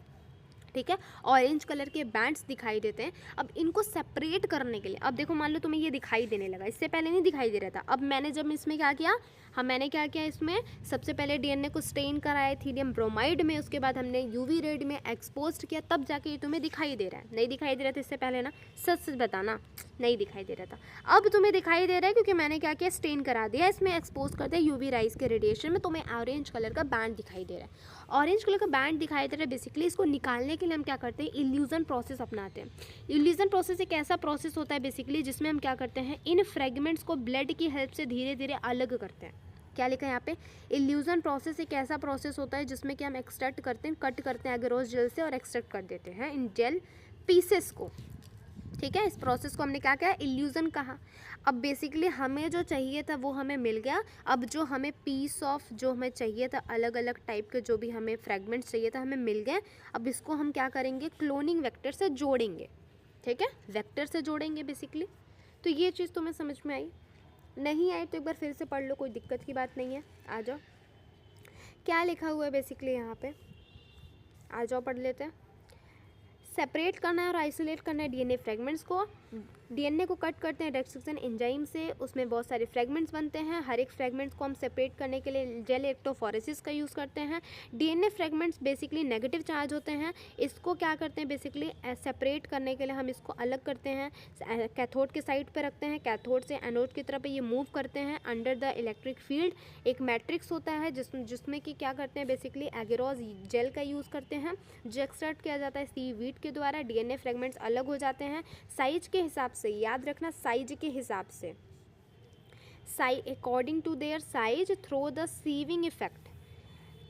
ठीक है, ऑरेंज कलर के बैंड्स दिखाई देते हैं। अब इनको सेपरेट करने के लिए, अब देखो मान लो तुम्हें ये दिखाई देने लगा, इससे पहले नहीं दिखाई दे रहा था। अब मैंने जब इसमें क्या किया, मैंने क्या किया, इसमें सबसे पहले डीएनए को स्टेन कराया इथीडियम ब्रोमाइड में, उसके बाद हमने UV रेड में एक्सपोज किया, तब जाके ये तुम्हें दिखाई दे रहा है। नहीं दिखाई दे रहा था इससे पहले ना, सच बताना, नहीं दिखाई दे रहा था। अब तुम्हें दिखाई दे रहा है क्योंकि मैंने क्या किया, स्टेन करा दिया, इसमें एक्सपोज कर दिया UV राइज के रेडिएशन में, तुम्हें ऑरेंज कलर का बैंड दिखाई दे रहा है। ऑरेंज कलर का बैंड दिखाई दे रहा है, बेसिकली इसको निकालने के लिए हम क्या करते हैं, इल्यूजन प्रोसेस अपनाते हैं। इल्यूजन प्रोसेस एक ऐसा प्रोसेस होता है बेसिकली जिसमें हम क्या करते हैं, इन फ्रेगमेंट्स को ब्लड की हेल्प से धीरे धीरे अलग करते हैं। क्या लिखा है यहाँ पे, इल्यूजन प्रोसेस एक ऐसा प्रोसेस होता है जिसमें कि हम एक्सट्रैक्ट करते हैं, कट करते हैं एगेरोस जेल से और एक्सट्रैक्ट कर देते हैं इन जेल पीसेस को। ठीक है, इस प्रोसेस को हमने क्या किया, इल्यूजन कहा। अब बेसिकली हमें जो चाहिए था वो हमें मिल गया। अब जो हमें पीस ऑफ जो हमें चाहिए था, अलग अलग टाइप के जो भी हमें फ्रेगमेंट्स चाहिए था हमें मिल गए। अब इसको हम क्या करेंगे, क्लोनिंग वेक्टर से जोड़ेंगे। ठीक है, वेक्टर से जोड़ेंगे बेसिकली। तो ये चीज़ तुम्हें समझ में आई। नहीं आए तो एक बार फिर से पढ़ लो, कोई दिक्कत की बात नहीं है। आ जाओ, क्या लिखा हुआ है बेसिकली यहाँ पे, आ जाओ पढ़ लेते हैं। सेपरेट करना है और आइसोलेट करना है डीएनए फ्रेगमेंट्स को। डीएनए को कट करते हैं रेस्ट्रिक्शन एंजाइम से, उसमें बहुत सारे फ्रेगमेंट्स बनते हैं। हर एक फ्रेगमेंट्स को हम सेपरेट करने के लिए जेल इलेक्ट्रोफोरेसिस का यूज़ करते हैं। DNA fragments basically negative charge होते हैं, इसको क्या करते हैं बेसिकली सेपरेट करने के लिए हम इसको अलग करते हैं, कैथोड के साइड पे रखते हैं, कैथोड से एनोड की तरफ ये मूव करते हैं अंडर द इलेक्ट्रिक फील्ड। एक मैट्रिक्स होता है जिसमें कि क्या करते हैं बेसिकली एगेरोज जेल का यूज़ करते हैं, जो एक्सट्रैक्ट किया जाता है सीवीड के द्वारा। डीएनए फ्रेगमेंट्स अलग हो जाते हैं साइज के हिसाब से, याद रखना साइज के हिसाब से, according to their size through the sieving effect.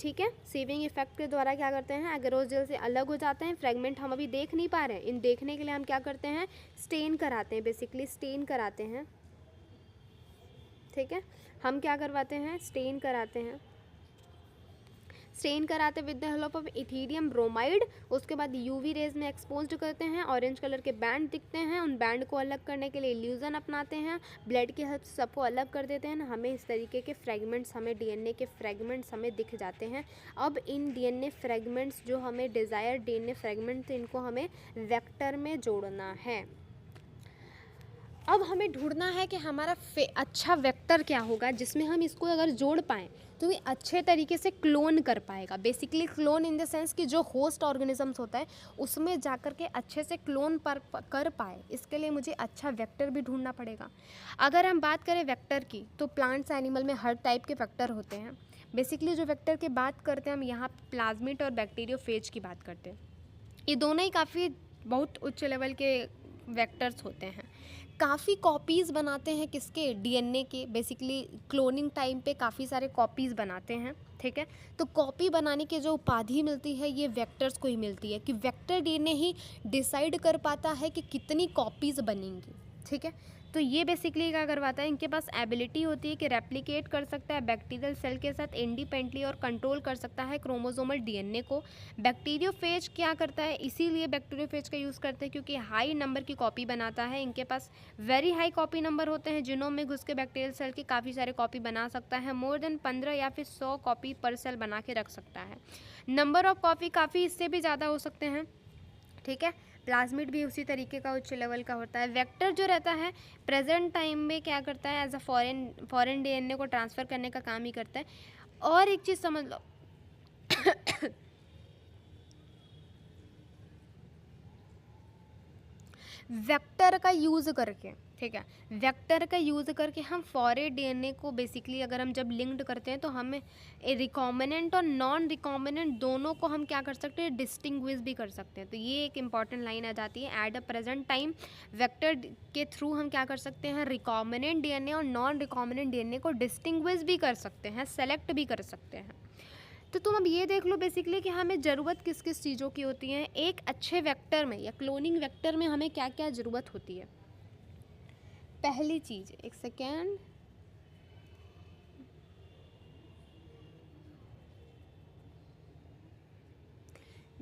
ठीक है, सीविंग इफेक्ट के द्वारा क्या करते हैं, एगेरोस जेल से अलग हो जाते हैं। फ्रेगमेंट हम अभी देख नहीं पा रहे हैं, इन देखने के लिए हम क्या करते हैं, स्टेन कराते हैं, बेसिकली स्टेन कराते हैं। ठीक है, हम क्या करवाते हैं, स्टेन कराते हैं। स्टेन कराते with the help of Ethereum bromide, उसके बाद यूवी रेज में एक्सपोज्ड करते हैं। ऑरेंज कलर के बैंड दिखते हैं, उन बैंड को अलग करने के लिए इल्यूजन अपनाते हैं, ब्लड की हेल्प से सबको अलग कर देते हैं। हमें इस तरीके के फ्रेगमेंट्स, हमें डीएनए के फ्रेगमेंट्स हमें दिख जाते हैं। अब इन डीएनए फ्रेगमेंट्स जो हमें डिज़ायर डीएनए फ्रेगमेंट्स, इनको हमें वेक्टर में जोड़ना है। अब हमें ढूंढना है कि हमारा अच्छा वेक्टर क्या होगा जिसमें हम इसको अगर जोड़ पाएँ तो ये अच्छे तरीके से क्लोन कर पाएगा। Basically clone in the sense कि जो होस्ट ऑर्गेनिजम्स होता है उसमें जाकर के अच्छे से क्लोन कर पाए, इसके लिए मुझे अच्छा वेक्टर भी ढूंढना पड़ेगा। अगर हम बात करें वेक्टर की तो प्लांट्स एनिमल में हर टाइप के वेक्टर होते हैं। बेसिकली जो वेक्टर की बात करते हैं हम यहाँ प्लाज्मिड और बैक्टीरियोफेज की बात करते हैं। ये दोनों ही काफ़ी बहुत उच्च लेवल के वेक्टर्स होते हैं। काफ़ी कॉपीज़ बनाते हैं किसके, डीएनए के। बेसिकली क्लोनिंग टाइम पे काफ़ी सारे कॉपीज़ बनाते हैं। ठीक है, तो कॉपी बनाने की जो उपाधि मिलती है ये वेक्टर्स को ही मिलती है, कि वेक्टर डीएनए ही डिसाइड कर पाता है कि कितनी कॉपीज़ बनेंगी। ठीक है, तो ये बेसिकली क्या करवाता है, इनके पास एबिलिटी होती है कि रेप्लिकेट कर सकता है बैक्टीरियल सेल के साथ इंडिपेंडेंटली और कंट्रोल कर सकता है क्रोमोसोमल डीएनए को। बैक्टीरियोफेज क्या करता है, इसीलिए बैक्टीरियोफेज का यूज़ करते हैं क्योंकि हाई नंबर की कॉपी बनाता है। इनके पास वेरी हाई कॉपी नंबर होते हैं, जिनोम में घुस के बैक्टीरियल सेल की काफ़ी सारे कॉपी बना सकता है। मोर देन 15 या फिर 100 कॉपी पर सेल बना के रख सकता है। नंबर ऑफ कॉपी काफ़ी इससे भी ज़्यादा हो सकते हैं। ठीक है, प्लाज्मिड भी उसी तरीके का उच्च लेवल का होता है। वेक्टर जो रहता है प्रेजेंट टाइम में क्या करता है, एज अ फॉरेन डीएनए को ट्रांसफ़र करने का काम ही करता है। और एक चीज़ समझ लो वेक्टर का यूज़ करके, ठीक है, वेक्टर का यूज़ करके हम फॉरेन डीएनए को बेसिकली अगर हम जब लिंक्ड करते हैं तो हमें रिकॉम्बिनेंट और नॉन रिकॉम्बिनेंट दोनों को हम क्या कर सकते हैं, डिस्टिंग्विश भी कर सकते हैं। तो ये एक इंपॉर्टेंट लाइन आ जाती है। At the present time vector के थ्रू हम क्या कर सकते हैं, रिकॉम्बिनेंट डीएनए और नॉन रिकॉम्बिनेंट डीएनए को डिस्टिंग्विश भी कर सकते हैं, सेलेक्ट भी कर सकते हैं। तो तुम अब ये देख लो बेसिकली कि हमें ज़रूरत किस किस चीज़ों की होती है एक अच्छे वेक्टर में या क्लोनिंग वेक्टर में, हमें क्या क्या ज़रूरत होती है। पहली चीज़, एक सेकेंड,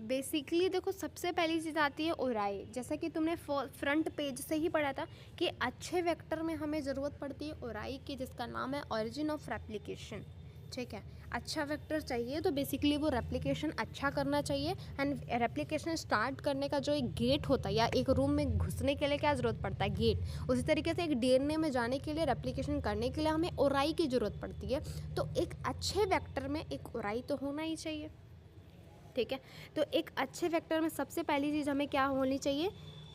बेसिकली देखो सबसे पहली चीज़ आती है ओराई। जैसा कि तुमने फ्रंट पेज से ही पढ़ा था कि अच्छे वेक्टर में हमें ज़रूरत पड़ती है ओराई की, जिसका नाम है ऑरिजिन ऑफ रेप्लिकेशन। ठीक है, अच्छा वेक्टर चाहिए तो बेसिकली वो रेप्लिकेशन अच्छा करना चाहिए। एंड रेप्लिकेशन स्टार्ट करने का जो एक गेट होता है, या एक रूम में घुसने के लिए क्या ज़रूरत पड़ता है, गेट। उसी तरीके से एक डीएनए में जाने के लिए, रेप्लिकेशन करने के लिए हमें ओराई की ज़रूरत पड़ती है। तो एक अच्छे वेक्टर में एक ओराई तो होना ही चाहिए। ठीक है, तो एक अच्छे वेक्टर में सबसे पहली चीज़ हमें क्या होनी चाहिए,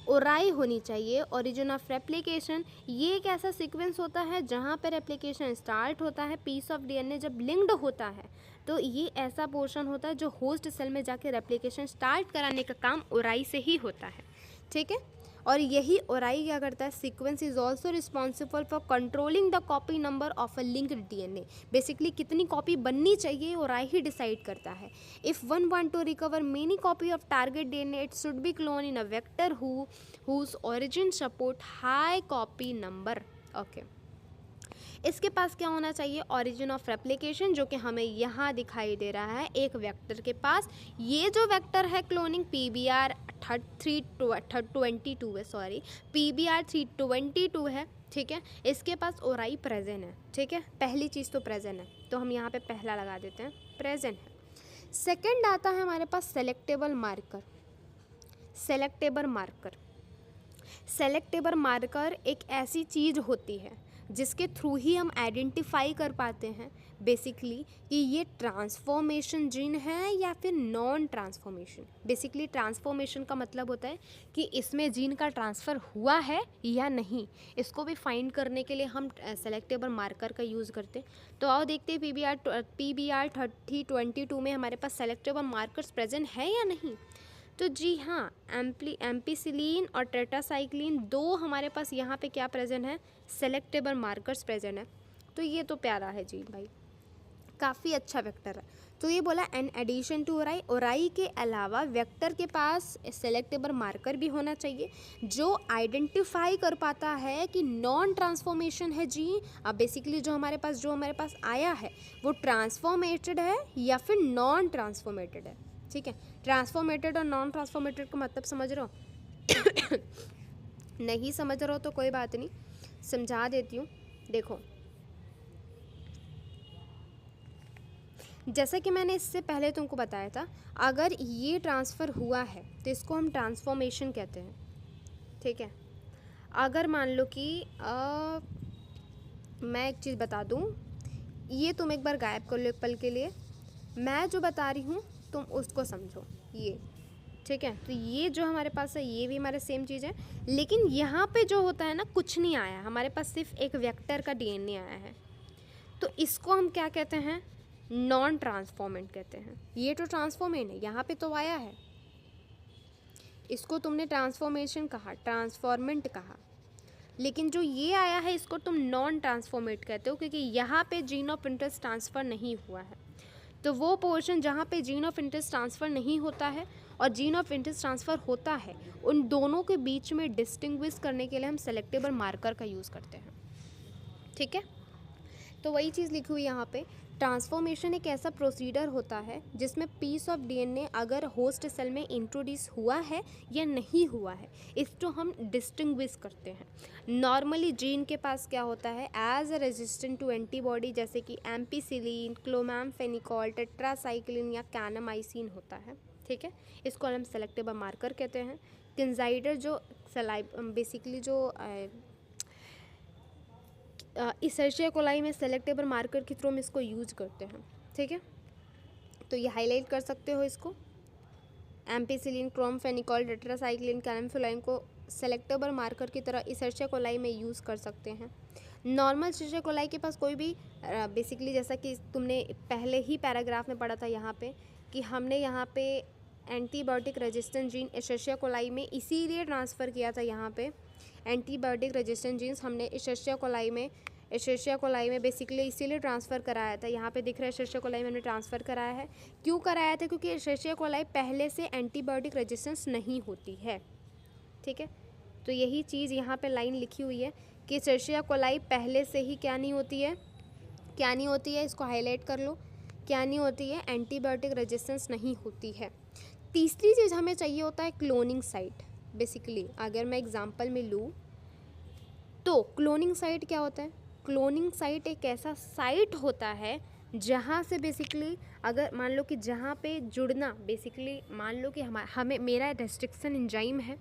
ओराई होनी चाहिए, ओरिजिन ऑफ रेप्लिकेशन। ये एक ऐसा सीक्वेंस होता है जहाँ पर रेप्लिकेशन स्टार्ट होता है। पीस ऑफ डीएनए जब लिंक्ड होता है तो ये ऐसा पोर्शन होता है जो होस्ट सेल में जाके रेप्लिकेशन स्टार्ट कराने का काम ओराई से ही होता है। ठीक है, और यही ओराई क्या करता है, sequence is also responsible for controlling the copy number of a linked DNA. Basically कितनी कॉपी बननी चाहिए ओराई ही डिसाइड करता है। If one want to recover many copy of target DNA, it should be clone in a vector whose origin support high copy number. Okay, इसके पास क्या होना चाहिए, ऑरिजिन ऑफ रेप्लिकेशन, जो कि हमें यहाँ दिखाई दे रहा है एक वेक्टर के पास। ये जो वेक्टर है क्लोनिंग PBR 322 है, सॉरी, PBR 322 है, ठीक है। इसके पास ओराई प्रेजेंट है, ठीक है। पहली चीज़ तो प्रेजेंट है, तो हम यहाँ पे पहला लगा देते हैं, प्रेजेंट है। सेकंड आता है हमारे पास selectable marker. Selectable marker, selectable marker एक ऐसी चीज़ होती है जिसके थ्रू ही हम आइडेंटिफाई कर पाते हैं बेसिकली कि ये ट्रांसफॉर्मेशन जीन है या फिर नॉन ट्रांसफॉर्मेशन। बेसिकली ट्रांसफॉर्मेशन का मतलब होता है कि इसमें जीन का ट्रांसफ़र हुआ है या नहीं। इसको भी फाइंड करने के लिए हम सेलेक्टेबल मार्कर का यूज़ करते हैं। तो आओ देखते हैं PBR 3022 में हमारे पास सेलेक्टेबल मार्कर्स प्रेजेंट है या नहीं। तो जी हाँ, एम्पीसिलिन और टेट्रासाइक्लिन दो हमारे पास यहाँ पे क्या प्रेजेंट है, सेलेक्टेबल मार्कर्स प्रेजेंट है। तो ये तो प्यारा है जी भाई, काफ़ी अच्छा वेक्टर है। तो ये बोला एन एडिशन टू ओराई, ओराई के अलावा वेक्टर के पास सेलेक्टेबल मार्कर भी होना चाहिए जो आइडेंटिफाई कर पाता है कि नॉन ट्रांसफॉर्मेशन है जी। अब बेसिकली जो हमारे पास आया है वो ट्रांसफॉर्मेटेड है या फिर नॉन ट्रांसफॉर्मेटेड है, ठीक है। ट्रांसफॉर्मेटेड और नॉन ट्रांसफॉर्मेटेड का मतलब समझ रहे हो? नहीं समझ रहे हो तो कोई बात नहीं, समझा देती हूँ। देखो, जैसा कि मैंने इससे पहले तुमको बताया था, अगर ये ट्रांसफ़र हुआ है तो इसको हम ट्रांसफॉर्मेशन कहते हैं, ठीक है। अगर मान लो कि मैं एक चीज़ बता दूँ, ये तुम एक बार गायब कर लो एक पल के लिए, मैं जो बता रही हूँ तुम उसको समझो, ये ठीक है। तो ये जो हमारे पास है ये भी हमारे सेम चीज़ है, लेकिन यहाँ पे जो होता है ना, कुछ नहीं आया हमारे पास, सिर्फ एक वेक्टर का DNA आया है। तो इसको हम क्या कहते हैं, नॉन ट्रांसफॉर्मेंट कहते हैं। ये तो ट्रांसफॉर्मेंट है, यहाँ पे तो आया है, इसको तुमने ट्रांसफॉर्मेशन कहा, ट्रांसफॉर्मेंट कहा, लेकिन जो ये आया है इसको तुम नॉन ट्रांसफॉर्मेट कहते हो, क्योंकि यहाँ पे जीन ऑफ इंटरेस्ट ट्रांसफ़र नहीं हुआ है। तो वो पोर्शन जहाँ पे जीन ऑफ इंटरेस्ट ट्रांसफ़र नहीं होता है और जीन ऑफ इंटरेस्ट ट्रांसफ़र होता है, उन दोनों के बीच में डिस्टिंग्विश करने के लिए हम सेलेक्टेबल मार्कर का यूज़ करते हैं, ठीक है। तो वही चीज़ लिखी हुई यहाँ पे, ट्रांसफॉर्मेशन एक ऐसा प्रोसीडर होता है जिसमें पीस ऑफ DNA अगर होस्ट सेल में इंट्रोड्यूस हुआ है या नहीं हुआ है, इसको हम डिस्टिंग्विश करते हैं। नॉर्मली जीन के पास क्या होता है, as a resistant to antibody, जैसे कि एम्पीसिलिन, क्लोमैम्फेनिकॉल, टेट्रासाइक्लिन या कैनामाइसिन होता है, ठीक है। इसको हम सेलेक्टेबल मार्कर कहते हैं। किंजाइडर जो बेसिकली जो इसेर्शिया कोलाई में सेलेक्टेबल मार्कर के थ्रू हम इसको यूज करते हैं, ठीक है। तो ये हाईलाइट कर सकते हो इसको, एम्पीसिलिन, क्रोमफेनिकॉल, टेट्रासाइक्लिन, कैनम्फिलाइन को सेलेक्टेबल मार्कर की तरह इसेर्शिया कोलाई में यूज़ कर सकते हैं। नॉर्मल इसेर्शिया कोलाई के पास कोई भी बेसिकली, जैसा कि तुमने पहले ही पैराग्राफ में पढ़ा था यहाँ पे, कि हमने यहाँ पे एंटीबायोटिक रेजिस्टेंट जीन इसेर्शिया कोलाई में इसीलिए ट्रांसफ़र किया था। यहाँ पे एंटीबायोटिक रेजिस्टेंट जीन्स हमने इसेर्शिया कोलाई में बेसिकली इसीलिए ट्रांसफ़र कराया था। यहाँ पे दिख रहा है इसेर्शिया कोलाई में हमने ट्रांसफ़र कराया है। क्यों कराया था, क्योंकि इसेर्शिया कोलाई पहले से एंटीबायोटिक रेजिस्टेंस नहीं होती है, ठीक है। तो यही चीज़ यहाँ पे लाइन लिखी हुई है कि इसेर्शिया कोलाई पहले से ही क्या नहीं होती है, इसको हाईलाइट कर लो, क्या नहीं होती है, एंटीबायोटिक रेजिस्टेंस नहीं होती है। तीसरी चीज़ हमें चाहिए होता है क्लोनिंग साइट। बेसिकली अगर मैं एग्जांपल में लूँ तो क्लोनिंग साइट क्या होता है, क्लोनिंग साइट एक ऐसा साइट होता है जहाँ से बेसिकली अगर मान लो कि जहाँ पे जुड़ना, बेसिकली मान लो कि हमें मेरा रेस्ट्रिक्शन एंजाइम है,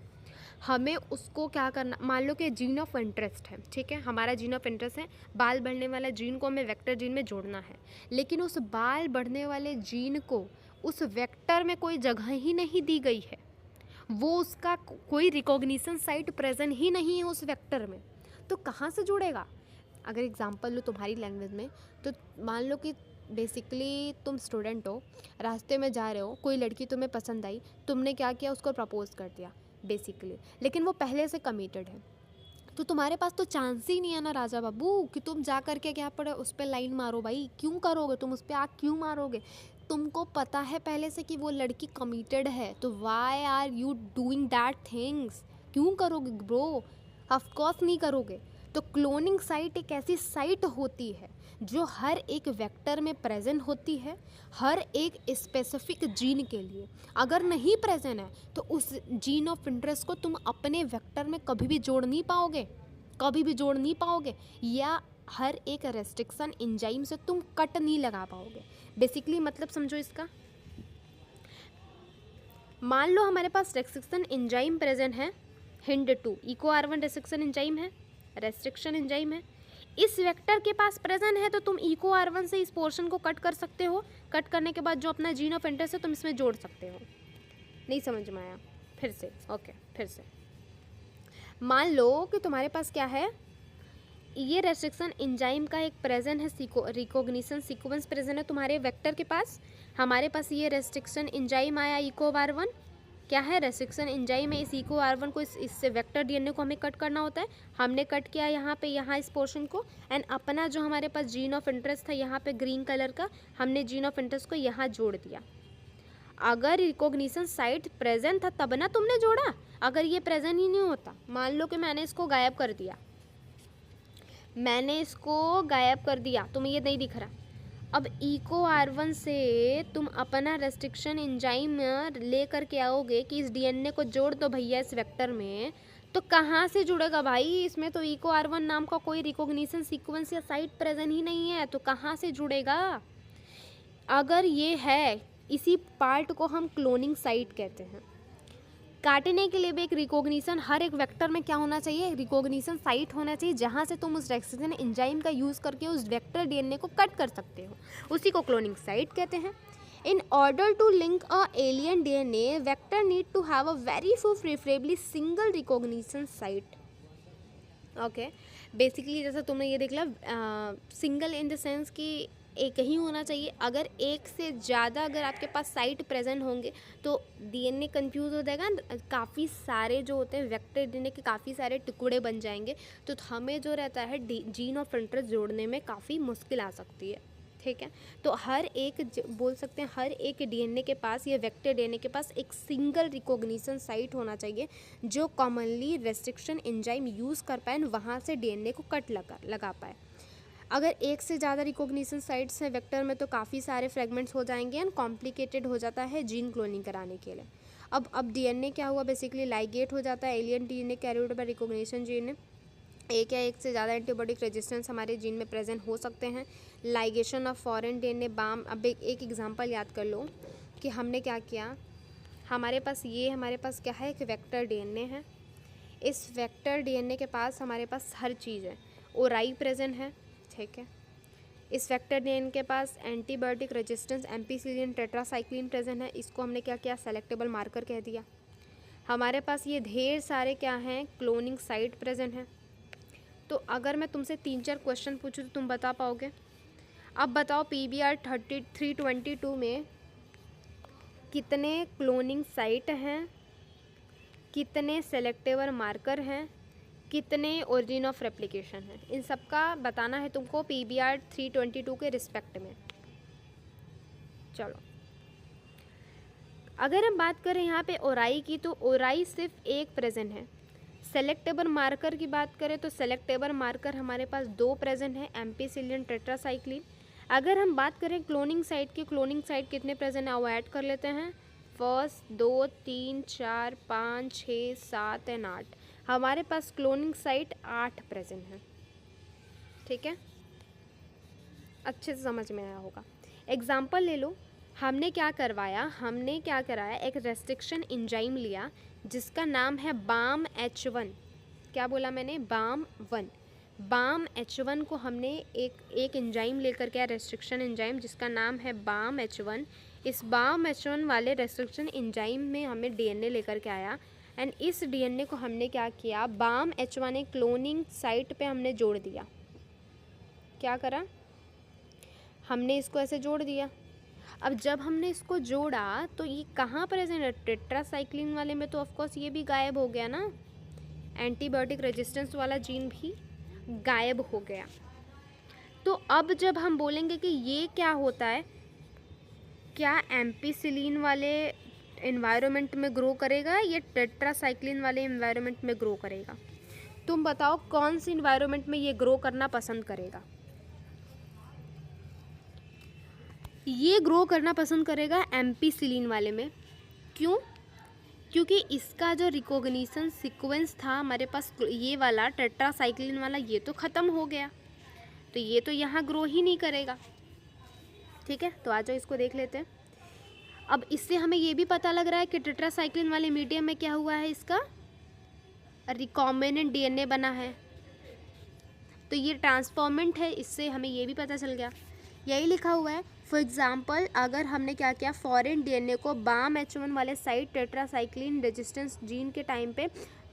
हमें उसको क्या करना, मान लो कि जीन ऑफ इंटरेस्ट है, ठीक है, हमारा जीन ऑफ इंटरेस्ट है, बाल बढ़ने वाला जीन को हमें वेक्टर जीन में जोड़ना है, लेकिन उस बाल बढ़ने वाले जीन को उस वेक्टर में कोई जगह ही नहीं दी गई है, वो उसका कोई रिकॉग्निशन साइट प्रेजेंट ही नहीं है उस वेक्टर में, तो कहाँ से जुड़ेगा। अगर एग्जांपल लो तुम्हारी लैंग्वेज में, तो मान लो कि बेसिकली तुम स्टूडेंट हो, रास्ते में जा रहे हो, कोई लड़की तुम्हें पसंद आई, तुमने क्या किया, उसको प्रपोज कर दिया बेसिकली, लेकिन वो पहले से कमिटेड है, तो तुम्हारे पास तो चांस ही नहीं है ना राजा बाबू कि तुम जा कर के क्या पड़े उस पर लाइन मारो। भाई क्यों करोगे तुम, उस पर आग क्यों मारोगे, तुमको पता है पहले से कि वो लड़की कमिटेड है, तो why are you doing that things, क्यों करोगे ब्रो, ऑफ कोर्स नहीं करोगे। तो क्लोनिंग साइट एक ऐसी साइट होती है जो हर एक वेक्टर में प्रेजेंट होती है, हर एक स्पेसिफिक जीन के लिए। अगर नहीं प्रेजेंट है तो उस जीन ऑफ इंटरेस्ट को तुम अपने वेक्टर में कभी भी जोड़ नहीं पाओगे, कभी भी जोड़ नहीं पाओगे, या हर एक रेस्ट्रिक्शन एंजाइम से तुम कट नहीं लगा पाओगे। बेसिकली मतलब समझो इसका, मान लो हमारे पास रेस्ट्रिक्शन एंजाइम प्रेजेंट है, Hind 2 Eco R1 restriction enzyme है, रेस्ट्रिक्शन एंजाइम है, इस वेक्टर के पास प्रेजेंट है, तो तुम इको R1 से इस पोर्शन को कट कर सकते हो। कट करने के बाद जो अपना जीन ऑफ इंटरेस्ट है तुम इसमें जोड़ सकते हो। नहीं समझ में आया? फिर से ओके, फिर से मान लो कि तुम्हारे पास क्या है, ये रेस्ट्रिक्शन एंजाइम का एक प्रेजेंट है, रिकॉग्निशन सीक्वेंस प्रेजेंट है तुम्हारे वेक्टर के पास। हमारे पास ये रेस्ट्रिक्शन एंजाइम आया इको R1, क्या है, रेस्ट्रिक्शन एंजाइम है। इस इको R1 को इससे वेक्टर डीएनए को हमें कट करना होता है, हमने कट किया यहाँ पे, यहाँ इस पोर्शन को, एंड अपना जो हमारे पास जीन ऑफ इंटरेस्ट था यहाँ पे ग्रीन कलर का, हमने जीन ऑफ इंटरेस्ट को यहाँ जोड़ दिया। अगर रिकॉग्निशन साइट प्रेजेंट था तब ना तुमने जोड़ा, अगर ये प्रेजेंट ही नहीं होता, मान लो कि मैंने इसको गायब कर दिया, मैंने इसको गायब कर दिया, तुम्हें ये नहीं दिख रहा, अब इको R1 से तुम अपना रेस्ट्रिक्शन एंजाइम ले करके आओगे कि इस डीएनए को जोड़ दो भैया इस वेक्टर में, तो कहाँ से जुड़ेगा भाई? इसमें तो इको R1 नाम का कोई रिकॉग्निशन सीक्वेंस या साइट प्रेजेंट ही नहीं है, तो कहाँ से जुड़ेगा? अगर ये है, इसी पार्ट को हम क्लोनिंग साइट कहते हैं। काटने के लिए भी एक रिकॉग्निशन, हर एक वेक्टर में क्या होना चाहिए, रिकॉग्निशन साइट होना चाहिए, जहाँ से तुम उस रेस्ट्रिक्शन एंजाइम का यूज़ करके उस वेक्टर डीएनए को कट कर सकते हो, उसी को क्लोनिंग साइट कहते हैं। In order to link a alien DNA, vector need to have a very few preferably single recognition site. Okay, basically जैसा तुमने ये देख लिया, सिंगल इन द सेंस कि एक ही होना चाहिए। अगर एक से ज़्यादा अगर आपके पास साइट प्रेजेंट होंगे तो डीएनए कंफ्यूज हो जाएगा, काफ़ी सारे जो होते हैं वेक्टर डीएनए के काफ़ी सारे टुकड़े बन जाएंगे, तो हमें जो रहता है जीन ऑफ इंटरेस्ट जोड़ने में काफ़ी मुश्किल आ सकती है। ठीक है, तो हर एक बोल सकते हैं हर एक डीएनए के पास, या वेक्टर डीएनए के पास एक सिंगल रिकॉग्निशन साइट होना चाहिए जो कॉमनली रेस्ट्रिक्शन एंजाइम यूज़ कर पाए, वहाँ से डीएनए को कट लगा पाए। अगर एक से ज़्यादा रिकॉग्निशन साइट्स हैं वेक्टर में तो काफ़ी सारे फ्रेगमेंट्स हो जाएंगे एंड कॉम्प्लिकेटेड हो जाता है जीन क्लोनिंग कराने के लिए। अब डीएनए क्या हुआ, बेसिकली लाइगेट हो जाता है, alien DNA carried by recognition gene. एक या एक से ज़्यादा एंटीबॉडिक रेजिस्टेंस हमारे जीन में प्रेजेंट हो सकते हैं। Ligation of foreign DNA Bam, अब एक एग्जांपल याद कर लो कि हमने क्या किया, हमारे पास क्या है, एक वेक्टर डीएनए है। इस वेक्टर डीएनए के पास हमारे पास हर चीज़ है, ओराई प्रेजेंट है, ठीक है। इस वेक्टर डीएनए के पास antibiotic resistance ampicillin tetracycline present है, इसको हमने क्या किया, सेलेक्टेबल मार्कर कह दिया। हमारे पास ये ढेर सारे क्या हैं, क्लोनिंग साइट प्रेजेंट है। तो अगर मैं तुमसे 3-4 क्वेश्चन पूछूँ तो तुम बता पाओगे? अब बताओ PBR 322 में कितने क्लोनिंग साइट हैं, कितने सेलेक्टेबल मार्कर हैं, कितने ओरिजिन ऑफ रेप्लिकेशन है, इन सब का बताना है तुमको PBR 322 के रिस्पेक्ट में। चलो, अगर हम बात करें यहाँ पे ओराई की, तो ओराई सिर्फ एक प्रेजेंट है। सेलेक्टेबल मार्कर की बात करें तो सेलेक्टेबल मार्कर हमारे पास 2 प्रेजेंट है, एम्पीसिलिन टेट्रासाइक्लिन। अगर हम बात करें क्लोनिंग साइट की, क्लोनिंग साइट कितने प्रेजेंट है वो ऐड कर लेते हैं। 1, 2, 3, 4, 5, 6, 7 एंड 8, हमारे पास क्लोनिंग साइट 8 प्रेजेंट है। ठीक है, अच्छे से समझ में आया होगा। एग्जाम्पल ले लो, हमने क्या कराया, एक रेस्ट्रिक्शन एंजाइम लिया जिसका नाम है BAM-H1। क्या बोला मैंने, BAM-1। BAM-H1 को हमने एक एंजाइम लेकर के आया, रेस्ट्रिक्शन एंजाइम जिसका नाम है BAM-H1। इस BAM-H1 वाले रेस्ट्रिक्शन एंजाइम में हमें डीएनए लेकर के आया, एंड इस डीएनए को हमने क्या किया, BAM-H1 एक क्लोनिंग साइट पे हमने जोड़ दिया। क्या करा, हमने इसको ऐसे जोड़ दिया। अब जब हमने इसको जोड़ा तो ये कहाँ प्रेजेंट है, टेट्रासाइक्लिन वाले में, तो ऑफकोर्स ये भी गायब हो गया ना, एंटीबायोटिक रेजिस्टेंस वाला जीन भी गायब हो गया। तो अब जब हम बोलेंगे कि ये क्या होता है, क्या एम्पीसिलिन वाले एनवायरनमेंट में ग्रो करेगा या टेट्रासाइक्लिन वाले एनवायरनमेंट में ग्रो करेगा, तुम बताओ कौन सी इन्वायरमेंट में ये ग्रो करना पसंद करेगा? ये ग्रो करना पसंद करेगा एम्पीसिलिन वाले में। क्यों? क्योंकि इसका जो रिकॉग्निशन सीक्वेंस था हमारे पास, ये वाला टेट्रासाइक्लिन वाला, ये तो ख़त्म हो गया, तो ये तो यहाँ ग्रो ही नहीं करेगा। ठीक है, तो आ जाओ इसको देख लेते हैं। अब इससे हमें ये भी पता लग रहा है कि टेट्रासाइक्लिन वाले मीडियम में क्या हुआ है, इसका रिकॉम्बिनेंट डीएनए बना है, तो ये ट्रांसफॉर्मेंट है, इससे हमें ये भी पता चल गया। यही लिखा हुआ है, फॉर एग्जाम्पल अगर हमने क्या किया, फॉरेन डीएनए को BAM-H1 वाले साइट टेट्रासाइक्लिन रेजिस्टेंस जीन के टाइम पे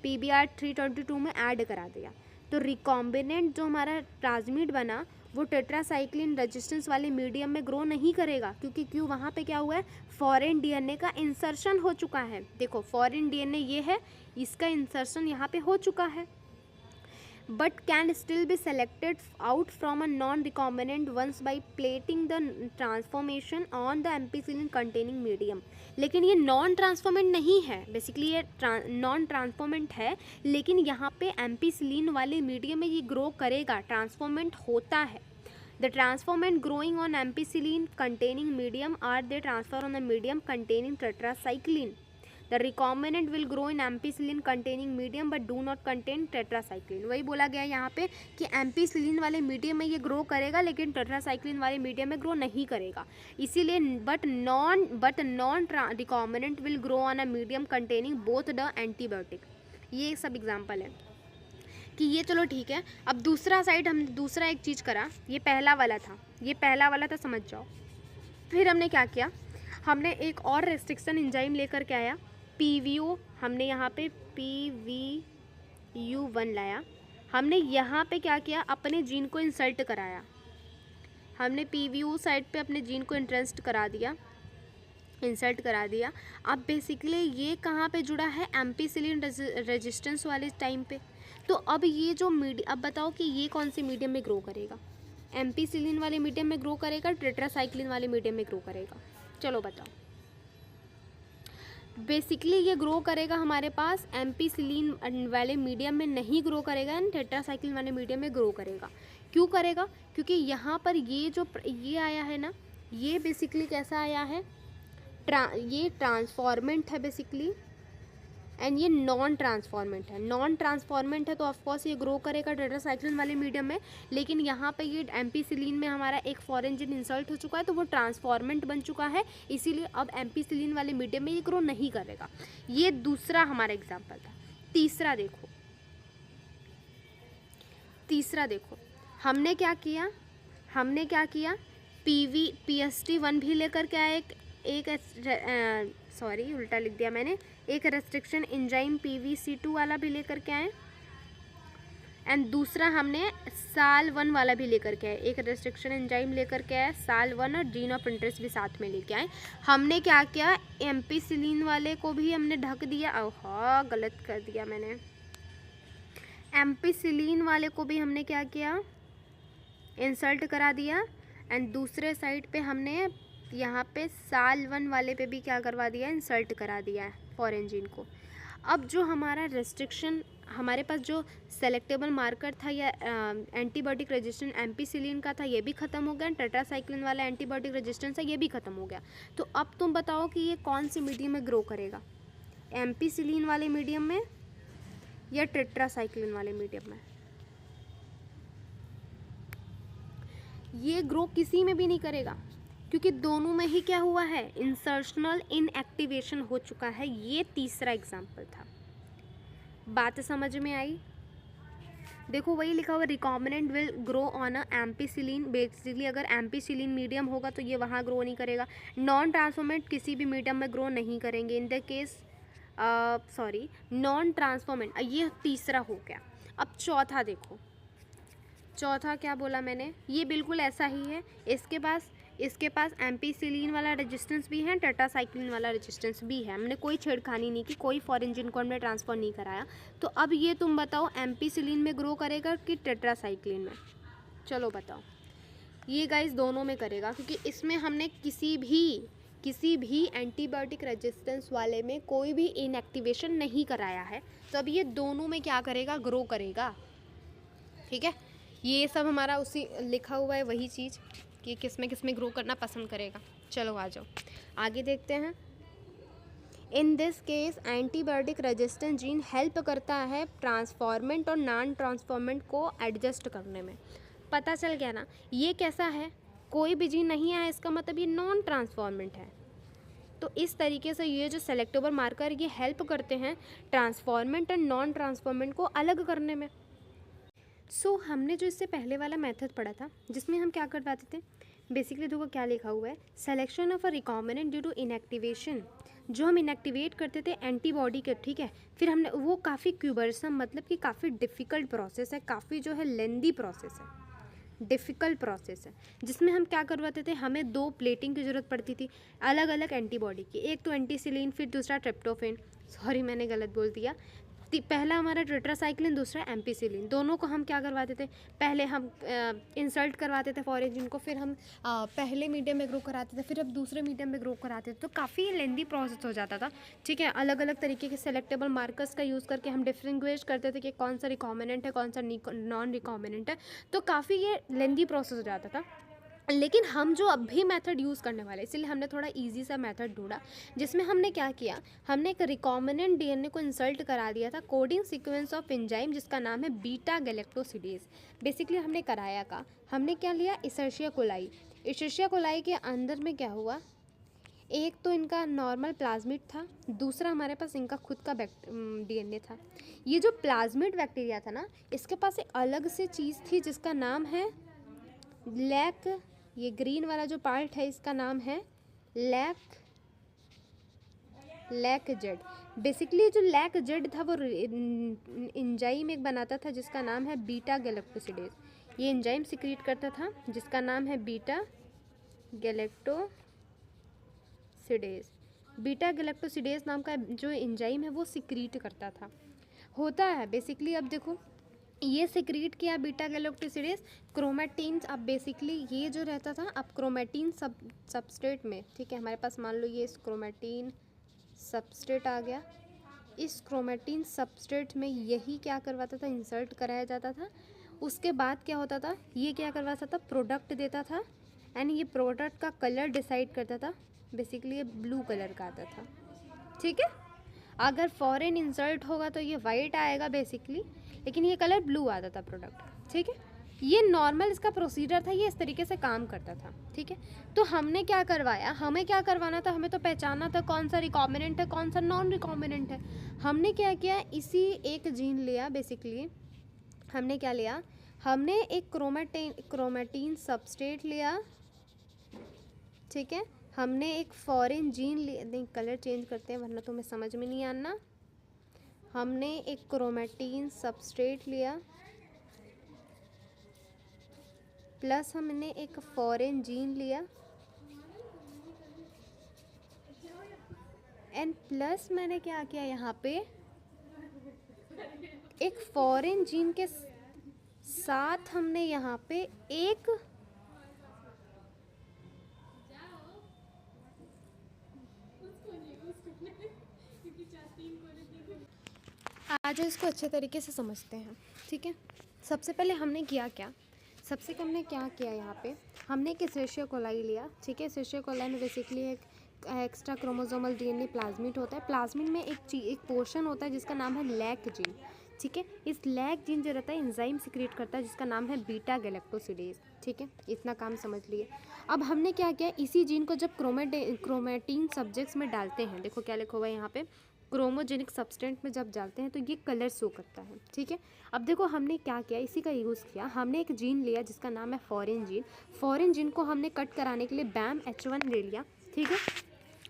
PBR 322 में ऐड करा दिया, तो रिकॉम्बिनेंट जो हमारा प्लाज्मिड बना वो टेट्रासाइक्लिन रेजिस्टेंस वाले मीडियम में ग्रो नहीं करेगा, क्योंकि क्यों, वहाँ पे क्या हुआ है, फॉरेन डीएनए का इंसर्शन हो चुका है। देखो फॉरेन डीएनए ये है, इसका इंसर्शन यहाँ पे हो चुका है, but can still be selected out from a non-recombinant ones by plating the transformation on the ampicillin containing medium। लेकिन ये नॉन ट्रांसफॉर्मेंट नहीं है, बेसिकली ये नॉन ट्रांसफॉर्मेंट है, लेकिन यहाँ पे एम्पीसिलिन वाले मीडियम में ये ग्रो करेगा, ट्रांसफॉर्मेंट होता है। The transformant growing on ampicillin containing medium are they transfer on the medium containing tetracycline। The recombinant will grow in ampicillin containing medium but do not contain tetracycline। वही बोला गया यहाँ पे कि एम्पीसिलिन वाले मीडियम में ये ग्रो करेगा, लेकिन टेट्रासाइक्लिन वाले मीडियम में ग्रो नहीं करेगा, इसीलिए but non recombinant will grow on a medium containing both the antibiotic. ये सब एग्जाम्पल है कि ये चलो ठीक है। अब दूसरा साइड, हम दूसरा एक चीज़ करा, ये पहला वाला था, समझ जाओ। फिर हमने क्या किया, हमने एक और रेस्ट्रिक्शन एंजाइम लेकर के आया, PVO, हमने यहाँ पे PVU1 लाया। हमने यहाँ पे क्या किया, अपने जीन को इंसर्ट कराया, हमने PVU साइड पे अपने जीन को इंसर्ट करा दिया। अब बेसिकली ये कहाँ पे जुड़ा है, एम्पीसिलिन रेजिस्टेंस वाले टाइम पे। तो अब ये जो अब बताओ कि ये कौन से मीडियम में ग्रो करेगा, एम्पीसिलिन वाले मीडियम में ग्रो करेगा, टेट्रासाइक्लिन वाले मीडियम में ग्रो करेगा? चलो बताओ। बेसिकली ये ग्रो करेगा हमारे पास एम्पीसिलिन वाले मीडियम में नहीं ग्रो करेगा, एंड टेट्रासाइक्लिन वाले मीडियम में ग्रो करेगा। क्यों करेगा? क्योंकि यहाँ पर ये जो ये आया है ना, ये बेसिकली कैसा आया है, ये ट्रांसफॉर्मेंट है बेसिकली, एंड ये नॉन ट्रांसफॉर्मेंट है। तो ऑफकोर्स ये ग्रो करेगा टेट्रासाइक्लिन वाले मीडियम में, लेकिन यहाँ पे ये एम्पीसिलिन में हमारा एक फॉरेन जीन इंसर्ट हो चुका है, तो वो ट्रांसफॉर्मेंट बन चुका है, इसीलिए अब एम्पीसिलिन वाले मीडियम में ये ग्रो नहीं करेगा। ये दूसरा हमारा एग्जाम्पल था। तीसरा देखो, हमने क्या किया, PST1 भी लेकर के आए, सॉरी उल्टा लिख दिया मैंने, एक रेस्ट्रिक्शन एंजाइम PVC2 वाला भी लेकर के आए, एंड दूसरा हमने SAL1 वाला भी लेकर के आए, एक रेस्ट्रिक्शन एंजाइम लेकर के आए, SAL1 और जीन ऑफ इंटरेस्ट भी साथ में लेके आए। हमने क्या किया, एम्पीसिलिन वाले को भी हमने ढक दिया, हाँ गलत कर दिया मैंने, एम्पीसिलिन वाले को भी हमने क्या किया, इंसर्ट करा दिया, एंड दूसरे साइड पे हमने यहाँ पे SAL1 वाले पे भी क्या करवा दिया, इंसर्ट करा दिया है फॉरेन जीन को। अब जो हमारा रेस्ट्रिक्शन, हमारे पास जो सेलेक्टेबल मार्कर था या एंटीबायोटिक रेजिस्टेंट एम्पीसिलिन का था, ये भी ख़त्म हो गया, टेट्रासाइक्लिन वाला एंटीबायोटिक रेजिस्टेंस है, ये भी ख़त्म हो गया। तो अब तुम बताओ कि ये कौन से मीडियम में ग्रो करेगा, एम्पीसिलिन वाले मीडियम में या टेट्रासाइक्लिन वाले मीडियम में? ये ग्रो किसी में भी नहीं करेगा, क्योंकि दोनों में ही क्या हुआ है, इंसर्शनल इनएक्टिवेशन हो चुका है। ये तीसरा एग्जाम्पल था। बात समझ में आई? देखो वही लिखा हुआ, recombinant will grow on a ampicillin. Basically अगर एम्पीसिलिन मीडियम होगा तो ये वहाँ ग्रो नहीं करेगा। नॉन ट्रांसफॉर्मेंट किसी भी मीडियम में ग्रो नहीं करेंगे in the case, sorry non transformant. ये तीसरा हो गया। अब चौथा देखो, चौथा क्या बोला मैंने, ये बिल्कुल ऐसा ही है। इसके पास एम्पीसिलिन वाला रेजिस्टेंस भी है, टेट्रासाइक्लिन वाला रेजिस्टेंस भी है। हमने कोई छेड़खानी नहीं की, कोई फॉरेन जीन को हमने ट्रांसफर नहीं कराया। तो अब ये तुम बताओ एम्पीसिलिन में ग्रो करेगा कि टेट्रासाइक्लिन में? चलो बताओ। ये गाइस दोनों में करेगा, क्योंकि इसमें हमने किसी भी किसी भी एंटीबायोटिक रेजिस्टेंस वाले में कोई भी इनएक्टिवेशन नहीं कराया है, तो अब ये दोनों में क्या करेगा, ग्रो करेगा। ठीक है, ये सब हमारा उसी लिखा हुआ है वही चीज़ कि किस में ग्रो करना पसंद करेगा। चलो आ जाओ आगे देखते हैं। In this case antibiotic resistance gene help करता है ट्रांसफॉर्मेंट और नॉन ट्रांसफॉर्मेंट को एडजस्ट करने में। पता चल गया ना, ये कैसा है, कोई भी जीन नहीं आया इसका मतलब ये नॉन ट्रांसफॉर्मेंट है। तो इस तरीके से ये जो सेलेक्टेबल मार्कर ये हेल्प करते हैं ट्रांसफॉर्मेंट एंड नॉन ट्रांसफॉर्मेंट को अलग करने में। सो हमने जो इससे पहले वाला मेथड पढ़ा था जिसमें हम क्या करवाते थे, बेसिकली देखो क्या लिखा हुआ है, selection of a recombinant due to inactivation, जो हम इनएक्टिवेट करते थे एंटीबॉडी के, ठीक है, फिर हमने वो काफ़ी क्यूबरसम मतलब कि काफ़ी डिफ़िकल्ट प्रोसेस है, काफ़ी जो है लेंदी प्रोसेस है, डिफ़िकल्ट प्रोसेस है, जिसमें हम क्या करवाते थे, हमें 2 प्लेटिंग की ज़रूरत पड़ती थी अलग अलग एंटीबॉडी की, एक तो एंटीसिलिन फिर दूसरा ट्रिप्टोफेन, सॉरी मैंने गलत बोल दिया, पहला हमारा टेट्रासाइक्लिन दूसरा एम्पीसिलिन, दोनों को हम क्या करवाते थे, पहले हम इंसल्ट करवाते थे फॉरेन जीन को, फिर हम पहले मीडियम में ग्रो कराते थे, फिर अब दूसरे मीडियम में ग्रो कराते थे, तो काफ़ी लेंदी प्रोसेस हो जाता था। ठीक है, अलग अलग तरीके के सेलेक्टेबल मार्कर्स का यूज़ करके हम डिफ्रेंगुएट करते थे कि कौन सा रिकॉम्बिनेंट है कौन सा नॉन रिकॉम्बिनेंट है, तो काफ़ी ये लेंदी प्रोसेस हो जाता था। लेकिन हम जो अभी मेथड यूज़ करने वाले, इसलिए हमने थोड़ा इजी सा मेथड ढूंढा जिसमें हमने क्या किया, हमने एक रिकॉम्बिनेंट डीएनए को इंसल्ट करा दिया था कोडिंग सीक्वेंस ऑफ एंजाइम जिसका नाम है बीटा गैलेक्टोसिडेज। बेसिकली हमने कराया का, हमने क्या लिया, इशर्शिया कोलाई। इशर्शिया कोलाई के अंदर में क्या हुआ, एक तो इनका नॉर्मल प्लाज्मिड था, दूसरा हमारे पास इनका खुद का डीएनए था। ये जो प्लाज्मिड बैक्टीरिया था ना, इसके पास एक अलग से चीज़ थी जिसका नाम है लैक, ये ग्रीन वाला जो पार्ट है इसका नाम है लैक जेड। बेसिकली जो लैक जेड था वो एंजाइम एक बनाता था जिसका नाम है बीटा गैलेक्टोसिडेज। ये एंजाइम सिक्रीट करता था जिसका नाम है बीटा गैलेक्टोसिडेज। बीटा गैलेक्टोसिडेज नाम का जो एंजाइम है वो सिक्रीट करता था, होता है बेसिकली। अब देखो ये सिक्रीट किया बीटा गैलेक्टोसिडेज क्रोमेटीन्स। अब बेसिकली ये जो रहता था, अब क्रोमेटीन सबस्ट्रेट में, ठीक है, हमारे पास मान लो ये क्रोमेटीन सबस्ट्रेट आ गया, इस क्रोमेटीन सबस्ट्रेट में यही क्या करवाता था, इंसर्ट कराया जाता था। उसके बाद क्या होता था, ये क्या करवाता था, प्रोडक्ट देता था, एंड ये प्रोडक्ट का कलर डिसाइड करता था, बेसिकली ये ब्लू कलर का आता था। ठीक है, अगर फॉरेन इंसर्ट होगा तो ये वाइट आएगा बेसिकली, लेकिन ये कलर ब्लू आता था प्रोडक्ट। ठीक है, ये नॉर्मल इसका प्रोसीजर था, ये इस तरीके से काम करता था। ठीक है, तो हमने क्या करवाया, हमें क्या करवाना था, हमें तो पहचानना था कौन सा रिकॉम्बिनेंट है कौन सा नॉन रिकॉम्बिनेंट है। हमने क्या किया, इसी एक जीन लिया, बेसिकली हमने क्या लिया, हमने एक क्रोमेटीन सबस्ट्रेट लिया। ठीक है, हमने एक फॉरेन जीन लिया, नहीं कलर चेंज करते हैं वरना तुम्हें समझ में नहीं आना। हमने एक क्रोमेटीन सबस्ट्रेट लिया प्लस हमने एक फॉरेन जीन लिया, एंड प्लस मैंने क्या किया, यहाँ पे एक फॉरेन जीन के साथ हमने यहाँ पे एक आज इसको अच्छे तरीके से समझते हैं। ठीक है, सबसे पहले हमने किया क्या, सबसे कम ने क्या किया, यहाँ पे हमने एक एशेरिया कोलाई लिया। ठीक है, एशेरिया कोलाई में बेसिकली एक एक्स्ट्रा क्रोमोसोमल डीएनए प्लाज्मिड होता है, प्लाज्मिड में एक पोर्शन होता है जिसका नाम है लैक जीन। ठीक है, इस लैक जीन जो रहता है एंजाइम सिक्रेट करता है जिसका नाम है बीटा गैलेक्टोसिडेज। ठीक है, इतना काम समझ लिए। अब हमने क्या किया, इसी जीन को जब क्रोमेटीन सब्जेक्ट्स में डालते हैं, देखो क्या लिखा हुआ है यहाँ पे, क्रोमोजेनिक सब्सटेंट में जब डालते हैं तो ये कलर शो करता है। ठीक है, अब देखो हमने क्या किया, इसी का यूज़ किया, हमने एक जीन लिया जिसका नाम है फॉरेन जीन। फॉरेन जीन को हमने कट कराने के लिए BAM H1 ले लिया। ठीक है,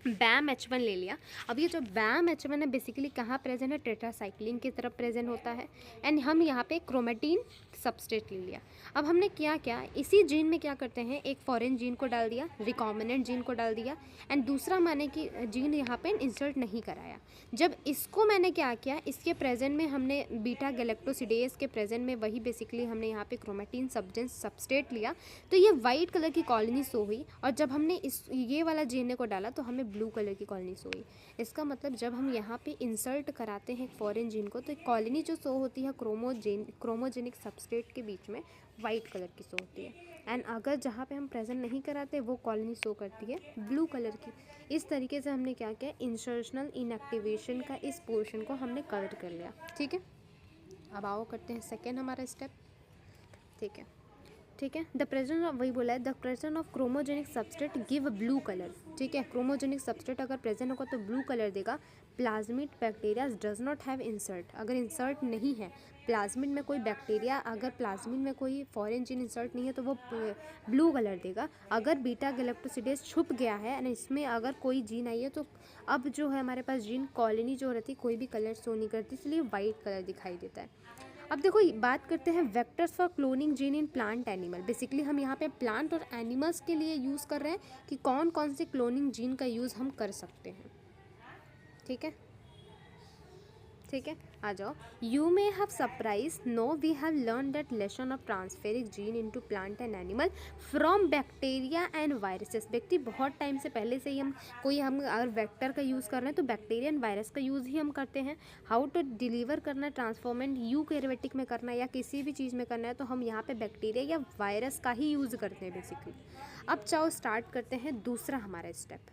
बैम H1 ले लिया। अब ये जो बैम H1 है बेसिकली कहाँ प्रेजेंट है, टेट्रासाइक्लिन की तरफ प्रेजेंट होता है। एंड हम यहाँ पे क्रोमेटिन सबस्ट्रेट ले लिया। अब हमने क्या क्या इसी जीन में क्या करते हैं, एक फॉरेन जीन को डाल दिया, रिकॉम्बिनेंट जीन को डाल दिया, एंड दूसरा मैंने कि जीन यहाँ पे इंसर्ट नहीं कराया। जब इसको मैंने क्या किया, इसके प्रेजेंट में हमने बीटा गैलेक्टोसिडेज के प्रेजेंट में वही बेसिकली हमने यहाँ पे क्रोमेटिन सबस्ट्रेट लिया, तो ये वाइट कलर की कॉलोनी शो हुई। और जब हमने इस ये वाला जीएनए को डाला तो हमें ब्लू कलर की कॉलोनी शो हुई। इसका मतलब जब हम यहाँ पे इंसर्ट कराते हैं फॉरेन जीन को तो कॉलोनी जो शो होती है क्रोमोजेनिक सबस्ट्रेट के बीच में वाइट कलर की शो होती है। एंड अगर जहाँ पे हम प्रेजेंट नहीं कराते वो कॉलोनी शो करती है ब्लू कलर की। इस तरीके से हमने क्या किया, इंसर्शनल इनएक्टिवेशन का इस पोर्शन को हमने कवर कर लिया। ठीक है, अब आओ करते हैं सेकेंड हमारा स्टेप। ठीक है, ठीक है, द प्रेजेंस ऑफ, वही बोला है, the presence of chromogenic substrate give blue colour. ठीक है, क्रोमोजेनिक सबस्ट्रेट अगर प्रेजेंट होगा तो ब्लू कलर देगा। Plasmid bacteria does not have insert, अगर इंसर्ट नहीं है प्लाज्मिड में कोई बैक्टीरिया, अगर प्लाज्मिड में कोई फॉरेन जीन इंसर्ट नहीं है तो वो ब्लू कलर देगा। अगर बीटा गैलेक्टोसिडेज छुप गया है और इसमें अगर कोई जीन आई है तो अब जो है हमारे पास जीन कॉलोनी जो रहती है कोई भी कलर शो नहीं करती, इसलिए वाइट कलर दिखाई देता है। अब देखो बात करते हैं vectors for cloning gene in plant animal. Basically हम यहाँ पे प्लांट और एनिमल्स के लिए यूज़ कर रहे हैं कि कौन कौन से क्लोनिंग जीन का यूज़ हम कर सकते हैं। ठीक है, ठीक है, आ जाओ। You may have surprise, no we have learn that lesson of transferring gene into plant and animal from bacteria and viruses. व्यक्ति बहुत टाइम से पहले से ही हम अगर वेक्टर का यूज़ कर रहे हैं तो बैक्टीरिया एंड वायरस का यूज़ ही हम करते हैं। हाउ टू डिलीवर करना ट्रांसफॉर्मेंट यूकैरियोटिक में करना या किसी भी चीज़ में करना है तो हम यहाँ पे बैक्टीरिया या वायरस का ही यूज़ करते हैं बेसिकली। अब चाहो स्टार्ट करते हैं दूसरा हमारा स्टेप।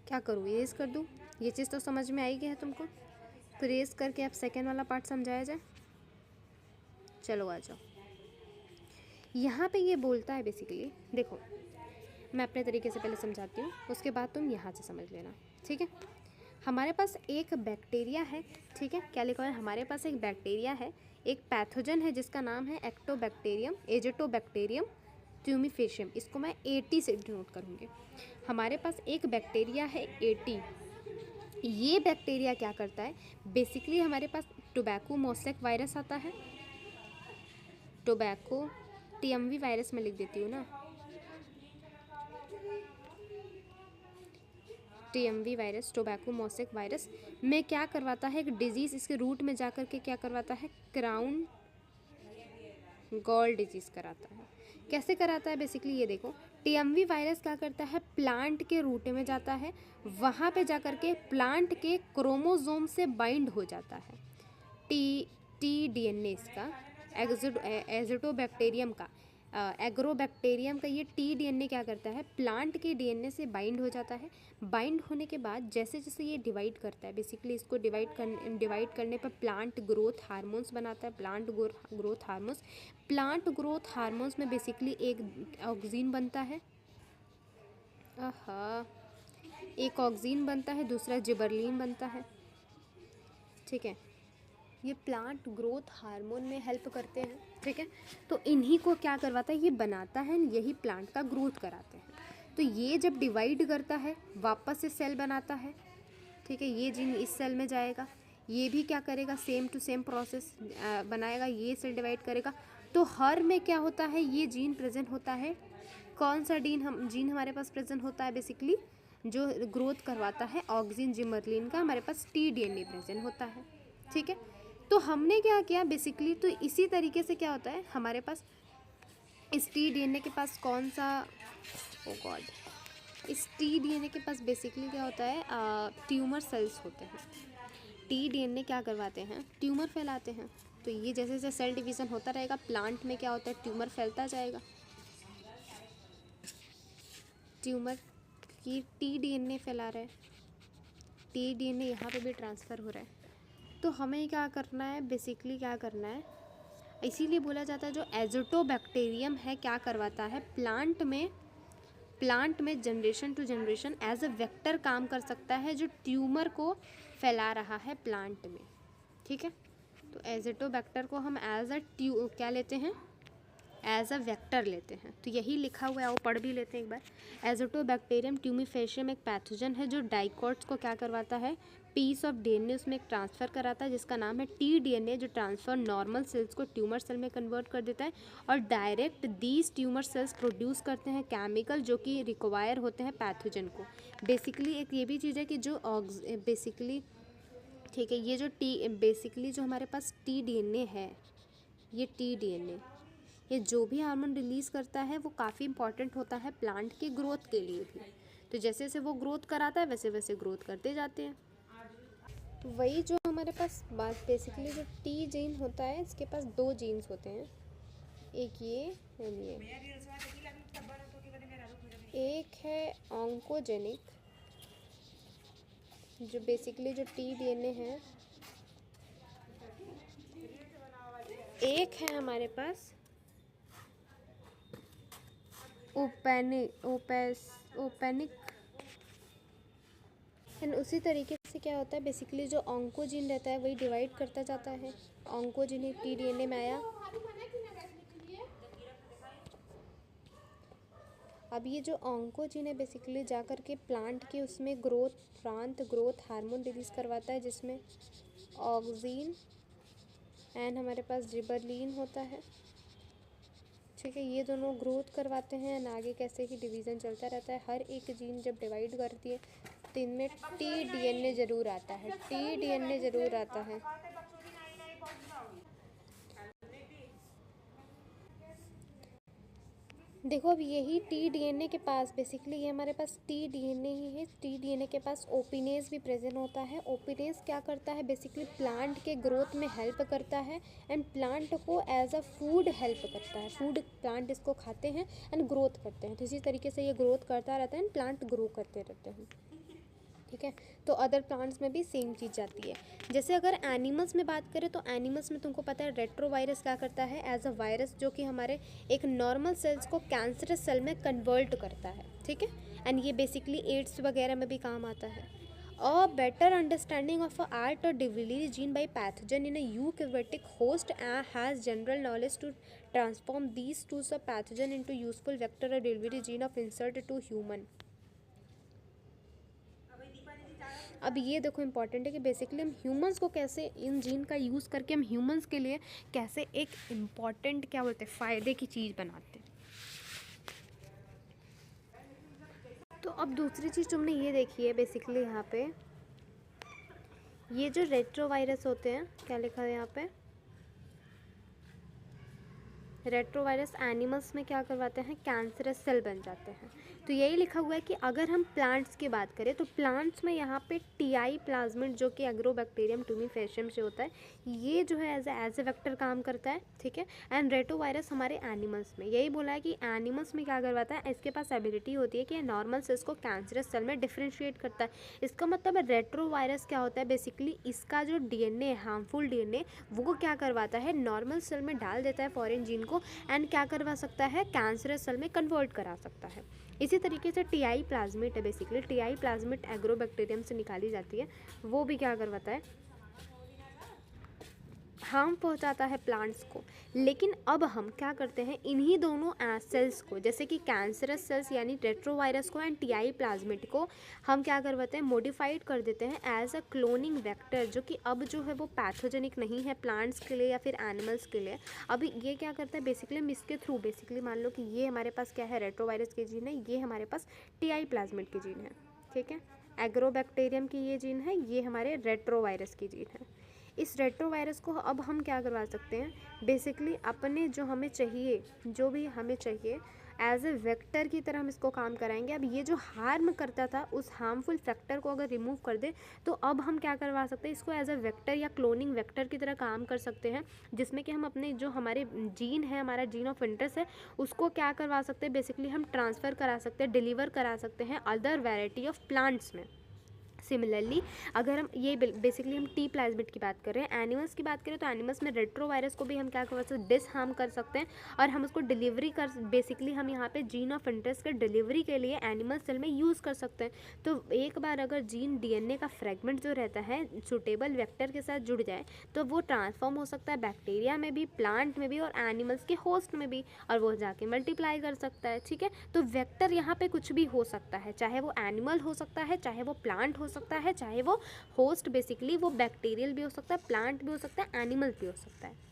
क्या करूँ, इरेज कर दूँ? ये चीज़ तो समझ में आई गई है तुमको, तो रेस करके अब सेकेंड वाला पार्ट समझाया जाए। चलो आ जाओ। यहाँ पे ये बोलता है बेसिकली, देखो मैं अपने तरीके से पहले समझाती हूँ, उसके बाद तुम यहाँ से समझ लेना। ठीक है, हमारे पास एक बैक्टीरिया है। ठीक है, क्या लिखा है, हमारे पास एक बैक्टीरिया है, एक पैथोजन है जिसका नाम है एजेटोबैक्टीरियम ट्यूमिफेशियम। इसको मैं 80 से डिनोट करूँगी। हमारे पास एक बैक्टीरिया है 80। ये बैक्टीरिया क्या करता है, बेसिकली हमारे पास टोबैको मोसैक वायरस आता है, टोबैको टीएमवी वायरस में लिख देती हूँ ना, TMV virus, tobacco mosaic virus में क्या करवाता है, एक डिजीज़ इसके रूट में जा कर के क्या करवाता है, क्राउन गॉल डिजीज़ कराता है। कैसे कराता है, बेसिकली ये देखो, टीएमवी वायरस क्या करता है, प्लांट के रूट में जाता है, वहाँ पे जा कर के प्लांट के क्रोमोसोम से बाइंड हो जाता है। टी डीएनए इसका एजोटोबैक्टीरियम का एग्रोबैक्टीरियम का ये टी डीएनए क्या करता है, प्लांट के डीएनए से बाइंड हो जाता है। बाइंड होने के बाद जैसे जैसे ये डिवाइड करता है, बेसिकली इसको डिवाइड करने पर प्लांट ग्रोथ हार्मोन्स बनाता है। प्लांट ग्रोथ हार्मोन्स में बेसिकली एक ऑक्सीन बनता है, एक ऑक्सीन बनता है, दूसरा जिबरलिन बनता है। ठीक है, ये प्लांट ग्रोथ हार्मोन में हेल्प करते हैं। ठीक है, तो इन्हीं को क्या करवाता है, ये बनाता है, यही प्लांट का ग्रोथ कराते हैं। तो ये जब डिवाइड करता है वापस से सेल बनाता है। ठीक है, ये जीन इस सेल में जाएगा, ये भी क्या करेगा, सेम टू सेम प्रोसेस बनाएगा, ये सेल डिवाइड करेगा। तो हर में क्या होता है, ये जीन प्रेजेंट होता है। कौन सा जीन हमारे पास प्रेजेंट होता है, बेसिकली जो ग्रोथ करवाता है ऑक्सीन जिबरलिन का हमारे पास टी डीएनए प्रेजेंट होता है। ठीक है, तो हमने क्या किया बेसिकली, तो इसी तरीके से क्या होता है हमारे पास इस टी डीएनए के पास कौन सा, ओ गॉड, इस टी डीएनए के पास बेसिकली क्या होता है, ट्यूमर सेल्स होते हैं। टी डीएनए क्या करवाते हैं, ट्यूमर फैलाते हैं। तो ये जैसे जैसे सेल डिवीज़न होता रहेगा प्लांट में क्या होता है, ट्यूमर फैलता जाएगा। ट्यूमर की टी डीएनए फैला रहा है, टी डीएनए यहाँ पे भी ट्रांसफ़र हो रहा है। तो हमें क्या करना है, बेसिकली क्या करना है, इसीलिए बोला जाता है जो एजोटोबैक्टीरियम है क्या करवाता है, प्लांट में generation to generation as a vector काम कर सकता है जो ट्यूमर को फैला रहा है प्लांट में। ठीक है, तो एजोटोबैक्टर को हम एज अ क्या लेते हैं, एज अ वेक्टर लेते हैं। तो यही लिखा हुआ है, वो पढ़ भी लेते हैं एक बार। एजोटोबैक्टीरियम ट्यूमीफेशियम एक पैथोजन है जो डाइकोट्स को क्या करवाता है, पीस ऑफ डीएनए उसमें एक ट्रांसफ़र कराता है जिसका नाम है टीडीएनए, जो ट्रांसफ़र नॉर्मल सेल्स को ट्यूमर सेल में कन्वर्ट कर देता है और direct these tumour cells produce करते हैं केमिकल जो कि रिक्वायर होते हैं पैथोजन को। बेसिकली एक ये भी चीज़ है कि जो बेसिकली ठीक है, ये जो बेसिकली जो हमारे पास टीडीएनए है, ये टीडीएनए ये जो भी हार्मोन रिलीज़ करता है वो काफ़ी इंपॉर्टेंट होता है प्लांट के ग्रोथ के लिए भी। तो जैसे जैसे वो ग्रोथ कराता है वैसे वैसे ग्रोथ करते जाते हैं। तो वही जो हमारे पास बात बेसिकली जो टी जीन होता है, इसके पास दो जीन्स होते हैं, एक ये एंड ये। एक है ऑन्कोजेनिक, जो बेसिकली जो टीडीएनए है। एक है हमारे पास ओपेनिक। एंड उसी तरीके से क्या होता है, बेसिकली जो ऑन्कोजीन रहता है वही डिवाइड करता जाता है। ऑन्कोजेनिक टीडीएनए में आया। अब ये जो ऑन्कोजीन है बेसिकली जा कर के प्लांट के उसमें ग्रोथ हार्मोन रिलीज़ करवाता है जिसमें ऑक्सीन एंड हमारे पास जिबरलिन होता है। ठीक है, ये दोनों ग्रोथ करवाते हैं एंड आगे कैसे ही डिवीज़न चलता रहता है। हर एक जीन जब डिवाइड करती है तो इनमें टीडीएनए ज़रूर आता है, टीडीएनए ज़रूर आता है। देखो अब यही टीडीएनए के पास बेसिकली ये हमारे पास टीडीएनए ही है। टीडीएनए के पास ओपिनेज भी प्रेजेंट होता है। ओपिनेज क्या करता है, बेसिकली प्लांट के ग्रोथ में हेल्प करता है एंड प्लांट को एज अ फूड हेल्प करता है। फूड प्लांट इसको खाते हैं एंड ग्रोथ करते हैं। तो इसी तरीके से ये ग्रोथ करता रहता है एंड प्लांट ग्रो करते रहते हैं। ठीक है, तो अदर प्लांट्स में भी सेम चीज़ जाती है। जैसे अगर एनिमल्स में बात करें तो एनिमल्स में तुमको पता है रेट्रोवायरस क्या करता है, एज अ वायरस जो कि हमारे एक नॉर्मल सेल्स को कैंसरस सेल में कन्वर्ट करता है। ठीक है, एंड ये बेसिकली एड्स वगैरह में भी काम आता है। A better understanding of a art or delivery gene by pathogen in a eukaryotic host has general knowledge to transform these to sub pathogen into useful vector or delivery gene of insert to human. अब ये देखो इम्पॉर्टेंट है कि बेसिकली हम ह्यूमंस को कैसे इन जीन का यूज़ करके हम ह्यूमंस के लिए कैसे एक इम्पॉर्टेंट क्या बोलते हैं फ़ायदे की चीज़ बनाते हैं। तो अब दूसरी चीज़ तुमने ये देखी है बेसिकली यहाँ पे ये जो रेट्रोवायरस होते हैं, क्या लिखा है यहाँ पे, रेट्रोवायरस एनिमल्स में क्या करवाते हैं, कैंसरस सेल बन जाते हैं। तो यही लिखा हुआ है कि अगर हम प्लांट्स की बात करें तो प्लांट्स में यहाँ पे टीआई प्लाज्मिड जो कि एग्रोबैक्टीरियम ट्यूमीफेशियम से होता है, ये जो है एज ए वेक्टर काम करता है। ठीक है, एंड रेट्रोवायरस हमारे एनिमल्स में यही बोला है कि एनिमल्स में क्या करवाता है, इसके पास एबिलिटी होती है कि नॉर्मल सेल्स को कैंसरस सेल में डिफ्रेंशिएट करता है। इसका मतलब रेट्रोवायरस क्या होता है, बेसिकली इसका जो डीएनए हार्मफुल डीएनए वो क्या करवाता है, नॉर्मल सेल में डाल देता है फॉरेन जीन को एंड क्या करवा सकता है, कैंसरस सेल में कन्वर्ट करा सकता है। इसी तरीके से टीआई प्लाज्मिड है, बेसिकली टीआई प्लाज्मिड एग्रोबैक्टीरियम से निकाली जाती है, वो भी क्या करवाता है, हार्म पहुंचाता है प्लांट्स को। लेकिन अब हम क्या करते हैं, इन्हीं दोनों सेल्स को जैसे कि कैंसरस सेल्स यानी रेट्रोवायरस को एंड टीआई प्लाज्मिड को हम क्या करवाते हैं, मॉडिफाइड कर देते हैं एज अ क्लोनिंग वेक्टर, जो कि अब जो है वो पैथोजेनिक नहीं है प्लांट्स के लिए या फिर एनिमल्स के लिए। अब ये क्या करता है, बेसिकली हम इसके थ्रू बेसिकली मान लो कि ये हमारे पास क्या है, रेट्रोवायरस की जीन है, ये हमारे पास टीआई प्लाज्मिड की जीन है। ठीक है, एग्रोबैक्टीरियम की ये जीन है, ये हमारे रेट्रोवायरस की जीन है। इस रेट्रोवायरस को अब हम क्या करवा सकते हैं, बेसिकली अपने जो हमें चाहिए, जो भी हमें चाहिए एज ए वेक्टर की तरह हम इसको काम कराएंगे। अब ये जो हार्म करता था उस हार्मफुल फैक्टर को अगर रिमूव कर दे तो अब हम क्या करवा सकते हैं, इसको एज ए वेक्टर या क्लोनिंग वेक्टर की तरह काम कर सकते हैं, जिसमें कि हम अपने जो हमारे जीन है, हमारा जीन ऑफ इंटरेस्ट है, उसको क्या करवा सकते हैं, बेसिकली हम ट्रांसफ़र करा सकते हैं, डिलीवर करा सकते हैं अदर वैरायटी ऑफ प्लांट्स में। सिमिलरली अगर हम ये बेसिकली हम टी प्लाज्मिड की बात कर रहे हैं, एनिमल्स की बात करें तो एनिमल्स में रेट्रोवायरस को भी हम क्या कर सकते हैं, डिसहार्म कर सकते हैं और हम उसको डिलीवरी कर, बेसिकली हम यहाँ पे जीन ऑफ इंटरेस्ट के डिलीवरी के लिए एनिमल सेल में यूज़ कर सकते हैं। तो एक बार अगर जीन डीएनए का फ्रेगमेंट जो रहता है सुटेबल वेक्टर के साथ जुड़ जाए तो वो ट्रांसफॉर्म हो सकता है बैक्टीरिया में भी, प्लांट में भी और एनिमल्स के होस्ट में भी, और वो जाके मल्टीप्लाई कर सकता है। ठीक है, तो वेक्टर यहाँ पे कुछ भी हो सकता है, चाहे वो एनिमल हो सकता है, चाहे वो प्लांट हो सकता है, चाहे वो होस्ट बेसिकली वो बैक्टीरियल भी हो सकता है, प्लांट भी हो सकता है, एनिमल भी हो सकता है।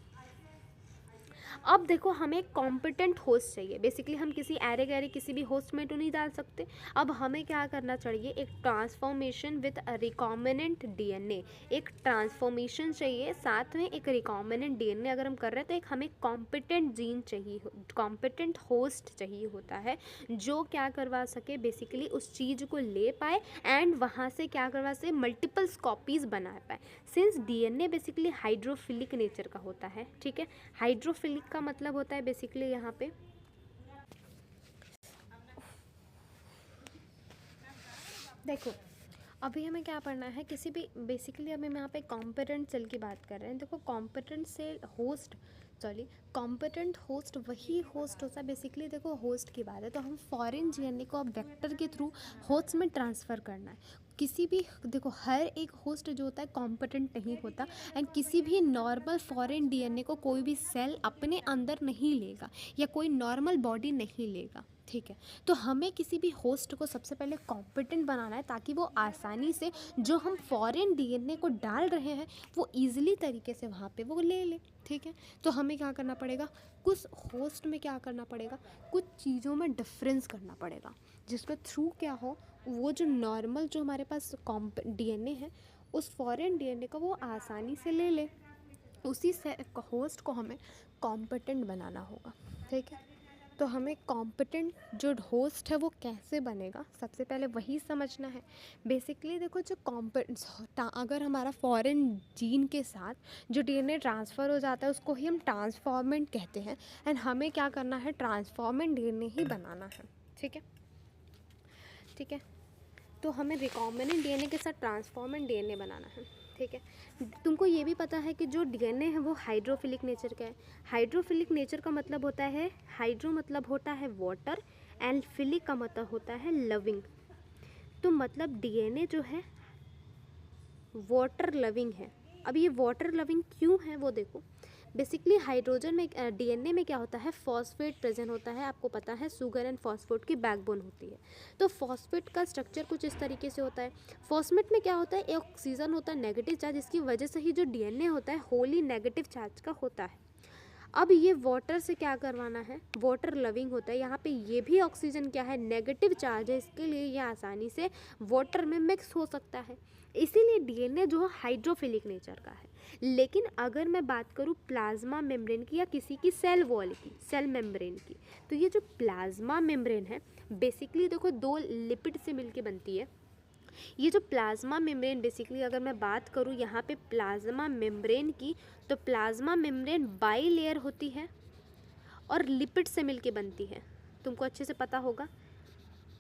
अब देखो हमें कॉम्पिटेंट होस्ट चाहिए, बेसिकली हम किसी एरे गैरे किसी भी होस्ट में तो नहीं डाल सकते। अब हमें क्या करना चाहिए, एक ट्रांसफॉर्मेशन विद रिकॉम्बिनेंट डीएनए, एक ट्रांसफॉर्मेशन चाहिए, साथ में एक रिकॉम्बिनेंट डीएनए अगर हम कर रहे हैं तो एक हमें कॉम्पिटेंट जीन चाहिए, कॉम्पिटेंट होस्ट चाहिए होता है जो क्या करवा सके, बेसिकली उस चीज़ को ले पाए एंड वहाँ से क्या करवा सके, मल्टीपल कॉपीज़ बना पाए। Since DNA basically hydrophilic nature का होता है, ठीक है, हाइड्रोफिलिक का मतलब होता है बेसिकली यहाँ पे देखो अभी हमें क्या पढ़ना है, किसी भी बेसिकली अभी हम यहाँ पे कॉम्पिटेंट सेल की बात कर रहे हैं। देखो competent cell host, sorry competent host वही होस्ट होता है, बेसिकली देखो होस्ट की बात है तो हम फॉरेन डीएनए को अब वेक्टर के थ्रू होस्ट में ट्रांसफ़र करना है। किसी भी देखो हर एक होस्ट जो होता है कॉम्पिटेंट नहीं होता एंड किसी भी नॉर्मल फॉरेन डीएनए को कोई भी सेल अपने अंदर नहीं लेगा या कोई नॉर्मल बॉडी नहीं लेगा। ठीक है, तो हमें किसी भी होस्ट को सबसे पहले कॉम्पिटेंट बनाना है ताकि वो आसानी से जो हम फॉरेन डीएनए को डाल रहे हैं वो ईजिली तरीके से वहाँ पे वो ले ले। ठीक है, तो हमें क्या करना पड़ेगा, कुछ होस्ट में क्या करना पड़ेगा, कुछ चीज़ों में डिफरेंस करना पड़ेगा जिसके थ्रू क्या हो, वो जो नॉर्मल जो हमारे पास डीएनए है उस फॉरेन डीएनए को वो आसानी से ले ले, उसी से होस्ट को हमें कॉम्पिटेंट बनाना होगा। ठीक है, तो हमें कॉम्पिटेंट जो होस्ट है वो कैसे बनेगा, सबसे पहले वही समझना है। बेसिकली देखो जो अगर हमारा फॉरेन जीन के साथ जो डीएनए ट्रांसफ़र हो जाता है उसको ही हम ट्रांसफॉर्मेंट कहते हैं एंड हमें क्या करना है, ट्रांसफॉर्मेंट डीएनए ही बनाना है। ठीक है, ठीक है, तो हमें रिकॉम्बिनेंट डीएनए के साथ ट्रांसफॉर्मेंट डीएनए बनाना है। ठीक है, तुमको ये भी पता है कि जो डीएनए है वो हाइड्रोफिलिक नेचर का है। हाइड्रोफिलिक नेचर का मतलब होता है, हाइड्रो मतलब होता है वाटर एंड फिलिक का मतलब होता है लविंग। तो मतलब डीएनए जो है वाटर लविंग है। अब ये वाटर लविंग क्यों है वो देखो, बेसिकली हाइड्रोजन में डीएनए में क्या होता है, फॉस्फेट प्रेजेंट होता है, आपको पता है शुगर एंड फॉस्फेट की बैकबोन होती है। तो फॉस्फेट का स्ट्रक्चर कुछ इस तरीके से होता है। फॉस्फेट में क्या होता है, एक ऑक्सीजन होता है नेगेटिव चार्ज, जिसकी वजह से ही जो डीएनए होता है होली नेगेटिव चार्ज का होता है। अब ये वाटर से क्या करवाना है, वाटर लविंग होता है, यहाँ पे ये भी ऑक्सीजन क्या है, नेगेटिव चार्ज है, इसके लिए ये आसानी से वाटर में मिक्स हो सकता है, इसीलिए डीएनए जो है हाइड्रोफिलिक नेचर का है। लेकिन अगर मैं बात करूँ प्लाज्मा मेम्ब्रेन की या किसी की सेल वॉल की, सेल मेम्ब्रेन की, तो ये जो प्लाज्मा मेम्ब्रेन है बेसिकली देखो दो लिपिड से मिलके बनती है। ये जो प्लाज्मा मेम्ब्रेन बेसिकली अगर मैं बात करूँ यहाँ पे प्लाज्मा मेम्ब्रेन की, तो प्लाज्मा मेम्ब्रेन बाई लेयर होती है और लिपिड से मिलके बनती है, तुमको अच्छे से पता होगा,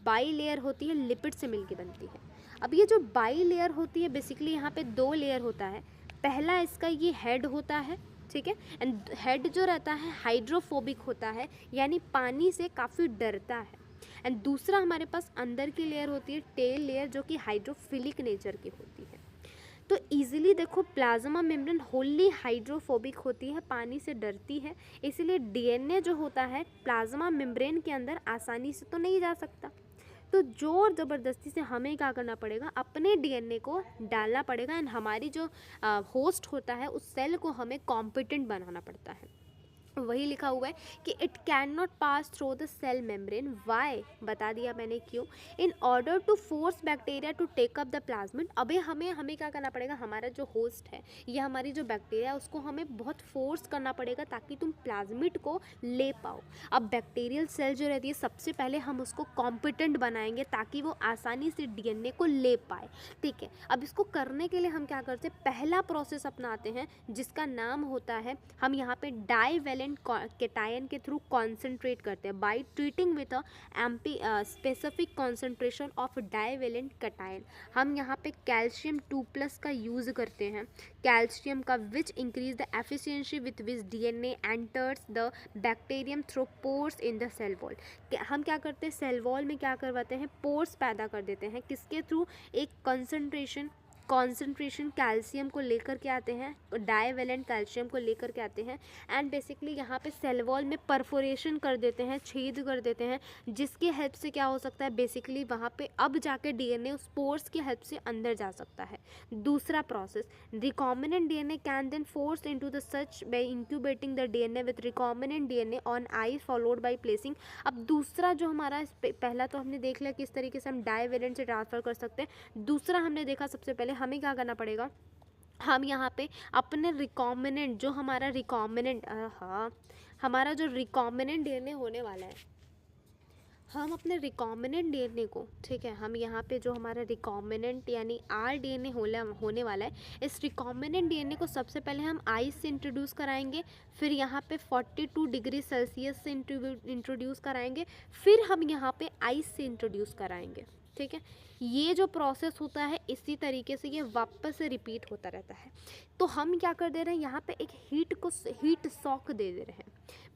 बाई लेयर होती है, लिपिड से मिलके बनती है। अब ये जो बाई लेयर होती है बेसिकली यहाँ पे दो लेयर होता है, पहला इसका ये हेड होता है, ठीक है, एंड हेड जो रहता है हाइड्रोफोबिक होता है, यानी पानी से काफ़ी डरता है, एंड दूसरा हमारे पास अंदर की लेयर होती है टेल लेयर, जो कि हाइड्रोफिलिक नेचर की होती है। तो इजीली देखो प्लाज्मा मेम्ब्रेन होली हाइड्रोफोबिक होती है, पानी से डरती है, इसीलिए डीएनए जो होता है प्लाज्मा मेम्ब्रेन के अंदर आसानी से तो नहीं जा सकता। तो जोर ज़बरदस्ती से हमें क्या करना पड़ेगा, अपने डीएनए को डालना पड़ेगा एंड हमारी जो होस्ट होता है उस सेल को हमें कॉम्पिटेंट बनाना पड़ता है। वही लिखा हुआ है कि it can not pass through the cell membrane, why बता दिया मैंने क्यों, in order to force bacteria to take up the plasmid. अबे हमें क्या करना पड़ेगा, हमारा जो होस्ट है या हमारी जो बैक्टीरिया है उसको हमें बहुत फोर्स करना पड़ेगा ताकि तुम प्लाज्मिड को ले पाओ। अब बैक्टीरियल सेल जो रहती है सबसे पहले हम उसको कॉम्पिटेंट बनाएंगे ताकि वो आसानी से डीएनए को ले पाए। ठीक है, अब इसको करने के लिए हम क्या करते हैं, पहला प्रोसेस अपनाते हैं जिसका नाम होता है, हम यहाँ पे डाईवैलेंट डाइवेलेंट कैटायन के थ्रू कॉन्सेंट्रेट करते हैं by treating with a amphi specific concentration of divalent cation. हम यहाँ पे कैल्शियम 2+ का यूज़ करते हैं, कैल्शियम का, which increase the efficiency with which DNA enters the bacterium through pores in the cell wall. हम क्या करते हैं, सेल वॉल में क्या करवाते हैं, पोर्स पैदा कर देते हैं, किसके थ्रू, एक कॉन्सेंट्रेशन कैल्शियम को लेकर के आते हैं, डाइवेलेंट कैल्शियम को लेकर के आते हैं, एंड बेसिकली यहाँ पे सेल वॉल में परफोरेशन कर देते हैं, छेद कर देते हैं, जिसकी हेल्प से क्या हो सकता है, बेसिकली वहाँ पे अब जाके DNA उस पोर्स की हेल्प से अंदर जा सकता है। दूसरा process, recombinant DNA can then force into the such by incubating the DNA with recombinant DNA on ice followed by placing. अब दूसरा जो हमारा, पहला तो हमने देख लिया किस तरीके से हम डाइवेलेंट से ट्रांसफ़र कर सकते हैं, दूसरा हमने देखा सबसे पहले हमें क्या करना पड़ेगा, हम यहाँ पे अपने रिकॉम्बिनेंट जो हमारा रिकॉम्बिनेंट हमारा जो रिकॉम्बिनेंट DNA होने वाला है, हम अपने रिकॉम्बिनेंट DNA को, ठीक है, हम यहाँ पे जो हमारा रिकॉम्बिनेंट यानी rDNA होने वाला है, इस रिकॉम्बिनेंट DNA को सबसे पहले हम आइस से इंट्रोड्यूस कराएंगे, फिर यहाँ पे 42 डिग्री सेल्सियस से इंट्रोड्यूस कराएंगे, फिर हम यहाँ पे आइस से इंट्रोड्यूस कराएंगे, ठीक है। ये जो प्रोसेस होता है इसी तरीके से ये वापस से रिपीट होता रहता है। तो हम क्या कर दे रहे हैं, यहाँ पे एक हीट शॉक दे रहे हैं।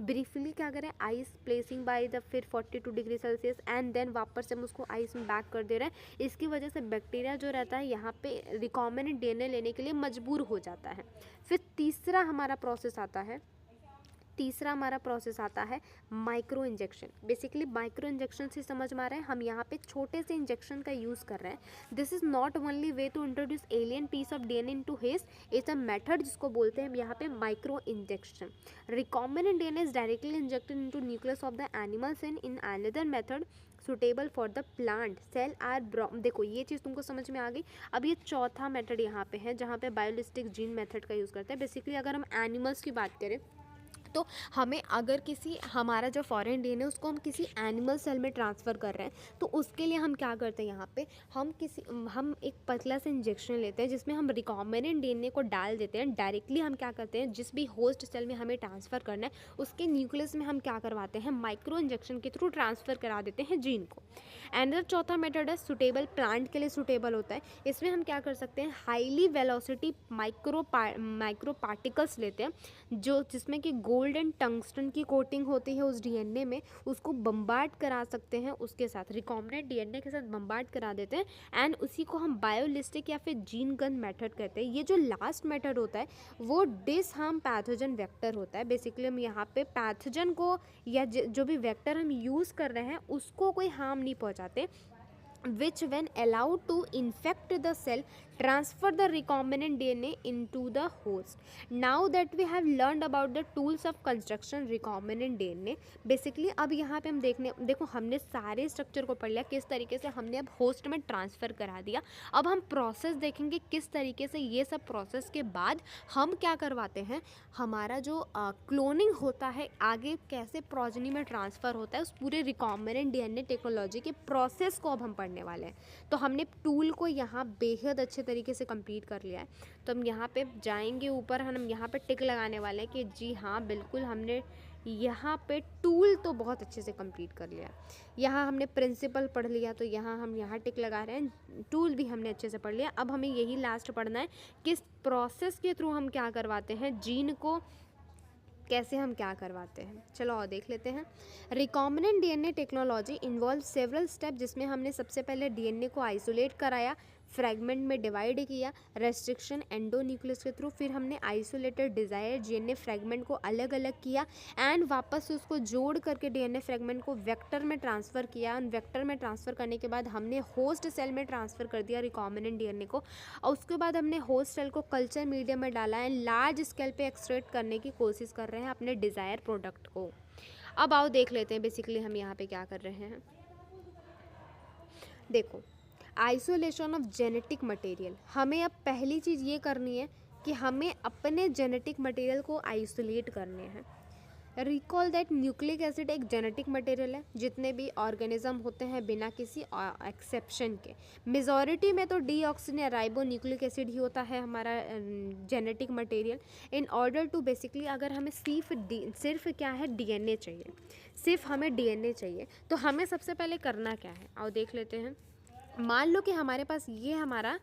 ब्रीफली क्या करें, आइस प्लेसिंग बाय द फिर 42 डिग्री सेल्सियस एंड देन वापस से हम उसको आइस में बैक कर दे रहे हैं। इसकी वजह से बैक्टीरिया जो रहता है यहाँ पे रिकॉम्बिनेंट DNA लेने के लिए मजबूर हो जाता है। फिर तीसरा हमारा प्रोसेस आता है micro injection. Basically micro injection से समझ में आ रहा है, हम यहाँ पे छोटे से इंजेक्शन का यूज़ कर रहे हैं। This is not only way to introduce alien piece of DNA into host, it's a method जिसको बोलते हैं हम यहाँ पे micro injection. Recombinant DNA is directly injected into nucleus of the animal cell in another method suitable for the plant cell are. देखो ये चीज़ तुमको समझ में आ गई। अब ये चौथा मेथड यहाँ पे है जहाँ पे बायोलिस्टिक जीन मेथड का यूज़ करते हैं। बेसिकली अगर हम एनिमल्स की बात करें तो हमें अगर हमारा जो फॉरेन DNA है उसको हम किसी एनिमल सेल में ट्रांसफ़र कर रहे हैं, तो उसके लिए हम क्या करते हैं, यहाँ पे हम एक पतला से इंजेक्शन लेते हैं जिसमें हम रिकॉम्बिनेंट DNA को डाल देते हैं। डायरेक्टली हम क्या करते हैं, जिस भी होस्ट सेल में हमें ट्रांसफ़र करना है उसके न्यूक्लियस में हम क्या करवाते हैं, माइक्रो इंजेक्शन के थ्रू ट्रांसफ़र करा देते हैं जीन को। एंड चौथा मेथड है सुटेबल, प्लांट के लिए सुटेबल होता है। इसमें हम क्या कर सकते हैं, हाईली वेलोसिटी माइक्रो पार्टिकल्स लेते हैं जो जिसमें कि गोल्ड एंड टंगस्टन की कोटिंग होती है उस DNA में, उसको बम्बार्ड करा सकते हैं, उसके साथ रिकॉम्बिनेंट DNA के साथ बम्बार्ड करा देते हैं एंड उसी को हम बायोलिस्टिक या फिर जीन गन मेथड कहते हैं। ये जो लास्ट मेथड होता है वो डिसहार्म पैथोजन वेक्टर होता है। बेसिकली हम यहाँ पे पैथोजन को या जो भी वेक्टर हम यूज़ कर रहे हैं उसको कोई हार्म नहीं पहुँचाते, which when allowed to infect the cell transfer the recombinant DNA into the host. Now that we have learned about the tools of construction recombinant DNA, basically अब यहाँ पे हम देखो हमने सारे स्ट्रक्चर को पढ़ लिया, किस तरीके से हमने अब होस्ट में ट्रांसफ़र करा दिया। अब हम प्रोसेस देखेंगे किस तरीके से ये सब प्रोसेस के बाद हम क्या करवाते हैं, हमारा जो क्लोनिंग होता है आगे कैसे प्रोजनी में ट्रांसफ़र होता है, उस पूरे रिकॉम्बिनेंट DNA टेक्नोलॉजी के प्रोसेस को अब हम पढ़ने वाले हैं। तो हमने टूल को यहाँ बेहद अच्छे तरीके से कंप्लीट कर लिया है। तो हम यहाँ पे जाएंगे ऊपर, हम यहाँ पे टिक लगाने वाले हैं कि जी हाँ बिल्कुल हमने यहाँ पे टूल तो बहुत अच्छे से कंप्लीट कर लिया। यहाँ हमने प्रिंसिपल पढ़ लिया तो यहाँ हम यहाँ टिक लगा रहे हैं, टूल भी हमने अच्छे से पढ़ लिया। अब हमें यही लास्ट पढ़ना है किस प्रोसेस के थ्रू हम क्या करवाते हैं, जीन को कैसे हम क्या करवाते हैं। चलो और देख लेते हैं। Recombinant DNA technology involve several step, जिसमें हमने सबसे पहले DNA को आइसोलेट कराया, फ्रैगमेंट में डिवाइड किया, रेस्ट्रिक्शन एंडोन्यूक्लियस के थ्रू, फिर हमने आइसोलेटेड डिज़ायर DNA फ्रैगमेंट को अलग अलग किया एंड वापस से उसको जोड़ करके DNA फ्रैगमेंट को वेक्टर में ट्रांसफ़र किया। वेक्टर में ट्रांसफ़र करने के बाद हमने होस्ट सेल में ट्रांसफ़र कर दिया रिकॉम्बिनेंट DNA को, और उसके बाद हमने होस्ट सेल को कल्चर मीडियम में डाला एंड लार्ज स्केल पे एक्सट्रैक्ट करने की कोशिश कर रहे हैं अपने डिज़ायर प्रोडक्ट को। अब आओ देख लेते हैं बेसिकली हम यहाँ पे क्या कर रहे हैं। देखो, आइसोलेशन ऑफ जेनेटिक मटेरियल, हमें अब पहली चीज़ ये करनी है कि हमें अपने जेनेटिक मटेरियल को आइसोलेट करने हैं। रिकॉल दैट न्यूक्लिक एसिड एक जेनेटिक मटेरियल है, जितने भी ऑर्गेनिज्म होते हैं बिना किसी एक्सेप्शन के, मेजॉरिटी में तो डीऑक्सी राइबो न्यूक्लिक एसिड ही होता है हमारा genetic material. In order to basically अगर हमें सिर्फ क्या है डीएनए चाहिए, सिर्फ हमें डीएनए चाहिए, तो हमें सबसे पहले करना क्या है आओ देख लेते हैं। मान लो कि हमारे पास ये हमारा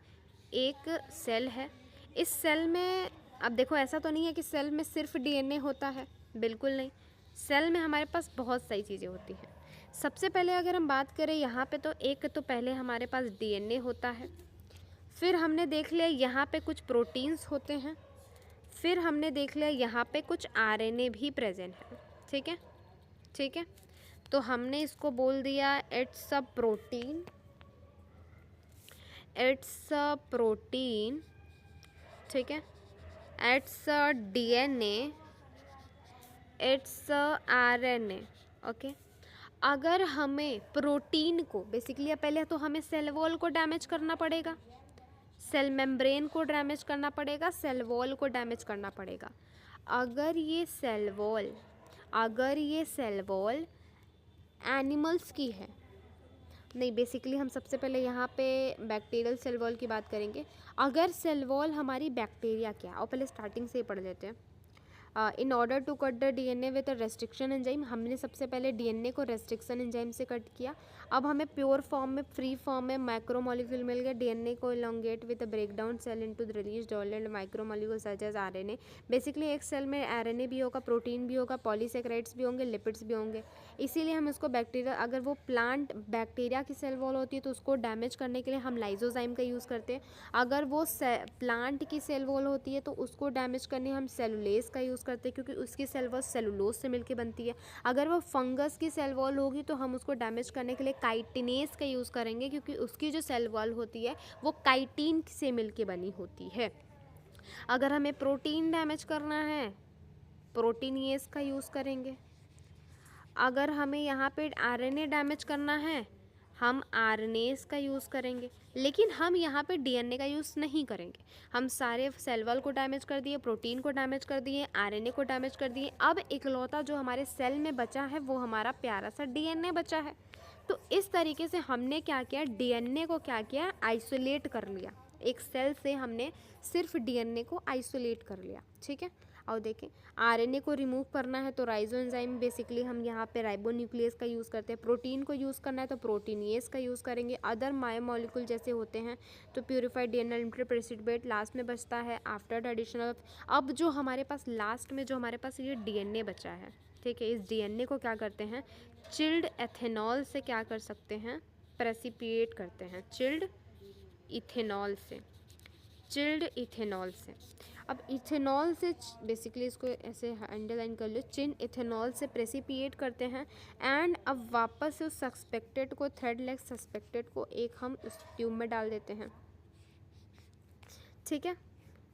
एक सेल है, इस सेल में अब देखो ऐसा तो नहीं है कि सेल में सिर्फ डीएनए होता है, बिल्कुल नहीं, सेल में हमारे पास बहुत सारी चीज़ें होती हैं। सबसे पहले अगर हम बात करें यहाँ पे, तो एक तो पहले हमारे पास डीएनए होता है, फिर हमने देख लिया यहाँ पे कुछ प्रोटीन्स होते हैं, फिर हमने देख लिया यहाँ पे कुछ आरएनए भी प्रेजेंट है। ठीक है, ठीक है, तो हमने इसको बोल दिया it's a protein, it's a protein, ठीक है, it's a DNA, it's RNA. Okay, अगर हमें प्रोटीन को बेसिकली पहले तो हमें सेल वॉल को डैमेज करना पड़ेगा, सेल मेम्ब्रेन को डैमेज करना पड़ेगा, सेल वॉल को डैमेज करना पड़ेगा। अगर ये सेल वॉल एनिमल्स की है, नहीं बेसिकली हम सबसे पहले यहाँ पे बैक्टीरियल सेल वॉल की बात करेंगे। अगर सेल वॉल हमारी बैक्टीरिया क्या है, और पहले स्टार्टिंग से ही पढ़ लेते हैं। In order to cut the DNA with restriction enzyme, हमने सबसे पहले डीएनए को रेस्ट्रिक्शन एंजाइम से कट किया। अब हमें प्योर फॉर्म में, फ्री फॉर्म में माइक्रोमोलिक्यूल मिल गया। डीएनए को elongate with break down cell into the release डॉलेंट micromolecule such as RNA. Basically एक सेल में आरएनए भी होगा, प्रोटीन भी होगा, पॉलीसेकेराइड्स भी होंगे, लिपिड्स भी होंगे। इसीलिए हम इसको बैक्टीरिया, अगर वो प्लांट बैक्टीरिया की सेल वॉल होती है तो उसको डैमेज करने के लिए हम लाइजोजाइम का यूज़ करते हैं। अगर वो प्लांट की सेल वॉल होती है तो उसको डैमेज करने हम सेलुलेज का यूज़ करते हैं, क्योंकि उसकी सेल वॉल सेलुलोज से मिलकर बनती है। अगर वो फंगस की सेल वॉल होगी तो हम उसको डैमेज करने के लिए काइटिनेज का यूज़ करेंगे, क्योंकि उसकी जो सेल वॉल होती है वो काइटिन से मिलकर बनी होती है। अगर हमें प्रोटीन डैमेज करना है, प्रोटीनेज का यूज़ करेंगे। अगर हमें यहाँ पे आरएनए डैमेज करना है, हम आरएनएस का यूज़ करेंगे। लेकिन हम यहाँ पे डीएनए का यूज़ नहीं करेंगे। हम सारे सेल वॉल को डैमेज कर दिए, प्रोटीन को डैमेज कर दिए, आरएनए को डैमेज कर दिए। अब इकलौता जो हमारे सेल में बचा है वो हमारा प्यारा सा डीएनए बचा है। तो इस तरीके से हमने क्या किया, डीएनए को क्या किया, आइसोलेट कर लिया। एक सेल से हमने सिर्फ डीएनए को आइसोलेट कर लिया। ठीक है, और देखें आरएनए को रिमूव करना है तो राइजो एंजाइम, बेसिकली हम यहाँ पे राइबोन्यूक्लियस का यूज़ करते हैं। प्रोटीन को यूज़ करना है तो प्रोटीनियस का यूज़ करेंगे। अदर मायोमोलिक्यूल जैसे होते हैं तो purified DNA limited precipitate last में बचता है आफ्टर द एडिशन ऑफ। अब जो हमारे पास लास्ट में जो हमारे पास ये डीएनए बचा है, ठीक है, इस डीएनए को क्या करते हैं, चिल्ड एथेनॉल से क्या कर सकते हैं, प्रेसिपिएट करते हैं, चिल्ड इथेनॉल से, चिल्ड इथेनॉल से। अब इथेनॉल से बेसिकली इसको ऐसे अंडरलाइन कर लो, चिन इथेनॉल से प्रेसिपिएट करते हैं। एंड अब वापस से उस सस्पेक्टेड को, थ्रेड लेग सस्पेक्टेड को एक हम उस ट्यूब में डाल देते हैं। ठीक है,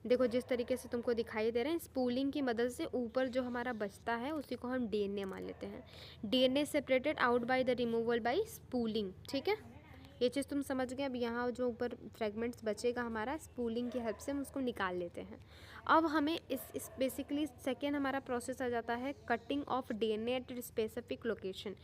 देखो जिस तरीके से तुमको दिखाई दे रहे हैं, स्पूलिंग की मदद से ऊपर जो हमारा बचता है उसी को हम डीएनए मान लेते हैं। DNA separated out by the removal by spooling. ठीक है, ये चीज़ तुम समझ गए। अब यहाँ जो ऊपर फ्रेगमेंट्स बचेगा हमारा, स्पूलिंग की हेल्प से हम उसको निकाल लेते हैं। अब हमें इस बेसिकली सेकेंड हमारा प्रोसेस आ जाता है cutting of DNA at specific location.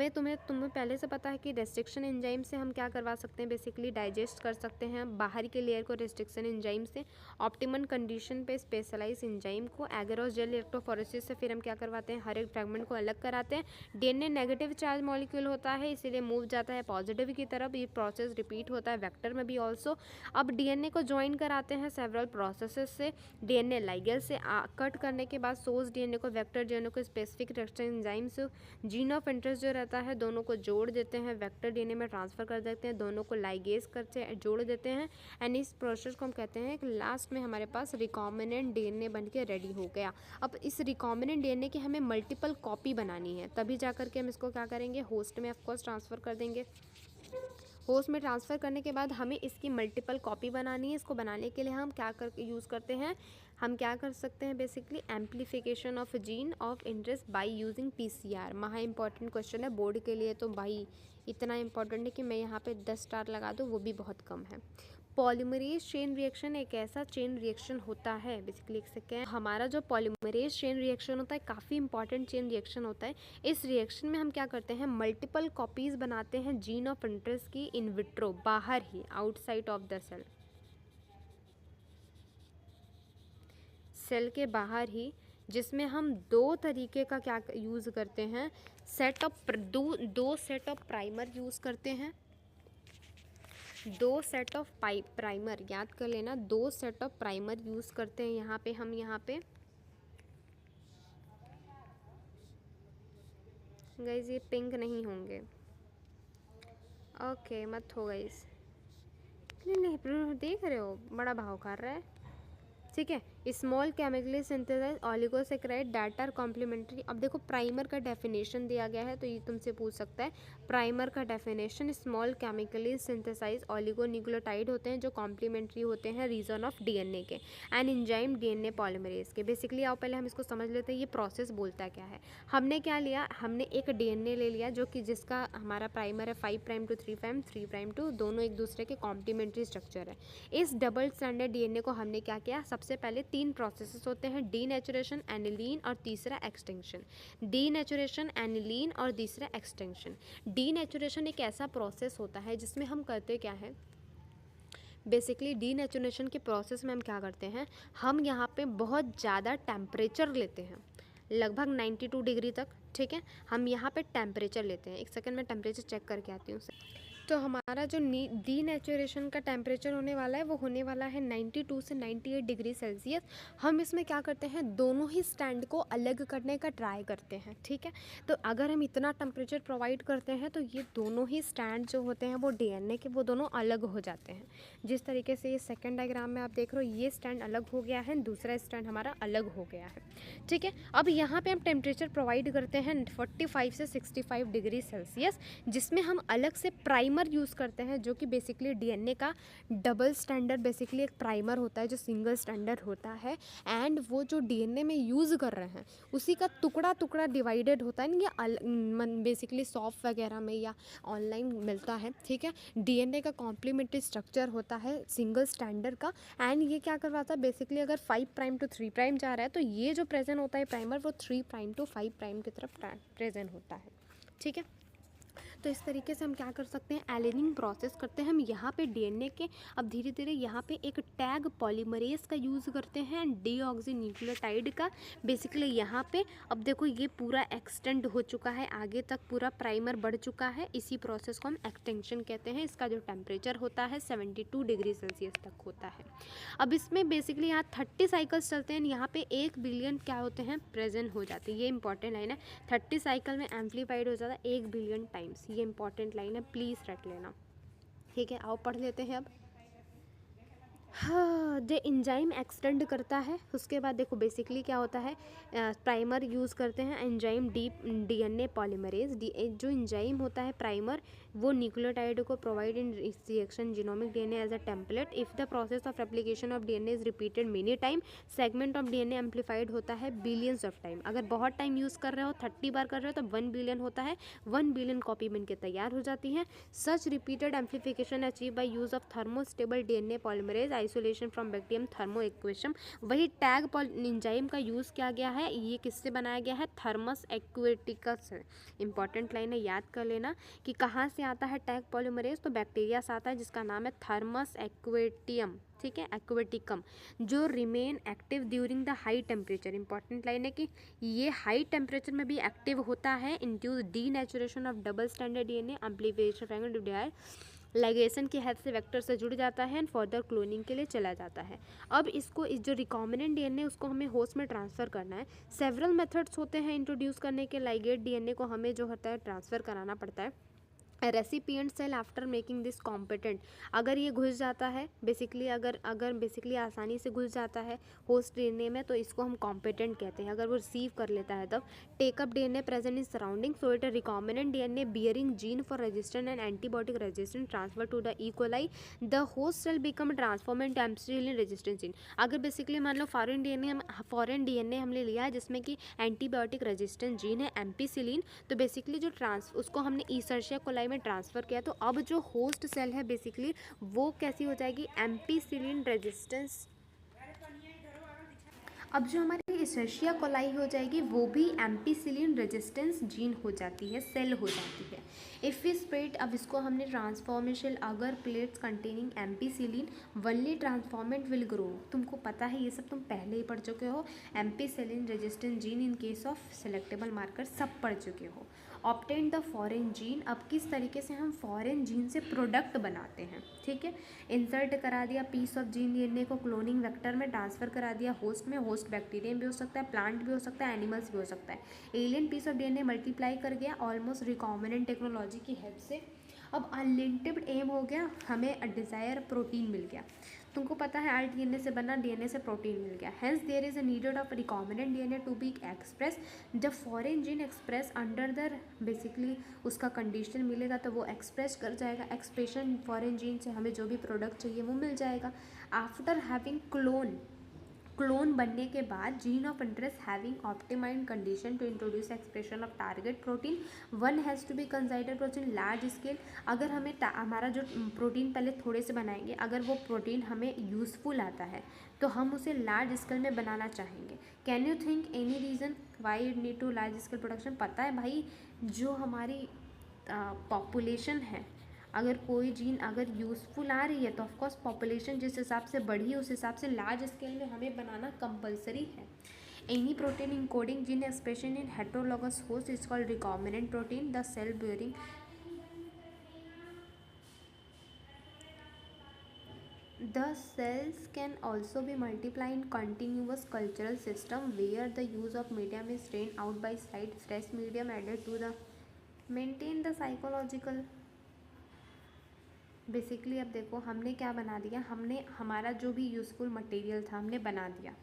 तुम्हें पहले से पता है कि रेस्ट्रिक्शन एंजाइम से हम क्या करवा सकते हैं, बेसिकली डाइजेस्ट कर सकते हैं बाहर के लेयर को रेस्ट्रिक्शन एंजाइम से। ऑप्टिमम कंडीशन पे स्पेशलाइज एंजाइम को एगरोस जेल इलेक्ट्रोफोरेसिस से फिर हम क्या करवाते हैं, हर एक फ्रेगमेंट को अलग कराते हैं। डीएनए नेगेटिव चार्ज मॉलिक्यूल होता है, इसीलिए मूव जाता है पॉजिटिव की तरफ। ये प्रोसेस रिपीट होता है वेक्टर में भी ऑल्सो। अब डीएनए को ज्वाइन कराते हैं सेवरल प्रोसेसेस से। डीएनए लाइगेज से कट करने के बाद सोर्स डीएनए को, वेक्टर डीएनए को स्पेसिफिक रेस्ट्रिक्शन एंजाइम से जीन ऑफ इंटरेस्ट जो रहता है दोनों को जोड़ देते हैं, वेक्टर डीएनए में ट्रांसफर कर देते हैं, दोनों को लाइगेज करते जोड़ देते हैं। एंड इस प्रोसेस को हम कहते हैं कि लास्ट में हमारे पास रिकॉम्बिनेंट डीएनए बन के रेडी हो गया। अब इस रिकॉम्बिनेंट डीएनए की हमें मल्टीपल कॉपी बनानी है, तभी जा करके हम इसको क्या करेंगे, होस्ट में ऑफकोर्स ट्रांसफ़र कर देंगे। होस्ट में ट्रांसफ़र करने के बाद हमें इसकी मल्टीपल कॉपी बनानी है। इसको बनाने के लिए हम क्या यूज़ करते हैं, हम क्या कर सकते हैं, basically amplification of gene of interest by using PCR. महा इंपॉर्टेंट क्वेश्चन है बोर्ड के लिए, तो भाई इतना इंपॉर्टेंट है कि मैं यहाँ पे 10 स्टार लगा दूँ, वो भी बहुत कम है। पॉलीमरेज चेन रिएक्शन एक ऐसा चेन रिएक्शन होता है, बेसिकली एक सेकेंड, हमारा जो पॉलीमरेज चेन रिएक्शन होता है काफ़ी इंपॉर्टेंट चेन रिएक्शन होता है। इस रिएक्शन में हम क्या करते हैं, मल्टीपल कॉपीज़ बनाते हैं जीन ऑफ इंटरेस्ट की इन विट्रो, बाहर ही, outside of the cell, cell के बाहर ही, जिसमें हम दो तरीके का क्या यूज़ करते हैं, दो सेट ऑफ प्राइमर यूज़ करते हैं, दो सेट ऑफ प्राइमर, याद कर लेना, दो सेट ऑफ प्राइमर यूज़ करते हैं यहाँ पे हम, यहाँ पे गाइस ये पिंक नहीं होंगे, ओके मत हो गाइस, नहीं देख रहे हो बड़ा भाव कर रहा है, ठीक है। Small chemically synthesize oligosaccharide that are complementary. अब देखो प्राइमर का डेफिनेशन दिया गया है, तो ये तुमसे पूछ सकता है प्राइमर का definition, small chemically synthesise oligonucleotide होते हैं जो कॉम्प्लीमेंट्री होते हैं रीजन ऑफ डीएनए के, एंड एंजाइम डीएनए पॉलीमरेज के। बेसिकली आओ पहले हम इसको समझ लेते हैं ये प्रोसेस बोलता क्या है। हमने क्या लिया, हमने एक डीएनए ले लिया जो कि जिसका हमारा प्राइमर है 5 prime to 3 prime, 3 prime to, दोनों एक दूसरे के कॉम्प्लीमेंट्री स्ट्रक्चर है। इस डबल स्टैंडर्ड डीएनए को हमने क्या किया, सबसे पहले 3 प्रोसेसेस होते हैं, डीनेचुरेशन, एनिलीन और तीसरा एक्सटिंक्शन। डीनेचुरेशन, एनिलीन और तीसरा एक्सटिंक्शन। डीनेचुरेशन एक ऐसा प्रोसेस होता है जिसमें हम करते क्या है, बेसिकली डीनेचुरेशन के प्रोसेस में हम क्या करते हैं, हम यहाँ पे बहुत ज़्यादा टेम्परेचर लेते हैं, लगभग 92 डिग्री तक, ठीक है। हम यहाँ पे टेम्परेचर लेते हैं, एक सेकंड में टेम्परेचर चेक करके आती हूँ। तो हमारा जो डीनेचुरेशन का टेम्परेचर होने वाला है वो होने वाला है 92 से 98 डिग्री सेल्सियस। हम इसमें क्या करते हैं, दोनों ही स्टैंड को अलग करने का ट्राई करते हैं, ठीक है। तो अगर हम इतना टेम्परेचर प्रोवाइड करते हैं तो ये दोनों ही स्टैंड जो होते हैं वो डीएनए के, वो दोनों अलग हो जाते हैं। जिस तरीके से ये सेकेंड डायग्राम में आप देख रहे हो, ये स्टैंड अलग हो गया है, दूसरा स्टैंड हमारा अलग हो गया है, ठीक है। अब यहाँ पे हम टेम्परेचर प्रोवाइड करते हैं 45 से 65 डिग्री सेल्सियस, जिसमें हम अलग से प्राइमर यूज़ करते हैं जो कि बेसिकली डीएनए का डबल स्टैंडर्ड, बेसिकली एक प्राइमर होता है जो सिंगल स्टैंडर्ड होता है, एंड वो जो डीएनए में यूज़ कर रहे हैं उसी का टुकड़ा टुकड़ा डिवाइडेड होता है, या बेसिकली सॉफ्ट वगैरह में या ऑनलाइन मिलता है, ठीक है। डीएनए का कॉम्प्लीमेंट्री स्ट्रक्चर होता है सिंगल स्टैंडर्ड का, एंड ये क्या करवाता है, बेसिकली अगर 5 प्राइम टू 3 प्राइम जा रहा है तो ये जो प्रेजेंट होता है प्राइमर वो 3 प्राइम टू 5 प्राइम की तरफ प्रेजेंट होता है, ठीक है। तो इस तरीके से हम क्या कर सकते हैं, एलानिंग प्रोसेस करते हैं हम यहाँ पे डीएनए के। अब धीरे धीरे यहाँ पे एक टैग पॉलीमरेज का यूज़ करते हैं, डीऑक्सीन्यूक्लियोटाइड का। बेसिकली यहाँ पे अब देखो ये पूरा एक्सटेंड हो चुका है, आगे तक पूरा प्राइमर बढ़ चुका है, इसी प्रोसेस को हम एक्सटेंशन कहते हैं। इसका जो टेम्परेचर होता है 72 डिग्री सेल्सियस तक होता है। अब इसमें बेसिकली यहाँ 30 साइकिल्स चलते हैं, यहाँ पे 1 बिलियन क्या होते हैं, प्रेजेंट हो जाते हैं। ये इंपॉर्टेंट लाइन है, 30 साइकिल में एम्पलीफाइड हो जाता है 1 बिलियन टाइम्स, ये इंपॉर्टेंट लाइन है, प्लीज़ रट लेना, ठीक है। आओ पढ़ लेते हैं अब। हाँ, जो एंजाइम एक्सटेंड करता है, उसके बाद देखो बेसिकली क्या होता है, प्राइमर यूज़ करते हैं एंजाइम डीएनए पॉलीमरेज। जो एंजाइम होता है प्राइमर, वो न्यूक्लियोटाइड को provide in reaction genomic DNA as a template. If the process of replication of DNA is repeated many time, segment of DNA amplified होता है बिलियंस ऑफ टाइम। अगर बहुत टाइम यूज़ कर रहे हो, 30 बार कर रहे हो, तो 1 बिलियन होता है, 1 बिलियन कॉपी बन के तैयार हो जाती है। Such repeated amplification achieve by use of thermostable DNA polymerase, isolation from bacterium, thermo एक्वेशन। वही टैग एंजाइम का यूज़ किया गया है, ये किससे बनाया गया है, थर्मस एक्वेटिकस। इंपॉर्टेंट लाइन है, याद कर लेना कि कहाँ से आता है टैग पॉलीमरेज, तो बैक्टीरिया से आता है जिसका नाम है थर्मस एक्वेटियम, ठीक है, एक्वेटिकम, जो remain active during the high temperature. Important line है कि ये हाई टेम्परेचर में भी एक्टिव होता है, induce denaturation of double standard DNA, amplification ligation की हेल्प से वेक्टर से जुड़ जाता है एंड फर्दर क्लोनिंग के लिए चला जाता है। अब इसको जो रिकॉम्बिनेंट डीएनए उसको हमें होस्ट में ट्रांसफ़र करना है। सेवरल मेथड्स होते हैं इंट्रोड्यूस करने के, लाइगेट डीएनए को हमें जो होता है ट्रांसफ़र कराना पड़ता है। Recipient cell after making this competent, अगर ये घुस जाता है बेसिकली, अगर बेसिकली आसानी से घुस जाता है होस्ट डीएनए में, तो इसको हम कॉम्पिटेंट कहते हैं। अगर वो रिसीव कर लेता है तब। Take up DNA present in surrounding, so it recombinant DNA bearing gene for resistant and antibiotic resistant, transfer to the E coli, the host cell become transform in ampicillin resistant gene. अगर बेसिकली मान लो फॉरेन डीएनए हमने लिया है जिसमें कि एंटीबायोटिक रेजिस्टेंट जीन है एम्पीसिलिन, तो बेसिकली जो उसको हमने ईसर्शिया कोलाई कोलाई में ट्रांसफ़र किया, तो अब जो होस्ट सेल है बेसिकली वो कैसी हो जाएगी, एम्पीसिलिन रेजिस्टेंस। अब जो हमारी इशर्शिया कोलाई हो जाएगी वो भी एम्पीसिलिन रेजिस्टेंस जीन हो जाती है, सेल हो जाती है। इफ़ वी स्प्रेड, अब इसको हमने ट्रांसफॉर्मेशन, अगर plates containing ampicillin only transformant will grow. तुमको पता है ये सब, तुम पहले ही पढ़ चुके हो। Ampicillin resistance gene in case of selectable marker सब पढ़ चुके हो। ऑब्टेन द फॉरेन जीन, अब किस तरीके से हम फॉरेन जीन से प्रोडक्ट बनाते हैं, ठीक है। इंसर्ट करा दिया पीस ऑफ जीन डीएनए को क्लोनिंग वेक्टर में, ट्रांसफ़र करा दिया होस्ट में। होस्ट बैक्टीरियम भी हो सकता है, प्लांट भी हो सकता है, एनिमल्स भी हो सकता है। Alien piece of DNA multiply कर गया ऑलमोस्ट रिकॉम्बिनेंट टेक्नोलॉजी की हेल्प से। अब अनलिमिटेड एम हो गया, हमें डिज़ायर प्रोटीन मिल गया। तुमको पता है आरडीएनए से बना, डीएनए से प्रोटीन मिल गया। Hence there is a needed of recombinant DNA to be express. जब foreign gene express under the basically उसका कंडीशन मिलेगा तो वो एक्सप्रेस कर जाएगा। एक्सप्रेशन फॉरेन जीन से हमें जो भी प्रोडक्ट चाहिए वो मिल जाएगा। आफ्टर हैविंग क्लोन बनने के बाद gene of interest having optimised condition to introduce expression of target protein, one has to be consider protein large scale. अगर हमें हमारा जो प्रोटीन पहले थोड़े से बनाएंगे, अगर वो प्रोटीन हमें यूज़फुल आता है तो हम उसे लार्ज स्केल में बनाना चाहेंगे। Can you think any reason why it need to large scale production? पता है भाई, जो हमारी पॉपुलेशन है, अगर कोई जीन अगर यूज़फुल आ रही है तो ऑफकोर्स पॉपुलेशन जिस हिसाब से बढ़ी है उस हिसाब से लार्ज स्केल में हमें बनाना कंपलसरी है। Any protein encoding gene expression in heterologous host is called recombinant protein. The cell bearing The cells can also be multiplied in continuous cultural system where the use of medium is drained out by side, fresh medium added to the maintain the psychological। Basically अब देखो हमने क्या बना दिया, हमने हमारा जो भी यूज़फुल मटेरियल था हमने बना दिया।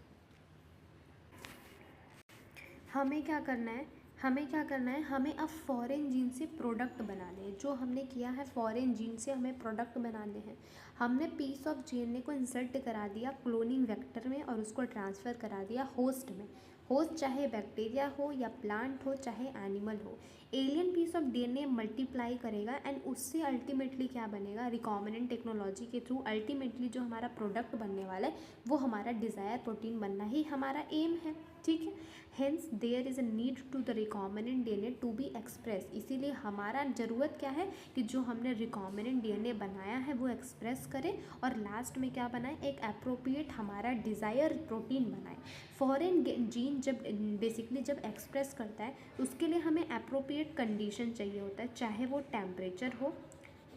हमें क्या करना है, हमें अब फॉरेन जीन से प्रोडक्ट बनाने हैं। जो हमने किया है फॉरेन जीन से हमें प्रोडक्ट बनाने हैं। हमने पीस ऑफ डीएनए को इंसर्ट करा दिया क्लोनिंग वेक्टर में और उसको ट्रांसफ़र करा दिया होस्ट में। होस्ट चाहे बैक्टीरिया हो या प्लांट हो चाहे एनिमल हो। Alien piece of DNA multiply करेगा एंड उससे अल्टीमेटली क्या बनेगा, रिकॉम्बिनेंट टेक्नोलॉजी के थ्रू अल्टीमेटली जो हमारा प्रोडक्ट बनने वाला है वो हमारा डिज़ायर प्रोटीन बनना ही हमारा एम है, ठीक है। Hence there is a need to the recombinant DNA to be express. इसीलिए हमारा ज़रूरत क्या है कि जो हमने रिकॉम्बिनेंट डीएनए बनाया है वो एक्सप्रेस करे और लास्ट में क्या बनाए, एक अप्रोप्रिएट हमारा डिज़ायर प्रोटीन बनाए। फॉरेन जीन जब बेसिकली जब एक्सप्रेस करता है उसके लिए हमें अप्रोप्रिएट कंडीशन चाहिए होता है, चाहे वो टेम्परेचर हो,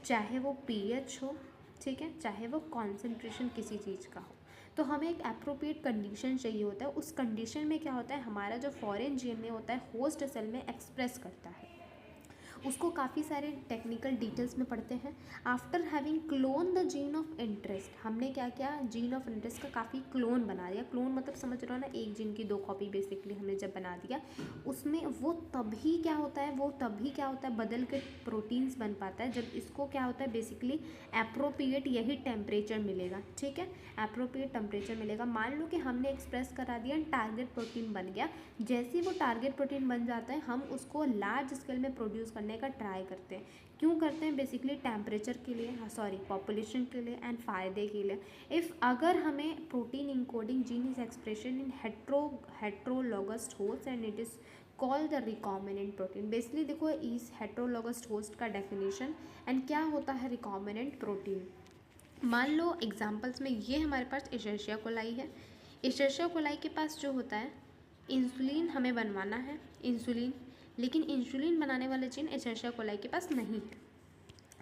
चाहे वो पीएच हो, ठीक है, चाहे वो कॉन्सेंट्रेशन किसी चीज़ का हो। तो हमें एक अप्रोप्रिएट कंडीशन चाहिए होता है। उस कंडीशन में क्या होता है, हमारा जो फॉरेन जीएनए होता है होस्ट सेल में एक्सप्रेस करता है। उसको काफ़ी सारे टेक्निकल डिटेल्स में पढ़ते हैं। After having clone the gene of interest, हमने क्या किया, जीन ऑफ इंटरेस्ट का काफ़ी क्लोन बना दिया। क्लोन मतलब समझ रहे हो ना, एक जीन की दो कॉपी बेसिकली हमने जब बना दिया उसमें वो तभी क्या होता है बदल के प्रोटीन्स बन पाता है जब इसको क्या होता है बेसिकली एप्रोप्रिएट यही टेम्परेचर मिलेगा, ठीक है, एप्रोप्रिएट टेम्परेचर मिलेगा। मान लो कि हमने एक्सप्रेस करा दिया, टारगेट प्रोटीन बन गया। जैसे ही वो टारगेट प्रोटीन बन जाता है हम उसको लार्ज स्केल में प्रोड्यूस करने का ट्राई करते हैं। क्यों करते हैं, बेसिकली टेम्परेचर के लिए, पॉपुलेशन के लिए एंड फ़ायदे के लिए। इफ़ अगर हमें protein encoding gene is expression in heterologous host and it is called the recombinant protein. Basically देखो इस हेट्रोलॉगस होस्ट का डेफिनेशन एंड क्या होता है रिकॉम्बिनेंट प्रोटीन। मान लो एग्जांपल्स में ये हमारे पास एशर्शिया कोलाई है। एशर्शिया कोलाई के पास जो होता है इंसुलिन हमें बनवाना है, इंसुलिन, लेकिन इंसुलिन बनाने वाले जीन एशर्शिया कोलाई के पास नहीं है।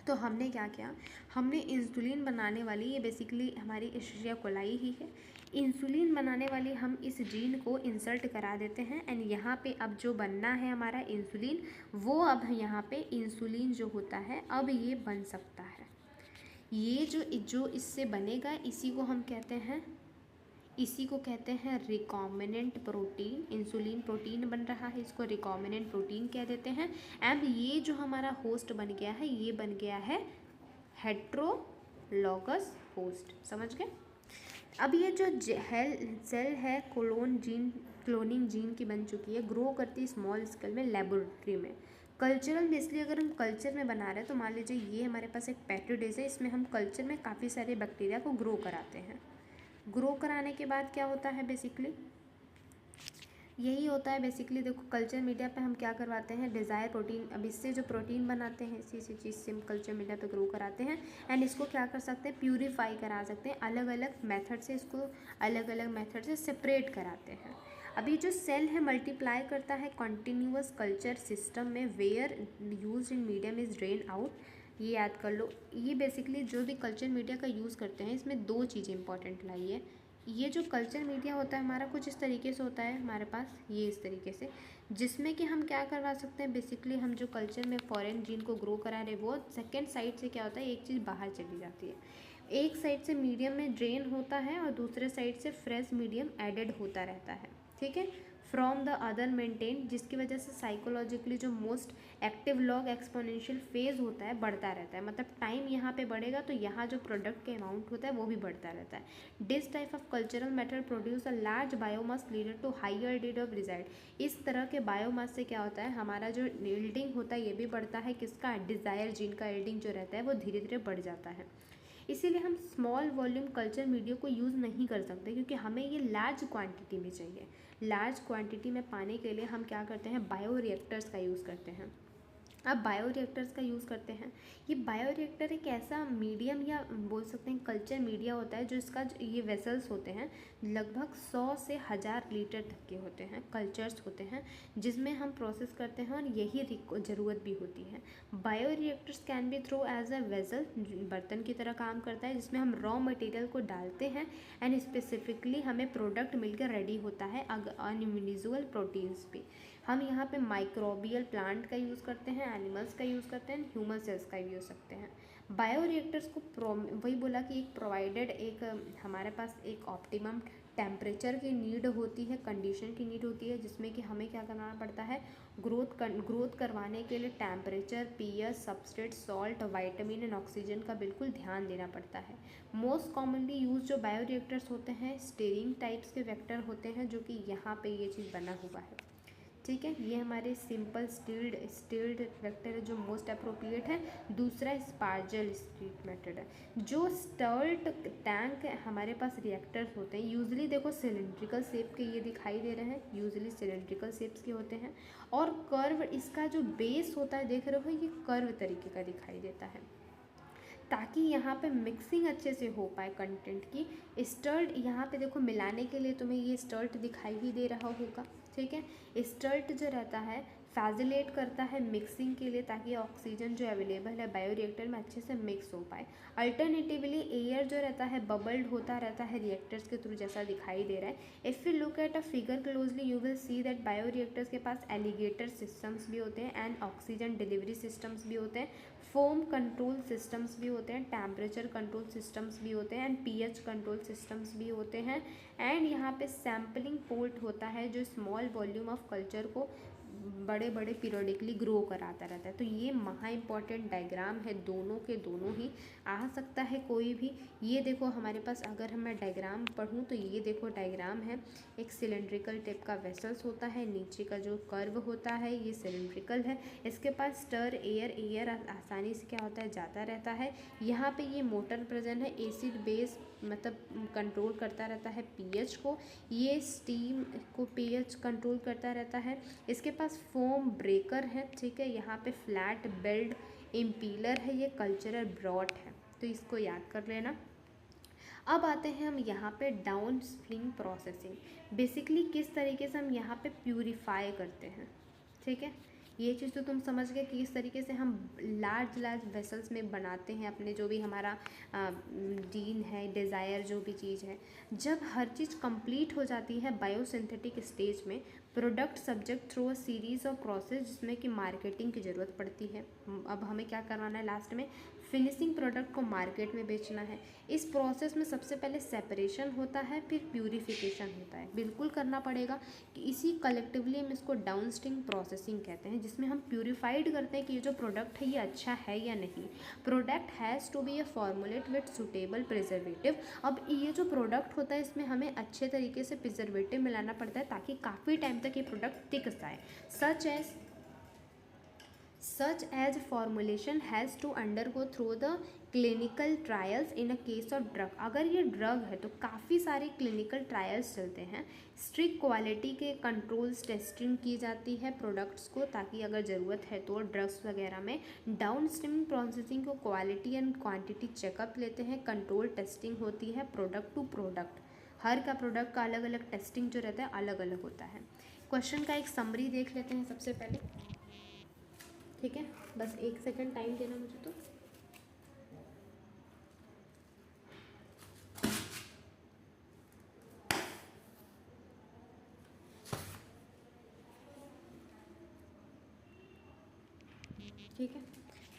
तो हमने क्या किया, हमने इंसुलिन बनाने वाली, ये बेसिकली हमारी एशर्शिया कोलाई ही है, इंसुलिन बनाने वाली हम इस जीन को इंसर्ट करा देते हैं एंड यहाँ पे अब जो बनना है हमारा इंसुलिन, वो अब यहाँ पे इंसुलिन जो होता है अब ये बन सकता है। ये जो इससे बनेगा इसी को कहते हैं रिकॉम्बिनेंट प्रोटीन। इंसुलिन प्रोटीन बन रहा है, इसको रिकॉम्बिनेंट प्रोटीन कह देते हैं। एंड ये जो हमारा होस्ट बन गया है ये बन गया है हेट्रोलॉगस होस्ट, समझ गए। अब ये जो सेल है क्लोनिंग जीन की बन चुकी है, ग्रो करती है स्मॉल स्केल में लेबोरेटरी में। कल्चरल बेसिकली अगर हम कल्चर में बना रहे हैं तो मान लीजिए ये हमारे पास एक पेट्री डिश है, इसमें हम कल्चर में काफ़ी सारे बैक्टीरिया को ग्रो कराते हैं। ग्रो कराने के बाद क्या होता है बेसिकली, यही होता है बेसिकली। देखो कल्चर मीडिया पे हम क्या करवाते हैं, डिज़ायर प्रोटीन, अब इससे जो प्रोटीन बनाते हैं इसी चीज़ से हम कल्चर मीडिया पे ग्रो कराते हैं। एंड इसको क्या कर सकते हैं, प्यूरीफाई करा सकते हैं, अलग अलग मेथड से इसको अलग अलग मेथड से सेपरेट कराते हैं। अभी जो सेल है मल्टीप्लाई करता है कॉन्टिन्यूअस कल्चर सिस्टम में, where use in medium is drain out. ये याद कर लो, ये बेसिकली जो भी कल्चर मीडिया का यूज़ करते हैं इसमें दो चीज़ें इंपॉर्टेंट लाई है। ये जो कल्चर मीडिया होता है हमारा कुछ इस तरीके से होता है हमारे पास, ये इस तरीके से, जिसमें कि हम क्या करवा सकते हैं बेसिकली, हम जो कल्चर में फॉरेन जीन को ग्रो करा रहे वो सेकेंड साइड से क्या होता है, एक चीज़ बाहर चली जाती है। एक साइड से मीडियम में ड्रेन होता है और दूसरे साइड से फ्रेश मीडियम एडेड होता रहता है, ठीक है, फ्रॉम द अदर मेंटेन, जिसकी वजह से साइकोलॉजिकली जो most active log exponential phase होता है बढ़ता रहता है। मतलब टाइम यहाँ पे बढ़ेगा तो यहाँ जो प्रोडक्ट के अमाउंट होता है वो भी बढ़ता रहता है। This type of cultural method produce a large biomass leader to higher rate of result. इस तरह के बायोमास से क्या होता है, हमारा जो यील्डिंग होता है ये भी बढ़ता है, किसका, डिज़ायर जीन का यील्डिंग जो रहता है वो धीरे धीरे बढ़ जाता है। इसीलिए हम स्मॉल वॉल्यूम कल्चर मीडिया को यूज़ नहीं कर सकते, क्योंकि हमें ये लार्ज क्वांटिटी में चाहिए। लार्ज क्वांटिटी में पाने के लिए हम क्या करते हैं, बायो रिएक्टर्स का यूज़ करते हैं। अब बायो रिएक्टर्स का यूज़ करते हैं, ये बायो रिएक्टर एक ऐसा मीडियम या बोल सकते हैं कल्चर मीडिया होता है जो इसका ये वेसल्स होते हैं लगभग 100 से 1000 लीटर तक के होते हैं, कल्चर्स होते हैं जिसमें हम प्रोसेस करते हैं और यही ज़रूरत भी होती है। Bio reactors can be throw as a vessel, बर्तन की तरह काम करता है जिसमें हम रॉ मटेरियल को डालते हैं एंड स्पेसिफिकली हमें प्रोडक्ट मिलकर रेडी होता है अनइंडिविजुअल प्रोटीन्स भी। हम यहाँ पे माइक्रोबियल प्लांट का यूज़ करते हैं, एनिमल्स का यूज़ करते हैं, ह्यूमन सेल्स का यूज़ सकते हैं। बायो रिएक्टर्स को वही बोला कि एक प्रोवाइडेड एक हमारे पास एक ऑप्टिमम टेम्परेचर की नीड होती है, कंडीशन की नीड होती है, जिसमें कि हमें क्या करना पड़ता है, ग्रोथ करवाने के लिए temperature, pH, substrate, salt, vitamin and oxygen का बिल्कुल ध्यान देना पड़ता है। मोस्ट कॉमनली यूज जो बायो रिएक्टर्स होते हैं स्टेरिंग टाइप्स के वेक्टर होते हैं, जो कि यहाँ पे ये चीज़ बना हुआ है, ठीक है। ये हमारे सिंपल स्टील्ड वेक्टर है जो मोस्ट अप्रोप्रिएट है। दूसरा स्पार्जल स्टील्ड मेथड है। जो स्टर्ड टैंक हमारे पास रिएक्टर्स होते हैं यूजली देखो सिलेंड्रिकल शेप के ये दिखाई दे रहे हैं, यूजली सिलेंड्रिकल शेप्स के होते हैं और कर्व, इसका जो बेस होता है देख रहे हो ये कर्व तरीके का दिखाई देता है ताकि यहाँ पे मिक्सिंग अच्छे से हो पाए कंटेंट की। स्टर्ट यहाँ पे देखो मिलाने के लिए तुम्हें ये स्टर्ट दिखाई ही दे रहा होगा, ठीक है। स्टर्ट जो रहता है फैसिलेट करता है मिक्सिंग के लिए ताकि ऑक्सीजन जो अवेलेबल है बायोरिएक्टर में अच्छे से मिक्स हो पाए। अल्टरनेटिवली एयर जो रहता है बबल्ड होता रहता है रिएक्टर्स के थ्रू, जैसा दिखाई दे रहा है। If you look at a figure closely you will see that bioreactors के पास एलिगेटर सिस्टम्स भी होते हैं एंड ऑक्सीजन डिलीवरी सिस्टम्स भी होते हैं, फोम कंट्रोल सिस्टम्स भी होते हैं, टेम्परेचर कंट्रोल सिस्टम्स भी होते हैं एंड पीएच कंट्रोल सिस्टम्स भी होते हैं। एंड यहाँ पे सैम्पलिंग पोर्ट होता है जो स्मॉल वॉल्यूम ऑफ कल्चर को बड़े बड़े पीरियडिकली ग्रो कराता रहता है। तो ये महा इम्पॉर्टेंट डायग्राम है, दोनों के दोनों ही आ सकता है कोई भी। ये देखो हमारे पास अगर मैं डायग्राम पढ़ूँ तो ये देखो डायग्राम है, एक सिलेंड्रिकल टाइप का वेसल्स होता है, नीचे का जो कर्व होता है ये सिलेंड्रिकल है, इसके पास स्टर एयर आसानी से क्या होता है जाता रहता है। यहाँ पे ये मोटर प्रेजेंट है, एसिड बेस मतलब कंट्रोल करता रहता है पीएच को, ये स्टीम को पीएच कंट्रोल करता रहता है। इसके पास फोम ब्रेकर है, ठीक है, यहाँ पे फ्लैट बेल्ड इम्पीलर है, ये कल्चरल ब्रॉट है, तो इसको याद कर लेना। अब आते हैं हम यहाँ पे डाउन स्ट्रीम प्रोसेसिंग, बेसिकली किस तरीके से हम यहाँ पे प्यूरिफाई करते हैं, ठीक है। ये चीज़ तो तुम समझ गए कि किस तरीके से हम लार्ज वेसल्स में बनाते हैं अपने जो भी हमारा जीन है, डिज़ायर जो भी चीज़ है। जब हर चीज़ कंप्लीट हो जाती है बायोसिंथेटिक स्टेज में, product subject through a series of process जिसमें कि मार्केटिंग की ज़रूरत पड़ती है। अब हमें क्या करवाना है, लास्ट में फिनिशिंग प्रोडक्ट को मार्केट में बेचना है। इस प्रोसेस में सबसे पहले सेपरेशन होता है, फिर प्यूरिफिकेशन होता है, बिल्कुल करना पड़ेगा कि इसी कलेक्टिवली हम इसको डाउनस्ट्रीम प्रोसेसिंग कहते हैं, जिसमें हम प्यूरिफाइड करते हैं कि ये जो प्रोडक्ट है ये अच्छा है या नहीं। Product has to be a formulate with suitable preservative. अब ये जो प्रोडक्ट होता है इसमें हमें अच्छे तरीके से प्रिजर्वेटिव मिलाना पड़ता है ताकि काफ़ी टाइम तक ये प्रोडक्ट टिक जाए, such as formulation has to undergo through the clinical trials in a case of drug. अगर ये ड्रग है तो काफ़ी सारे क्लिनिकल ट्रायल्स चलते हैं, स्ट्रिक्ट क्वालिटी के कंट्रोल्स टेस्टिंग की जाती है प्रोडक्ट्स को, ताकि अगर ज़रूरत है तो ड्रग्स वगैरह में डाउन स्ट्रीम प्रोसेसिंग को क्वालिटी एंड क्वांटिटी चेकअप लेते हैं, कंट्रोल टेस्टिंग होती है प्रोडक्ट टू प्रोडक्ट। हर का प्रोडक्ट का अलग अलग टेस्टिंग जो रहता है अलग अलग होता है। क्वेश्चन का एक समरी देख लेते हैं सबसे पहले, ठीक है, बस 1 सेकंड टाइम देना मुझे तो। ठीक है,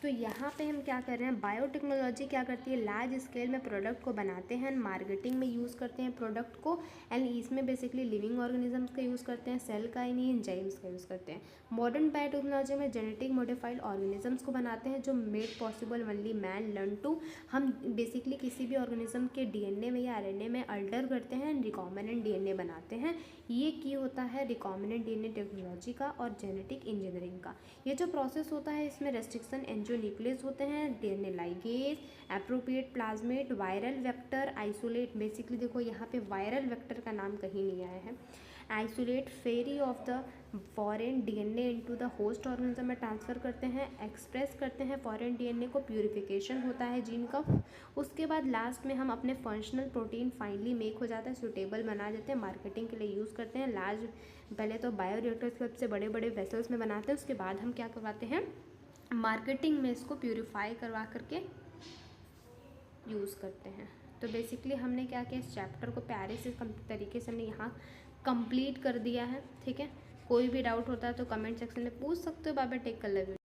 तो यहाँ पे हम क्या कर रहे हैं, बायोटेक्नोलॉजी क्या करती है, लार्ज स्केल में प्रोडक्ट को बनाते हैं, मार्केटिंग में यूज़ करते हैं प्रोडक्ट को, एंड इसमें बेसिकली लिविंग ऑर्गेनिजम्स का यूज़ करते हैं, सेल का यानी एंजाइम्स का यूज़ करते हैं। मॉडर्न बायोटेक्नोलॉजी में जेनेटिक मॉडिफाइड ऑर्गेनिजम्स को बनाते हैं, जो made possible only man learn to. हम बेसिकली किसी भी ऑर्गेनिज्म के डीएनए में या आरएनए में अल्टर करते हैं, रिकॉम्बिनेंट डीएनए बनाते हैं। ये की होता है रिकॉम्बिनेंट डीएनए टेक्नोलॉजी का और जेनेटिक इंजीनियरिंग का। ये जो प्रोसेस होता है इसमें रेस्ट्रिक्शन एंजियोन्यूक्लियस होते हैं, DNA ligase, appropriate plasmid, viral vector, isolate. Basically देखो यहाँ पे वायरल वेक्टर का नाम कहीं नहीं आया है। Isolate ferry of the foreign DNA into the host organism में ट्रांसफ़र करते हैं, एक्सप्रेस करते हैं फॉरेन डीएनए को, प्यूरिफिकेशन होता है जीन का। उसके बाद लास्ट में हम अपने फंक्शनल प्रोटीन फाइनली मेक हो जाता है, सूटेबल बना देते हैं, मार्केटिंग के लिए यूज़ करते हैं। लार्ज पहले तो बायोरिएक्टर्स के सबसे बड़े बड़े वेसल्स में बनाते हैं, उसके बाद हम क्या करवाते हैं, मार्केटिंग में इसको प्यूरिफाई करवा करके यूज़ करते हैं। तो बेसिकली हमने क्या किया, इस चैप्टर को प्यारे से तरीके से हमने यहाँ कंप्लीट कर दिया है। ठीक है, कोई भी डाउट होता है तो कमेंट सेक्शन में पूछ सकते हो। Bye bye, take care, love you.